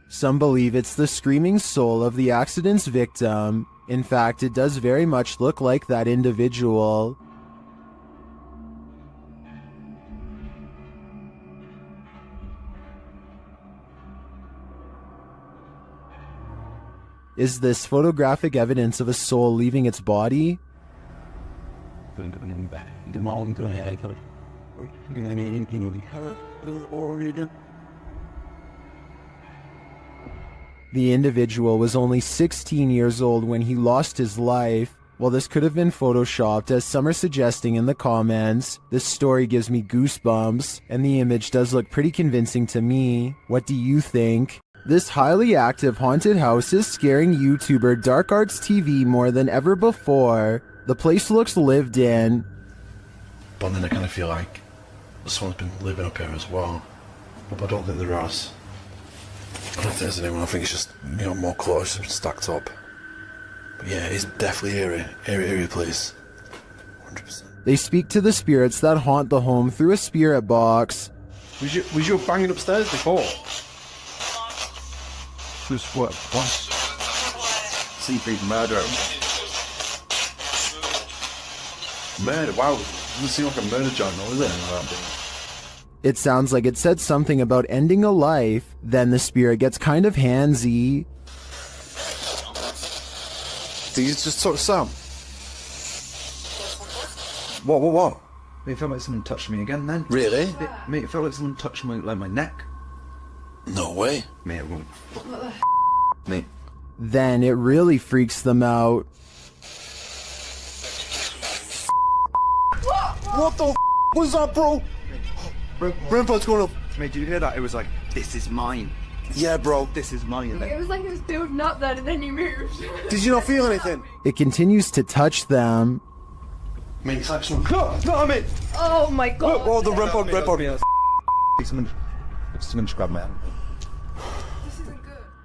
Some believe it's the screaming soul of the accident's victim. In fact, it does very much look like that individual. Is this photographic evidence of a soul leaving its body? The individual was only 16 years old when he lost his life. While this could have been photoshopped, as some are suggesting in the comments, this story gives me goosebumps, and the image does look pretty convincing to me. What do you think? This highly active haunted house is scaring YouTuber Dark Arts TV more than ever before. The place looks lived in. But then I kind of feel like someone's been living up here as well. But I don't think they're us. I don't think there's anyone. I think it's just, you know, more close and stacked up. But yeah, it's definitely eerie place. 100%. They speak to the spirits that haunt the home through a spirit box. Was you banging upstairs before? Just what? Seafood murder. Murder? Wow. Doesn't seem like a murder joint, though, is it? It sounds like it said something about ending a life. Then the spirit gets kind of handsy. Did you just talk to Sam? What? It felt like someone touched me again then. Really? Mate, it felt like someone touched like my neck. No way. Mate, it won't. Mate. Then it really freaks them out. What the was that, bro? Grandpa's going up. Mate, did you hear that? It was like, this is mine. Yeah, bro. This is mine. It was like it was building up that and then you moved. Did you not feel anything? It continues to touch them. Mate, it's actually... No, mate. Oh my god. Oh, the REM pod. Someone just grabbed my hand.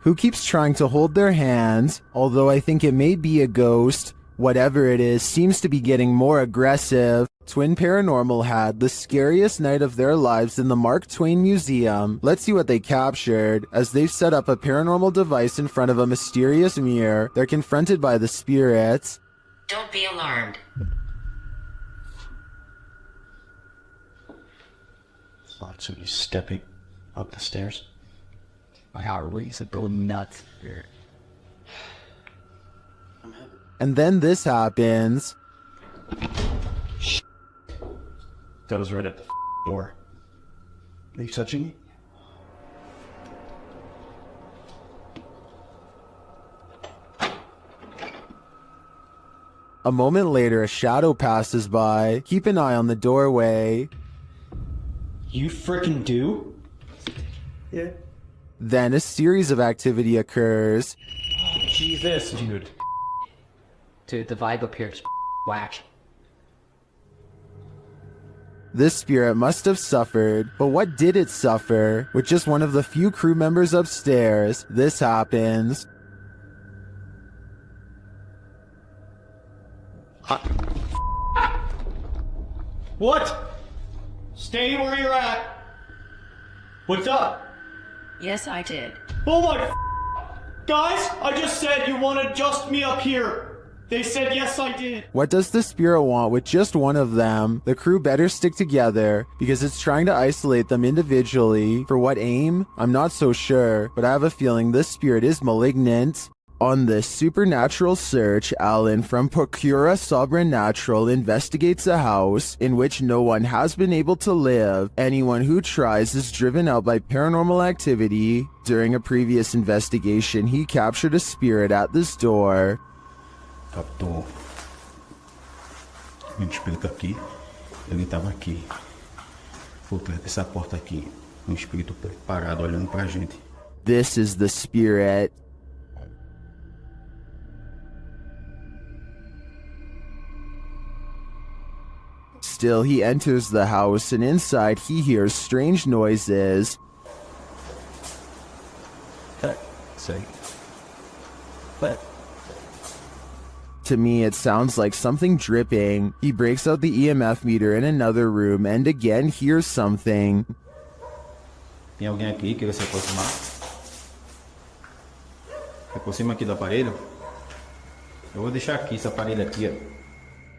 Who keeps trying to hold their hands, although I think it may be a ghost. Whatever it is, seems to be getting more aggressive. Twin Paranormal had the scariest night of their lives in the Mark Twain Museum. Let's see what they captured. As they've set up a paranormal device in front of a mysterious mirror, they're confronted by the spirits. Don't be alarmed. Thought somebody stepping up the stairs. My heart races a go nuts. And then this happens. That was right at the door. Are you touching me? A moment later, a shadow passes by. Keep an eye on the doorway. You frickin' do? Yeah. Then a series of activity occurs. Jesus, dude. Dude, the vibe up here is whack. This spirit must have suffered, but what did it suffer? With just one of the few crew members upstairs, this happens. What? Stay where you're at. What's up? Yes, I did. Oh my guys, I just said you wanted just me up here. They said yes, I did. What does the spirit want with just one of them? The crew better stick together because it's trying to isolate them individually. For what aim? I'm not so sure, but I have a feeling this spirit is malignant. On this supernatural search, Alan from Procura Sobrenatural investigates a house in which no one has been able to live. Anyone who tries is driven out by paranormal activity. During a previous investigation, he captured a spirit at this door. Captou um espírito aqui, ele estava aqui, por trás dessa porta aqui, espírito parado olhando pra gente. This is the spirit. Still, he enters the house, and inside he hears strange noises. To me, it sounds like something dripping. He breaks out the EMF meter in another room and again hears something. Tem alguém aqui que quer se aproximar? Se aproxima aqui do aparelho. Eu vou deixar aqui esse aparelho aqui, ó.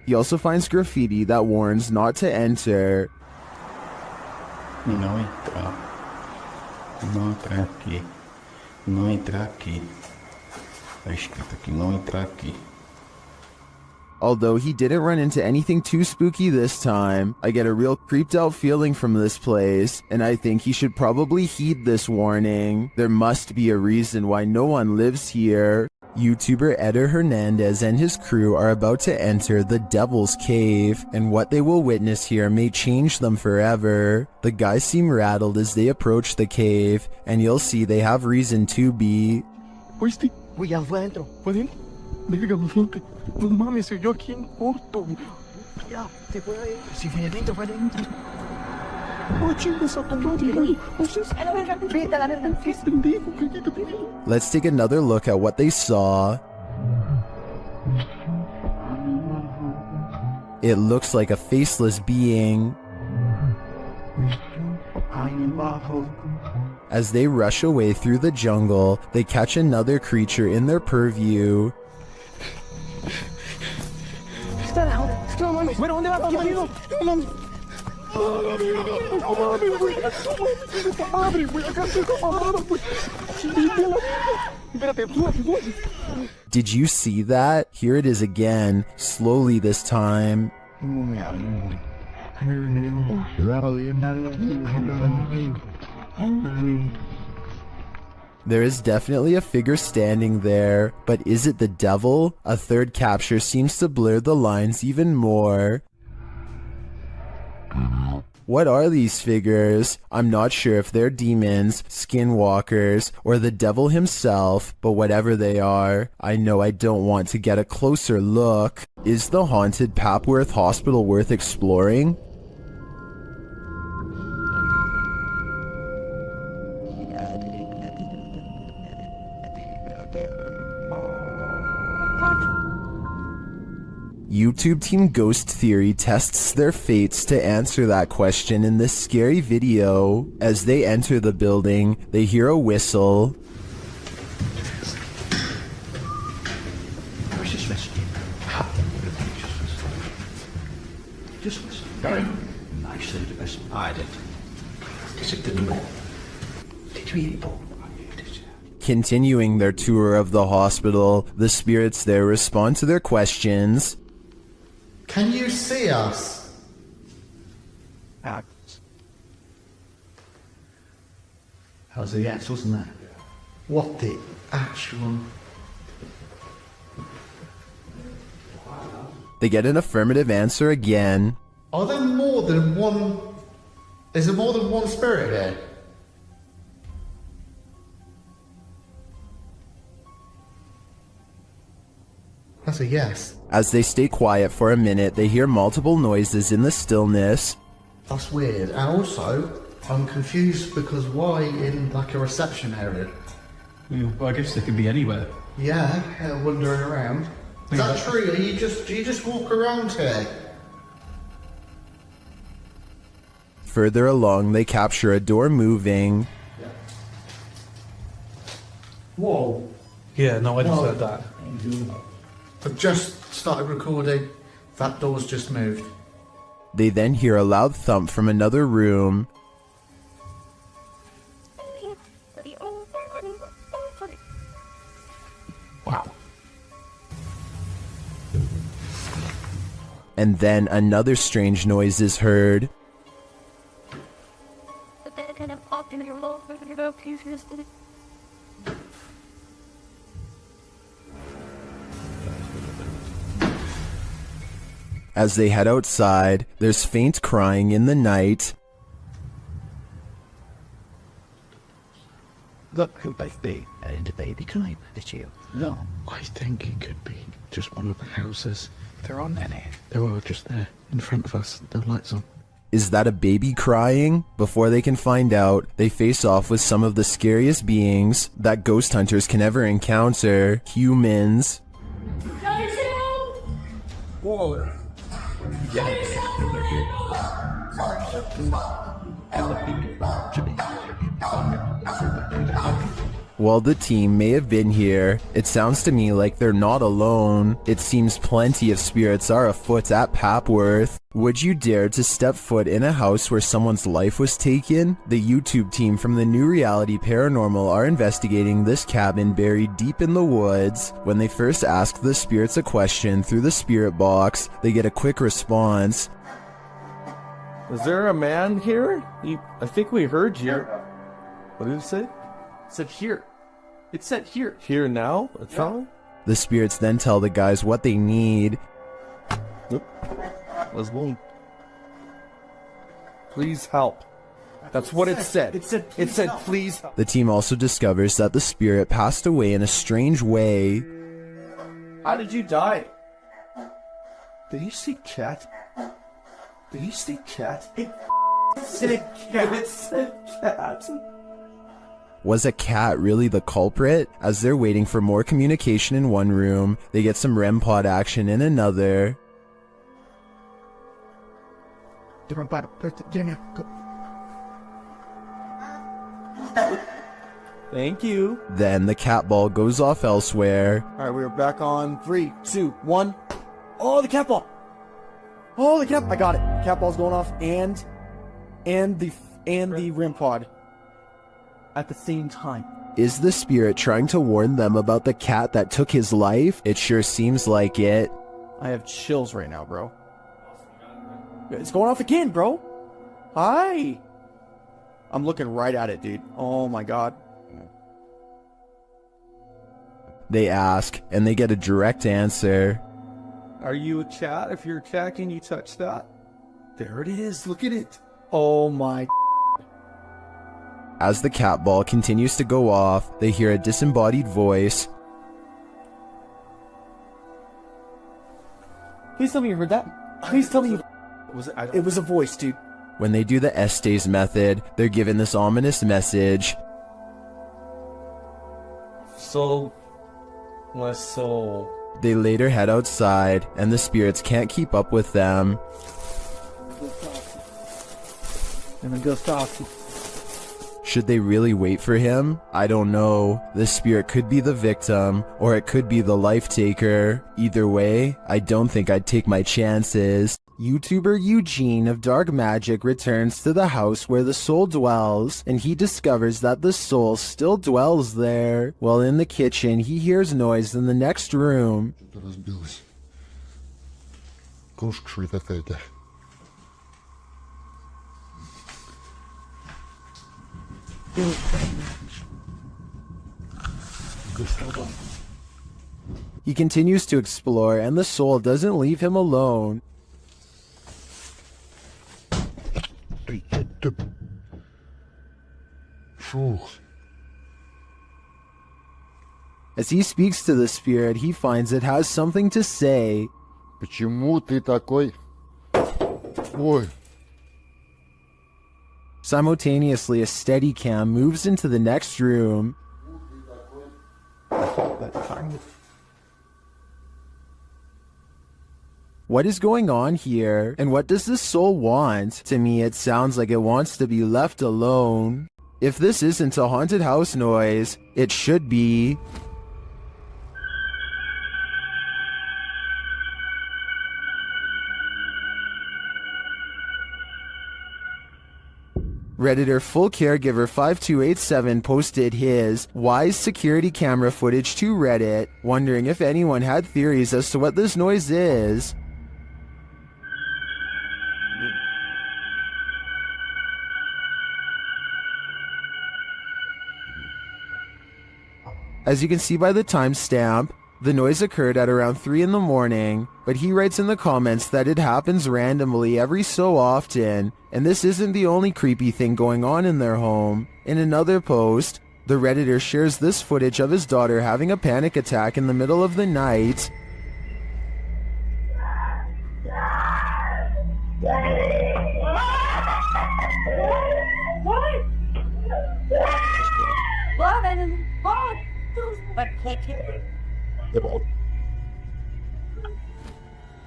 He also finds graffiti that warns not to enter. Não entrar. Não entrar aqui. Não entrar aqui. Tá escrito aqui, não entrar aqui. Although he didn't run into anything too spooky this time, I get a real creeped out feeling from this place, and I think he should probably heed this warning. There must be a reason why no one lives here. YouTuber Eder Hernandez and his crew are about to enter the Devil's Cave, and what they will witness here may change them forever. The guys seem rattled as they approach the cave, and you'll see they have reason to be. ¿Oíste? Güey, ya fue adentro. ¿Fue adentro? Verga, no flote. No mames, soy yo aquí en corto. Ya, se fue adentro. Si fue adentro, fue adentro. Oh, chingas a tu madre, güey. A la verga, vete a la verga. Pendejo, pendejo, pendejo. Let's take another look at what they saw. It looks like a faceless being. As they rush away through the jungle, they catch another creature in their purview. Did you see that? Here it is again, slowly this time. There is definitely a figure standing there, but is it the devil? A third capture seems to blur the lines even more. What are these figures? I'm not sure if they're demons, skinwalkers, or the devil himself, but whatever they are, I know I don't want to get a closer look. Is the haunted Papworth Hospital worth exploring? YouTube Team Ghost Theory tests their fates to answer that question in this scary video. As they enter the building, they hear a whistle. Where's this whistle? Just whistle. Go in. I said the whistle. I did. Because it didn't work. Did you eat it all? Continuing their tour of the hospital, the spirits there respond to their questions. Can you see us? How's the ants, wasn't that? What the actual... They get an affirmative answer again. Are there more than one... Is there more than one spirit here? That's a yes. As they stay quiet for a minute, they hear multiple noises in the stillness. That's weird. And also, I'm confused because why in like a reception area? Well, I guess they could be anywhere. Yeah, wandering around. Is that true? Do you just walk around here? Further along, they capture a door moving. Whoa. Yeah, no, I just heard that. I've just started recording. That door's just moved. They then hear a loud thump from another room. Wow. And then another strange noise is heard. As they head outside, there's faint crying in the night. Look who might be. And the baby crying at you. No. I think it could be just one of the houses. There aren't any. They're all just there, in front of us. The lights on. Is that a baby crying? Before they can find out, they face off with some of the scariest beings that ghost hunters can ever encounter. Humans. Whoa. While the team may have been here, it sounds to me like they're not alone. It seems plenty of spirits are afoot at Papworth. Would you dare to step foot in a house where someone's life was taken? The YouTube team from the New Reality Paranormal are investigating this cabin buried deep in the woods. When they first ask the spirits a question through the spirit box, they get a quick response. Is there a man here? I think we heard you. What did it say? It said here. It said here. Here now? That's all? The spirits then tell the guys what they need. Was one. Please help. That's what it said. It said please help. The team also discovers that the spirit passed away in a strange way. How did you die? Did you see cat? Did you see cat? It said cat. It said cat. Was a cat really the culprit? As they're waiting for more communication in one room, they get some REM pod action in another. Thank you. Then the cat ball goes off elsewhere. Alright, we're back on 3, 2, 1. Oh, the cat ball! Oh, the cat! I got it. Cat ball's going off, and and the REM pod at the same time. Is the spirit trying to warn them about the cat that took his life? It sure seems like it. I have chills right now, bro. It's going off again, bro. Hi. I'm looking right at it, dude. Oh my god. They ask, and they get a direct answer. Are you a chat? If you're a chat, can you touch that? There it is. Look at it. Oh my. As the cat ball continues to go off, they hear a disembodied voice. Please tell me you heard that. Please tell me you... It was a voice, dude. When they do the Estes method, they're given this ominous message. So... my soul. They later head outside, and the spirits can't keep up with them. Gonna go talk. Should they really wait for him? I don't know. The spirit could be the victim, or it could be the life taker. Either way, I don't think I'd take my chances. YouTuber Eugene of Dark Magic returns to the house where the soul dwells, and he discovers that the soul still dwells there. While in the kitchen, he hears noise in the next room. He continues to explore, and the soul doesn't leave him alone. As he speaks to the spirit, he finds it has something to say. Почему ты такой? Ой. Simultaneously, a steady cam moves into the next room. What is going on here? And what does this soul want? To me, it sounds like it wants to be left alone. If this isn't a haunted house noise, it should be. Redditor Full Caregiver 5287 posted his wise security camera footage to Reddit, wondering if anyone had theories as to what this noise is. As you can see by the timestamp, the noise occurred at around 3 in the morning, but he writes in the comments that it happens randomly every so often, and this isn't the only creepy thing going on in their home. In another post, the Redditor shares this footage of his daughter having a panic attack in the middle of the night.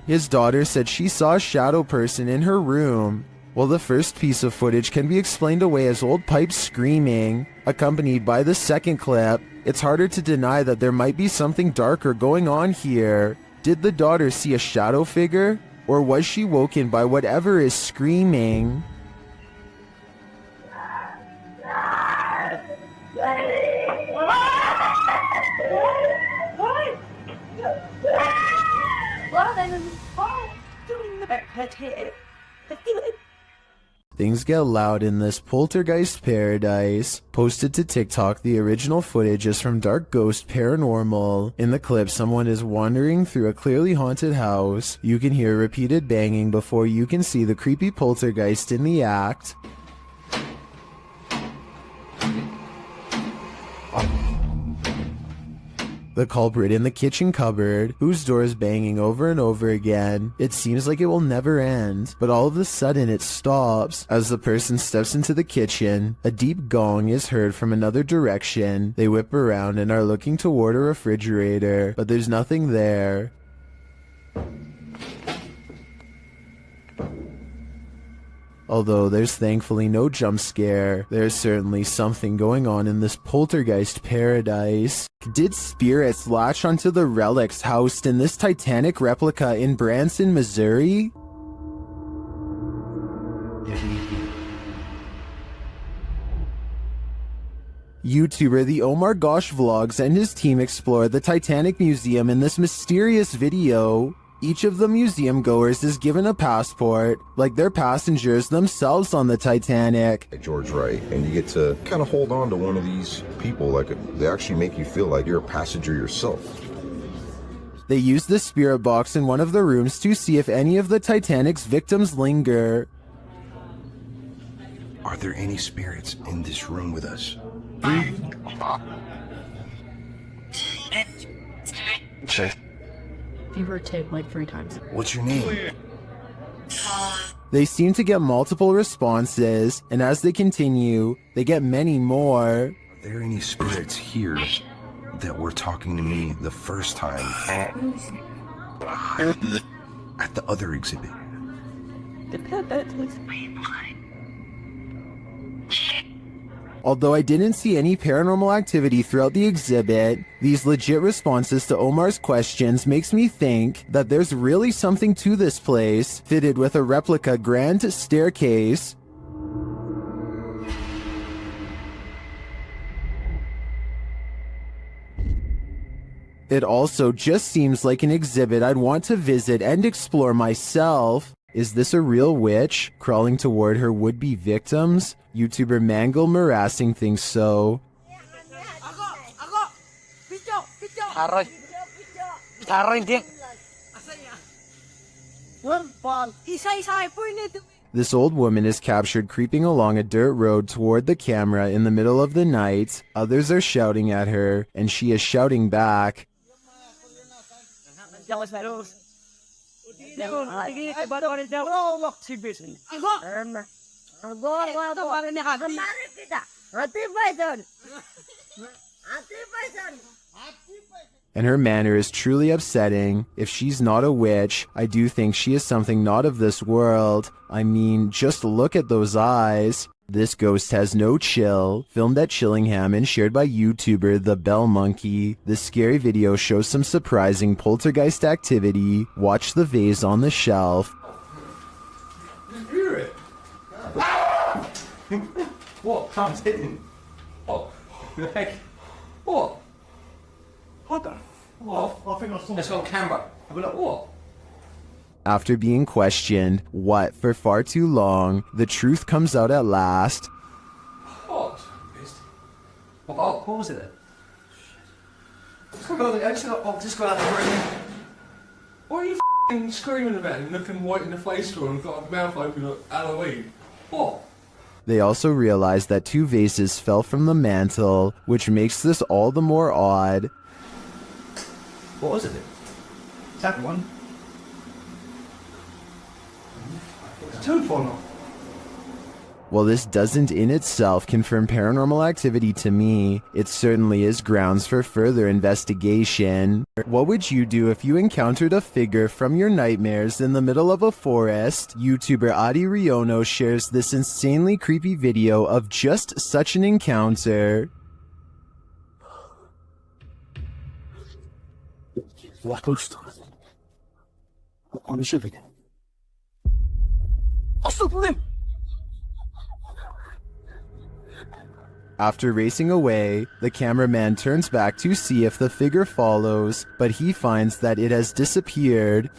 His daughter said she saw a shadow person in her room. While the first piece of footage can be explained away as old pipes screaming, accompanied by the second clip, it's harder to deny that there might be something darker going on here. Did the daughter see a shadow figure? Or was she woken by whatever is screaming? Things get loud in this poltergeist paradise. Posted to TikTok, the original footage is from Dark Ghost Paranormal. In the clip, someone is wandering through a clearly haunted house. You can hear repeated banging before you can see the creepy poltergeist in the act. The culprit in the kitchen cupboard, whose door is banging over and over again. It seems like it will never end, but all of a sudden it stops. As the person steps into the kitchen, a deep gong is heard from another direction. They whip around and are looking toward a refrigerator, but there's nothing there. Although there's thankfully no jump scare, there's certainly something going on in this poltergeist paradise. Did spirits latch onto the relics housed in this Titanic replica in Branson, Missouri? YouTuber The Omar Gosh Vlogs and his team explore the Titanic Museum in this mysterious video. Each of the museum goers is given a passport, like they're passengers themselves on the Titanic. George Wright, and you get to kind of hold on to one of these people, like they actually make you feel like you're a passenger yourself. They use the spirit box in one of the rooms to see if any of the Titanic's victims linger. Are there any spirits in this room with us? Fever tip like 3 times. What's your name? They seem to get multiple responses, and as they continue, they get many more. Are there any spirits here that were talking to me the first time at the other exhibit? Although I didn't see any paranormal activity throughout the exhibit, these legit responses to Omar's questions makes me think that there's really something to this place, fitted with a replica grand staircase. It also just seems like an exhibit I'd want to visit and explore myself. Is this a real witch crawling toward her would-be victims? YouTuber Mangle Marassing thinks so. This old woman is captured creeping along a dirt road toward the camera in the middle of the night. Others are shouting at her, and she is shouting back. And her manner is truly upsetting. If she's not a witch, I do think she is something not of this world. I mean, just look at those eyes. This ghost has no chill, filmed at Chillingham and shared by YouTuber The Bell Monkey. This scary video shows some surprising poltergeist activity. Watch the vase on the shelf. What? Time's hitting. What? Like, what? What the? What? I think I saw this on camera. I'll be like, what? After being questioned, for far too long, the truth comes out at last. What? What was it then? Just go out the room. What are you f***ing screaming about and looking white in the face for and got a mouth open like Halloween? What? They also realize that 2 vases fell from the mantle, which makes this all the more odd. What was it? Is that one? It's 2 falling off. While this doesn't in itself confirm paranormal activity to me, it certainly is grounds for further investigation. What would you do if you encountered a figure from your nightmares in the middle of a forest? YouTuber Adi Riono shares this insanely creepy video of just such an encounter. What ghost? On the ship again. I'll stop him! After racing away, the cameraman turns back to see if the figure follows, but he finds that it has disappeared.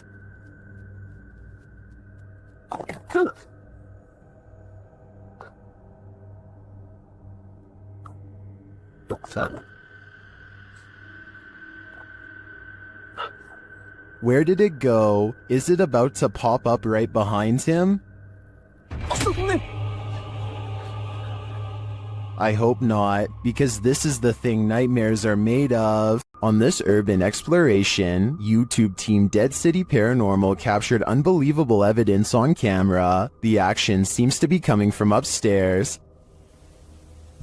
Where did it go? Is it about to pop up right behind him? I hope not, because this is the thing nightmares are made of. On this urban exploration, YouTube team Dead City Paranormal captured unbelievable evidence on camera. The action seems to be coming from upstairs.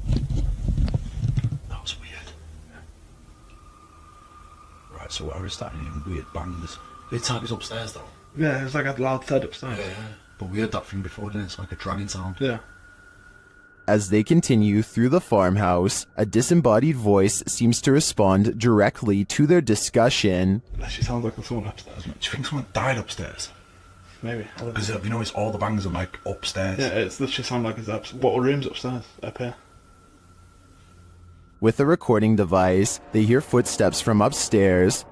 That was weird. Right, so I was starting hearing weird bangs. Weird type is upstairs though. Yeah, it's like a loud thud upstairs. Yeah. But we heard that thing before, didn't it? It's like a dragging sound. Yeah. As they continue through the farmhouse, a disembodied voice seems to respond directly to their discussion. That actually sounds like someone upstairs. Do you think someone died upstairs? Maybe. Because have you noticed all the bangs are like upstairs? Yeah, it's literally sound like it's what room's upstairs? Up here. With a recording device, they hear footsteps from upstairs.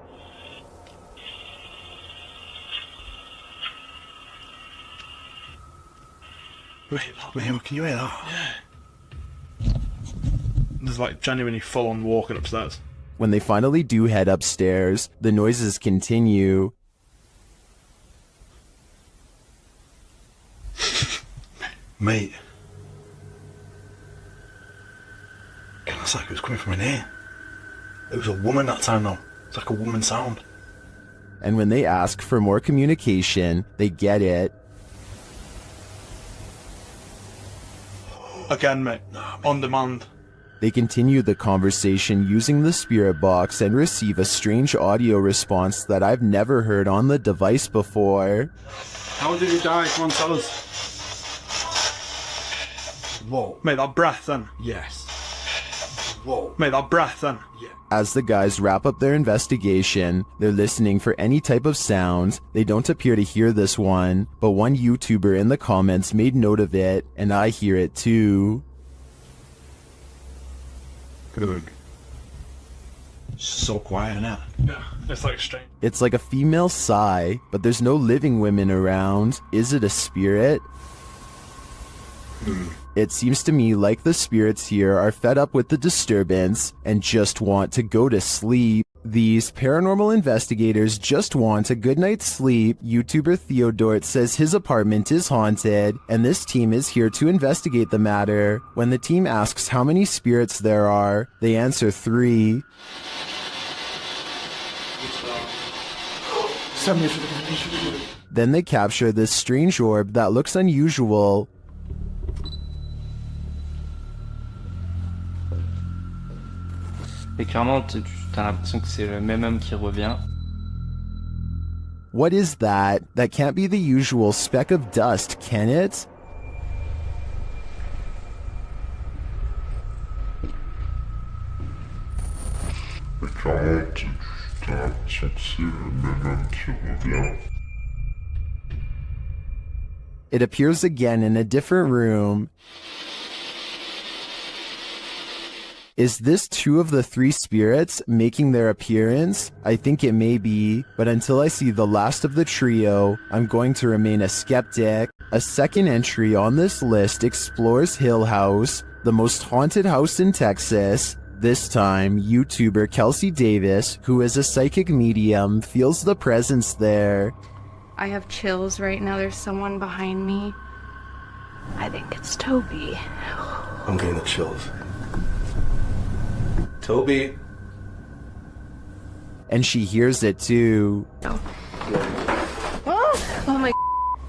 Wait, can you hear that? Yeah. There's like genuinely full-on walking upstairs. When they finally do head upstairs, the noises continue. Mate. It's like it was coming from in here. It was a woman that time though. It's like a woman sound. And when they ask for more communication, they get it. Again, mate. On demand. They continue the conversation using the spirit box and receive a strange audio response that I've never heard on the device before. How did he die? Come on, tell us. Whoa. Mate, that breath then? Yes. Whoa. Mate, that breath then? Yeah. As the guys wrap up their investigation, they're listening for any type of sound. They don't appear to hear this one, but one YouTuber in the comments made note of it, and I hear it too. Good. So quiet now. Yeah, it's like strange. It's like a female sigh, but there's no living women around. Is it a spirit? It seems to me like the spirits here are fed up with the disturbance and just want to go to sleep. These paranormal investigators just want a good night's sleep. YouTuber Theodort says his apartment is haunted, and this team is here to investigate the matter. When the team asks how many spirits there are, they answer 3. Then they capture this strange orb that looks unusual. Et clairement, t'as l'impression que c'est le même homme qui revient. What is that? That can't be the usual speck of dust, can it? It appears again in a different room. Is this 2 of the 3 spirits making their appearance? I think it may be, but until I see the last of the trio, I'm going to remain a skeptic. A second entry on this list explores Hill House, the most haunted house in Texas. This time, YouTuber Kelsey Davis, who is a psychic medium, feels the presence there. I have chills right now. There's someone behind me. I think it's Toby. I'm getting the chills. Toby. And she hears it too. Oh my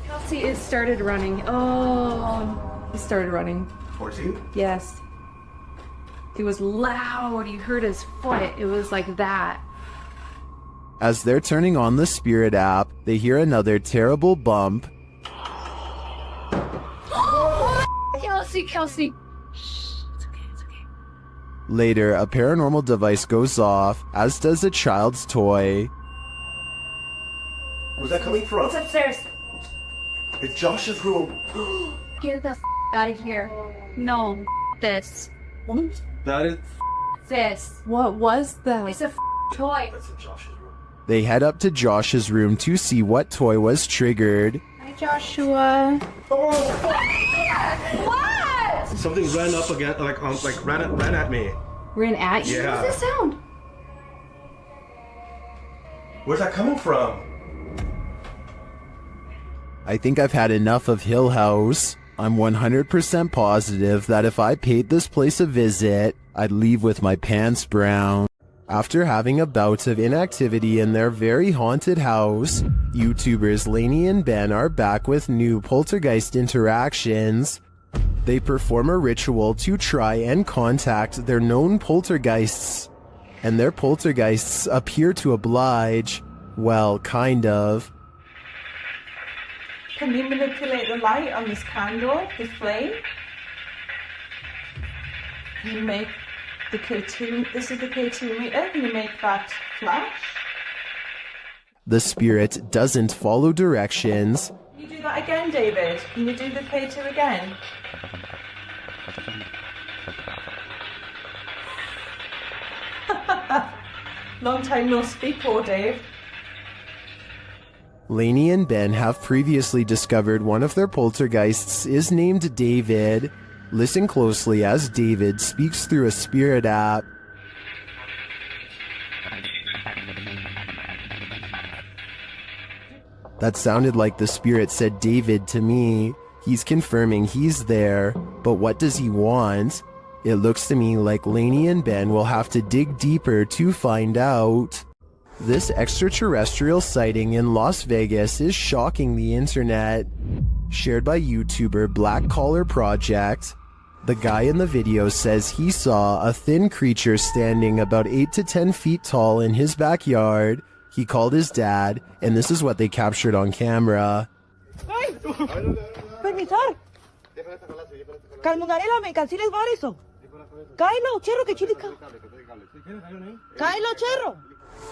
Kelsey, it started running. Oh, it started running. 14? Yes. It was loud. You heard his foot. It was like that. As they're turning on the spirit app, they hear another terrible bump. Kelsey. Later, a paranormal device goes off, as does a child's toy. Where's that coming from? It's upstairs. It's Josh's room. Get the out of here. No, this. That is. This. What was that? It's a toy. That's in Josh's room. They head up to Josh's room to see what toy was triggered. Hi, Joshua. What? Something ran up again, ran at me. Ran at you? Yeah. What's this sound? Where's that coming from? I think I've had enough of Hill House. I'm 100% positive that if I paid this place a visit, I'd leave with my pants brown. After having a bout of inactivity in their very haunted house, YouTubers Lainey and Ben are back with new poltergeist interactions. They perform a ritual to try and contact their known poltergeists, and their poltergeists appear to oblige. Well, kind of. Can you manipulate the light on this candle, this flame? You make the K2, this is the K2 meter, can you make that flash? The spirit doesn't follow directions. Can you do that again, David? Can you do the K2 again? Long time no speak, poor Dave. Lainey and Ben have previously discovered one of their poltergeists is named David. Listen closely as David speaks through a spirit app. That sounded like the spirit said David to me. He's confirming he's there, but what does he want? It looks to me like Lainey and Ben will have to dig deeper to find out. This extraterrestrial sighting in Las Vegas is shocking the internet. Shared by YouTuber Black Collar Project. The guy in the video says he saw a thin creature standing about 8 to 10 feet tall in his backyard. He called his dad, and this is what they captured on camera. Permisar. Calmugarela me canceles variso. Kylo, cherro que chilica. Kylo, cherro.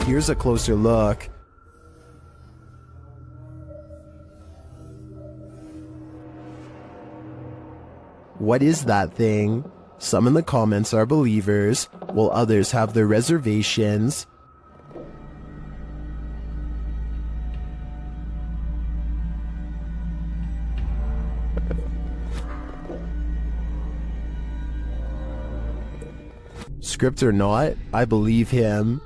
Here's a closer look. What is that thing? Some in the comments are believers, while others have their reservations. Script or not, I believe him.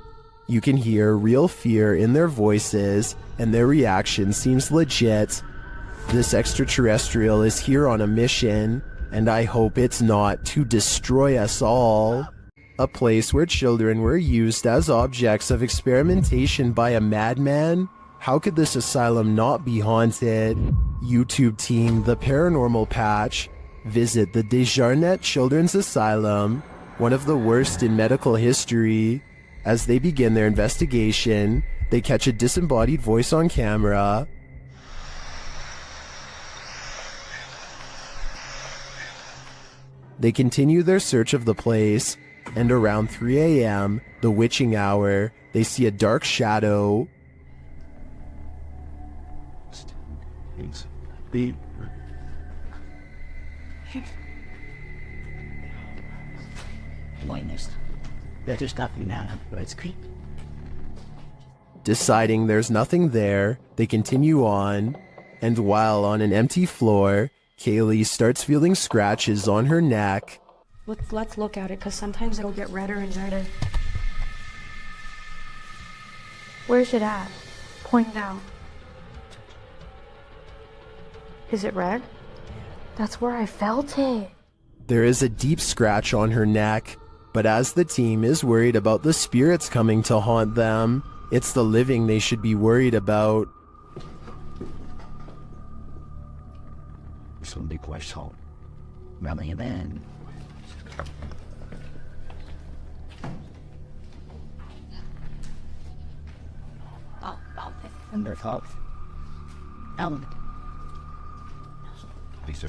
You can hear real fear in their voices, and their reaction seems legit. This extraterrestrial is here on a mission, and I hope it's not to destroy us all. A place where children were used as objects of experimentation by a madman? How could this asylum not be haunted? YouTube team The Paranormal Patch. Visit the Desjardins Children's Asylum, one of the worst in medical history. As they begin their investigation, they catch a disembodied voice on camera. They continue their search of the place, and around 3 a.m., the witching hour, they see a dark shadow. Deciding there's nothing there, they continue on, and while on an empty floor, Kaylee starts feeling scratches on her neck. Let's look at it, because sometimes it'll get redder and redder. Where's it at? Point down. Is it red? That's where I felt it. There is a deep scratch on her neck, but as the team is worried about the spirits coming to haunt them, it's the living they should be worried about. Some big question. Running in. Under thought. Element. Lisa.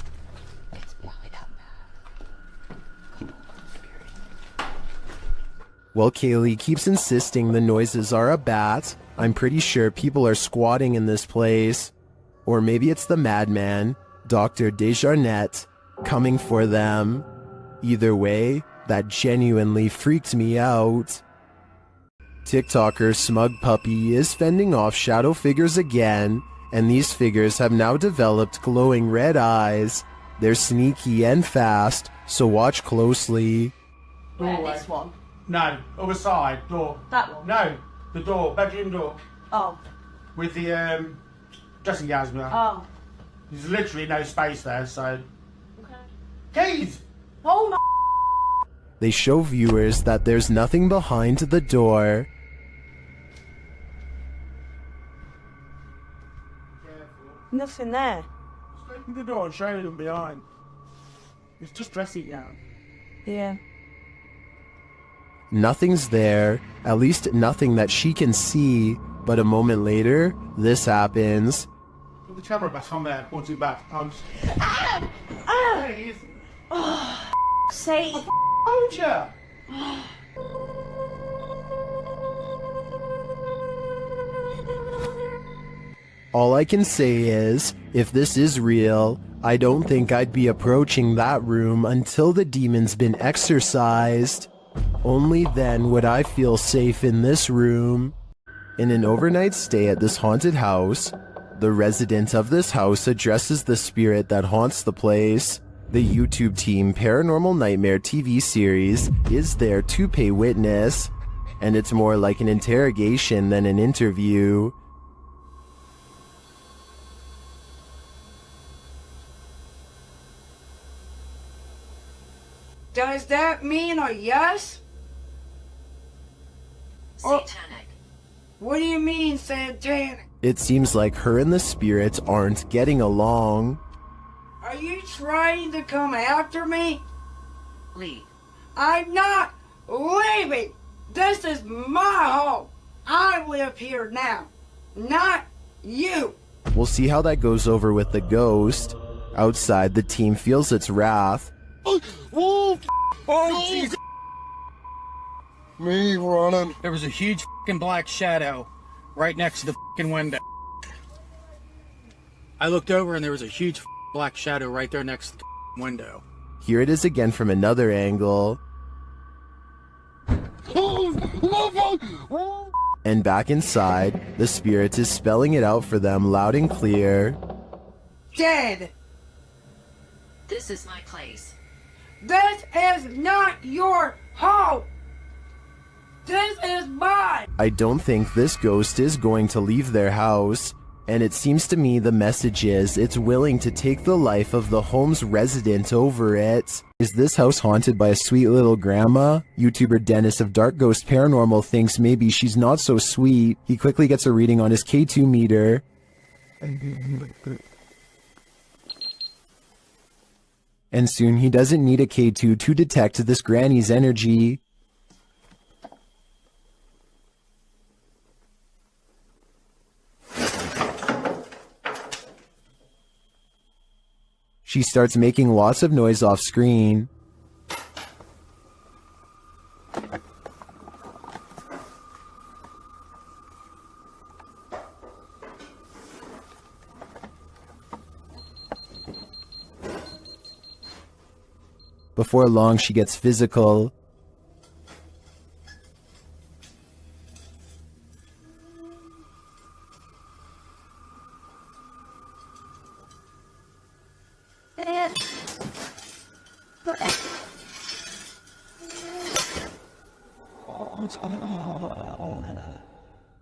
While Kaylee keeps insisting the noises are a bat, I'm pretty sure people are squatting in this place. Or maybe it's the madman, Dr. Desjardins, coming for them. Either way, that genuinely freaked me out. TikToker Smug Puppy is fending off shadow figures again, and these figures have now developed glowing red eyes. They're sneaky and fast, so watch closely. This one. No, other side, door. That one? No, the door, bedroom door. Oh. With the dressing gowns behind. Oh. There's literally no space there, so... Okay. Keys! Oh my... They show viewers that there's nothing behind the door. Nothing there. Just open the door and show them behind. It's just dressing gown. Yeah. Nothing's there, at least nothing that she can see, but a moment later, this happens. Put the camera back on there, point it back. Oh, say... Told ya! All I can say is, if this is real, I don't think I'd be approaching that room until the demon's been exorcised. Only then would I feel safe in this room. In an overnight stay at this haunted house, the resident of this house addresses the spirit that haunts the place. The YouTube team Paranormal Nightmare TV series is there to pay witness, and it's more like an interrogation than an interview. Does that mean a yes? Satanic. What do you mean, satanic? It seems like her and the spirits aren't getting along. Are you trying to come after me? Leave. I'm not leaving. This is my home. I live here now, not you. We'll see how that goes over with the ghost. Outside, the team feels its wrath. Oh, Jesus. Me running. There was a huge fucking black shadow right next to the fucking window. I looked over and there was a huge black shadow right there next to the window. Here it is again from another angle. And back inside, the spirit is spelling it out for them loud and clear. Dead. This is my place. This is not your home. This is mine. I don't think this ghost is going to leave their house, and it seems to me the message is it's willing to take the life of the home's resident over it. Is this house haunted by a sweet little grandma? YouTuber Dennis of Dark Ghost Paranormal thinks maybe she's not so sweet. He quickly gets a reading on his K2 meter. And soon he doesn't need a K2 to detect this granny's energy. She starts making lots of noise off screen. Before long, she gets physical.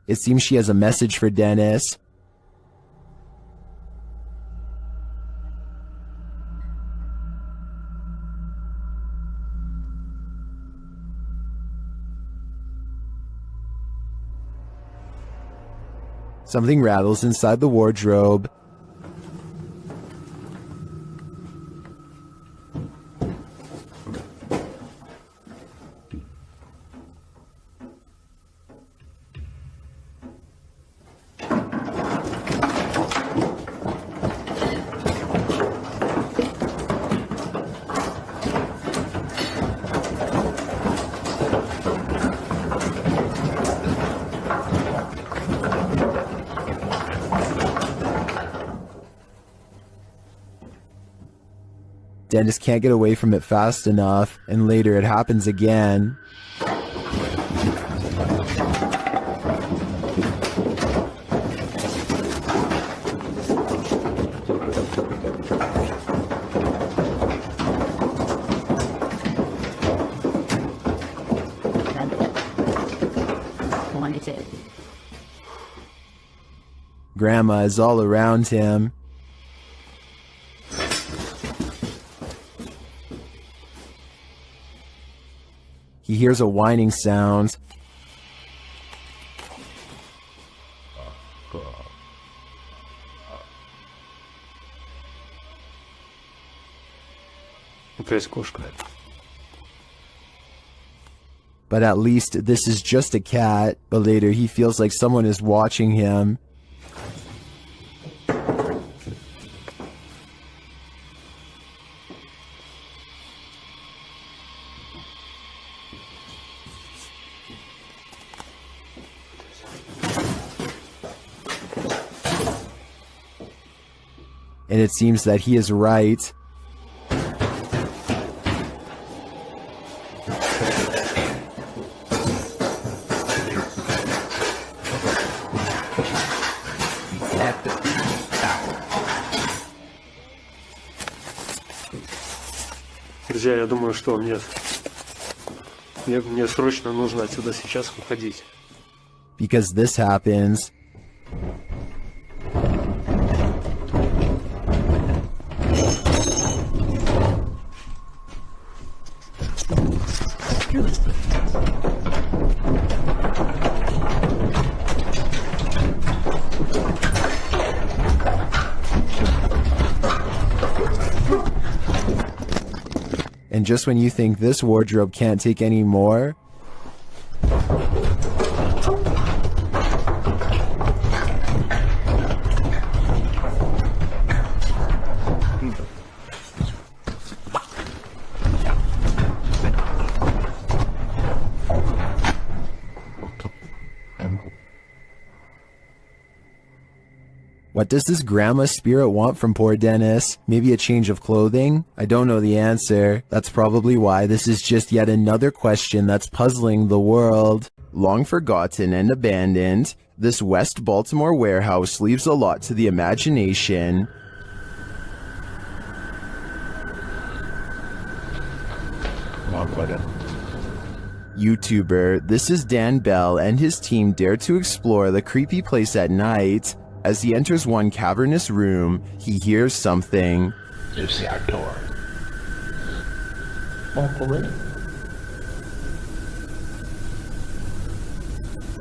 It seems she has a message for Dennis. Something rattles inside the wardrobe. Dennis can't get away from it fast enough, and later it happens again. Grandma is all around him. He hears a whining sound. But at least this is just a cat. But later he feels like someone is watching him. And it seems that he is right. Друзья, я думаю, что мне срочно нужно отсюда сейчас уходить. Because this happens. And just when you think this wardrobe can't take any more, what does this grandma spirit want from poor Dennis? Maybe a change of clothing? I don't know the answer. That's probably why this is just yet another question that's puzzling the world. Long forgotten and abandoned, this West Baltimore warehouse leaves a lot to the imagination. YouTuber, this is Dan Bell and his team dare to explore the creepy place at night. As he enters one cavernous room, he hears something. You see our door. I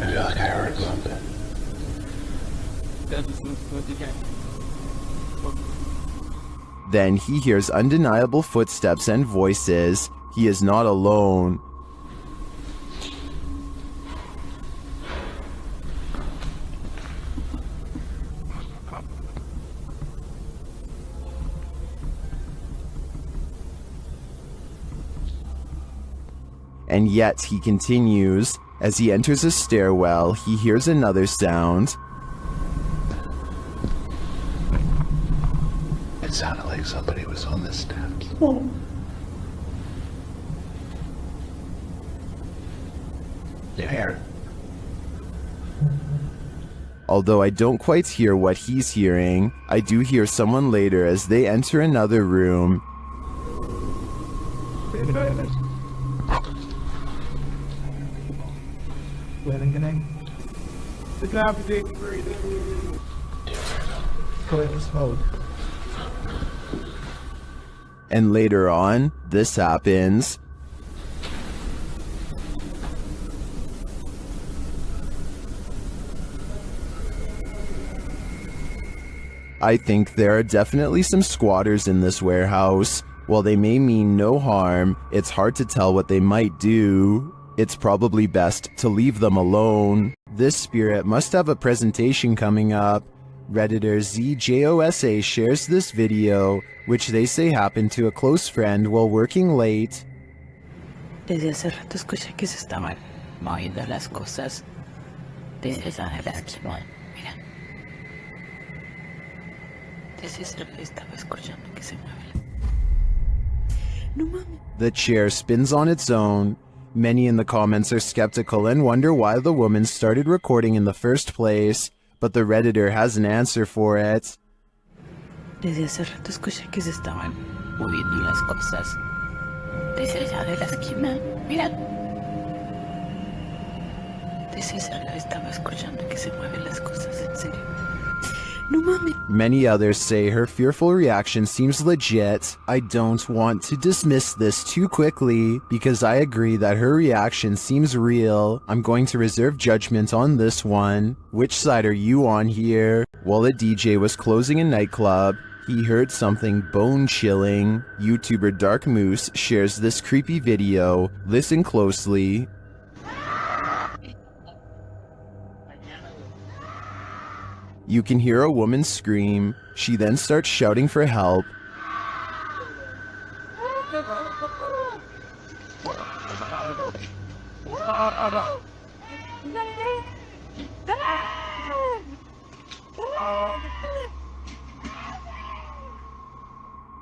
feel like I heard something. Then he hears undeniable footsteps and voices. He is not alone. And yet he continues. As he enters a stairwell, he hears another sound. It sounded like somebody was on the steps. You hear it? Although I don't quite hear what he's hearing, I do hear someone later as they enter another room. And later on, this happens. I think there are definitely some squatters in this warehouse. While they may mean no harm, it's hard to tell what they might do. It's probably best to leave them alone. This spirit must have a presentation coming up. Redditor ZJOSA shares this video, which they say happened to a close friend while working late. Desde hace rato escuché que se estaban moviendo las cosas. Desde esa relación, mira. Desde esa estaba escuchando que se mueve. No mames. The chair spins on its own. Many in the comments are skeptical and wonder why the woman started recording in the first place, but the Redditor has an answer for it. Desde hace rato escuché que se estaban moviendo las cosas. Desde allá de la esquina, mira. Desde esa estaba escuchando que se mueven las cosas, en serio. No mames. Many others say her fearful reaction seems legit. I don't want to dismiss this too quickly because I agree that her reaction seems real. I'm going to reserve judgment on this one. Which side are you on here? While a DJ was closing a nightclub, he heard something bone-chilling. YouTuber Dark Moose shares this creepy video. Listen closely. You can hear a woman scream. She then starts shouting for help.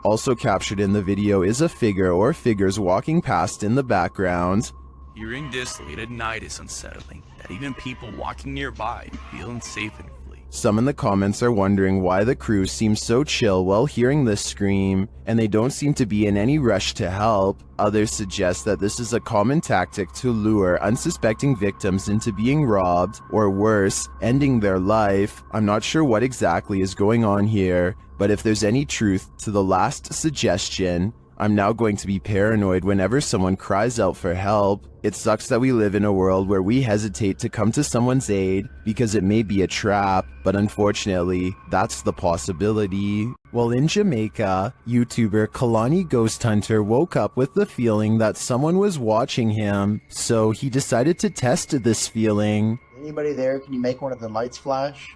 Also captured in the video is a figure or figures walking past in the background. Hearing this late at night is unsettling, that even people walking nearby feel unsafe and flee. Some in the comments are wondering why the crew seems so chill while hearing this scream, and they don't seem to be in any rush to help. Others suggest that this is a common tactic to lure unsuspecting victims into being robbed, or worse, ending their life. I'm not sure what exactly is going on here, but if there's any truth to the last suggestion, I'm now going to be paranoid whenever someone cries out for help. It sucks that we live in a world where we hesitate to come to someone's aid because it may be a trap, but unfortunately, that's the possibility. While in Jamaica, YouTuber Kalani Ghost Hunter woke up with the feeling that someone was watching him, so he decided to test this feeling. Anybody there? Can you make one of the lights flash?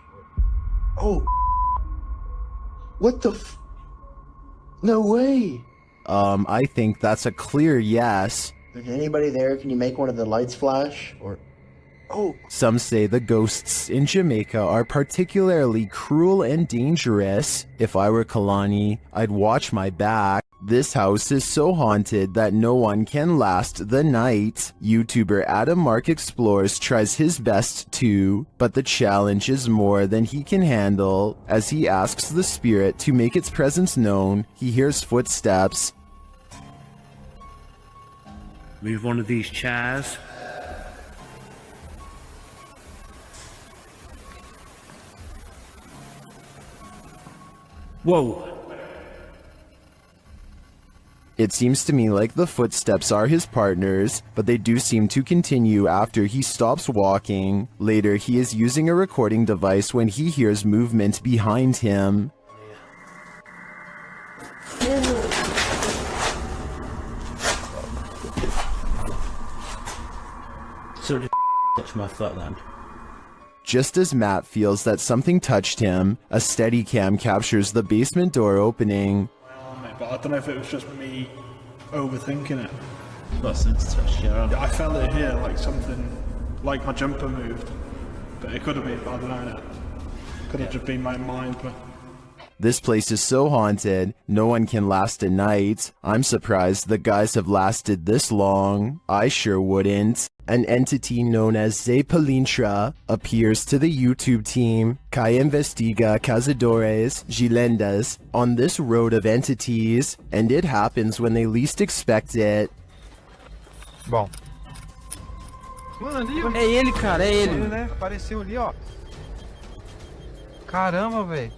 Oh. What the f... No way. I think that's a clear yes. Is anybody there? Can you make one of the lights flash? Or... Oh. Some say the ghosts in Jamaica are particularly cruel and dangerous. If I were Kalani, I'd watch my back. This house is so haunted that no one can last the night. YouTuber Adam Mark Explores tries his best too, but the challenge is more than he can handle. As he asks the spirit to make its presence known, he hears footsteps. Move one of these chairs. Whoa. It seems to me like the footsteps are his partners, but they do seem to continue after he stops walking. Later, he is using a recording device when he hears movement behind him. So just touch my foot then. Just as Matt feels that something touched him, a Steadicam captures the basement door opening. But I don't know if it was just me overthinking it. What sense touched your arm? I felt it here, like something, like my jumper moved. But it could have been, I don't know. Could have just been my mind. But This place is so haunted, no one can last a night. I'm surprised the guys have lasted this long. I sure wouldn't. An entity known as Zepalintra appears to the YouTube team que investiga cazadores de lendas on this road of entities, and it happens when they least expect it. Bom. Mano, ali, ó. É ele, cara, é ele. Né? Apareceu ali, ó. Caramba, velho.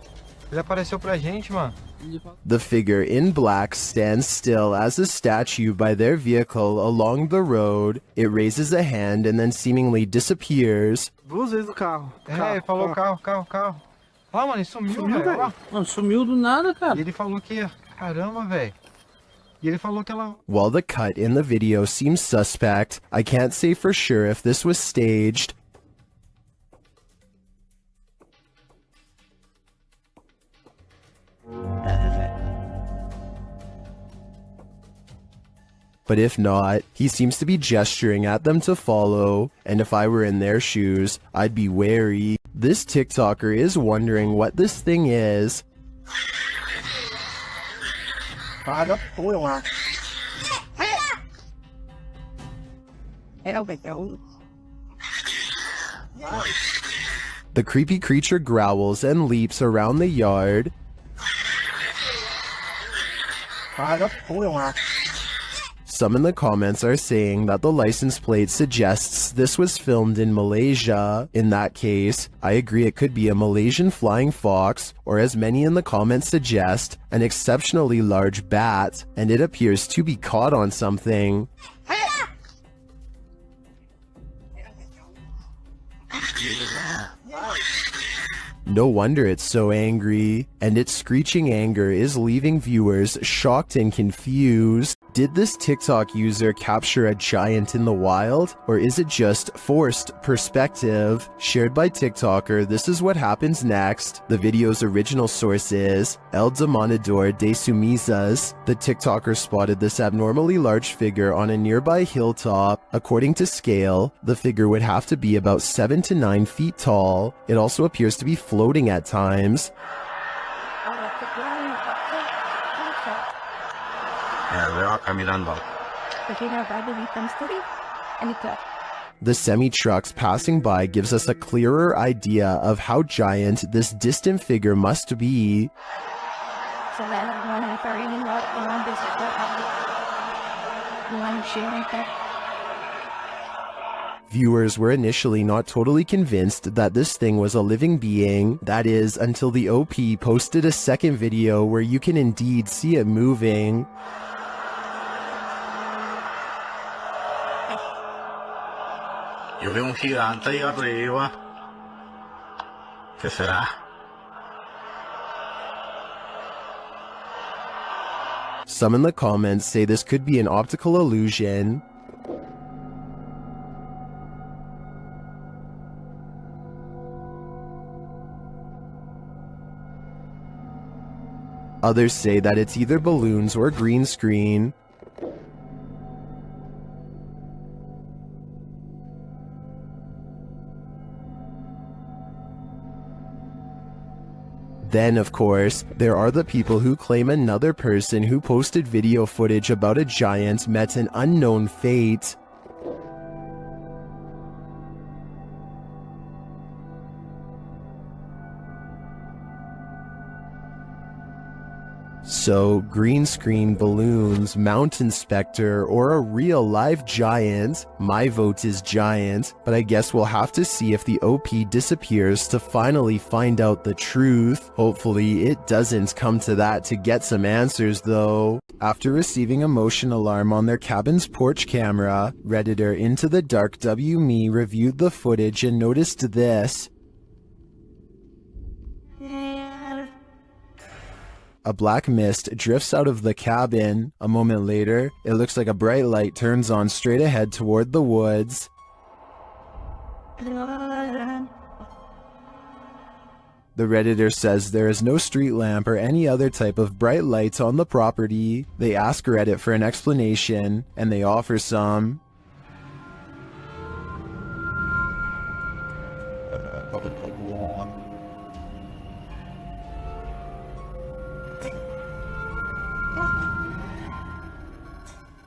Ele apareceu pra gente, mano. The figure in black stands still as a statue by their vehicle along the road. It raises a hand and then seemingly disappears. Duas vezes o carro. Ele falou carro. Ah, mano, ele sumiu, velho. Mano, sumiu do nada, cara. E ele falou que... Caramba, velho. E ele falou que ela... While the cut in the video seems suspect, I can't say for sure if this was staged. But if not, he seems to be gesturing at them to follow, and if I were in their shoes, I'd be wary. This TikToker is wondering what this thing is. The creepy creature growls and leaps around the yard. Some in the comments are saying that the license plate suggests this was filmed in Malaysia. In that case, I agree it could be a Malaysian flying fox, or as many in the comments suggest, an exceptionally large bat, and it appears to be caught on something. No wonder it's so angry, and its screeching anger is leaving viewers shocked and confused. Did this TikTok user capture a giant in the wild, or is it just forced perspective? Shared by TikToker, this is what happens next. The video's original source is El Demonador de Sumizas. The TikToker spotted this abnormally large figure on a nearby hilltop. According to scale, the figure would have to be about 7 to 9 feet tall. It also appears to be floating at times. The semi-trucks passing by gives us a clearer idea of how giant this distant figure must be. So then when I started eating around this, Viewers were initially not totally convinced that this thing was a living being, that is, until the OP posted a second video where you can indeed see it moving. Yo veo un gigante ahí arriba. ¿Qué será? Some in the comments say this could be an optical illusion. Others say that it's either balloons or green screen. Then, of course, there are the people who claim another person who posted video footage about a giant met an unknown fate. So, green screen, balloons, mountain specter, or a real live giant? My vote is giant, but I guess we'll have to see if the OP disappears to finally find out the truth. Hopefully it doesn't come to that to get some answers though. After receiving a motion alarm on their cabin's porch camera, Redditor Into the Dark WMe reviewed the footage and noticed this. A black mist drifts out of the cabin. A moment later, it looks like a bright light turns on straight ahead toward the woods. The Redditor says there is no street lamp or any other type of bright lights on the property. They ask Reddit for an explanation, and they offer some.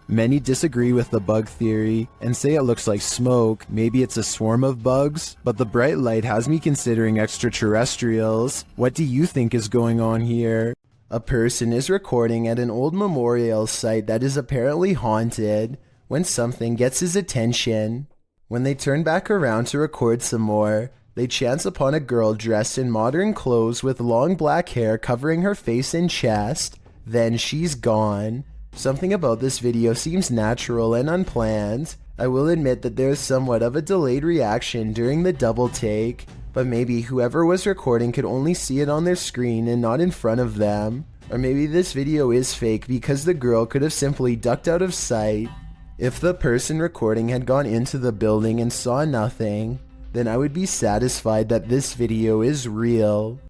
Many disagree with the bug theory and say it looks like smoke, maybe it's a swarm of bugs, but the bright light has me considering extraterrestrials. What do you think is going on here? A person is recording at an old memorial site that is apparently haunted when something gets his attention. When they turn back around to record some more, they chance upon a girl dressed in modern clothes with long black hair covering her face and chest. Then she's gone. Something about this video seems natural and unplanned. I will admit that there is somewhat of a delayed reaction during the double take, but maybe whoever was recording could only see it on their screen and not in front of them. Or maybe this video is fake because the girl could have simply ducked out of sight. If the person recording had gone into the building and saw nothing, then I would be satisfied that this video is real.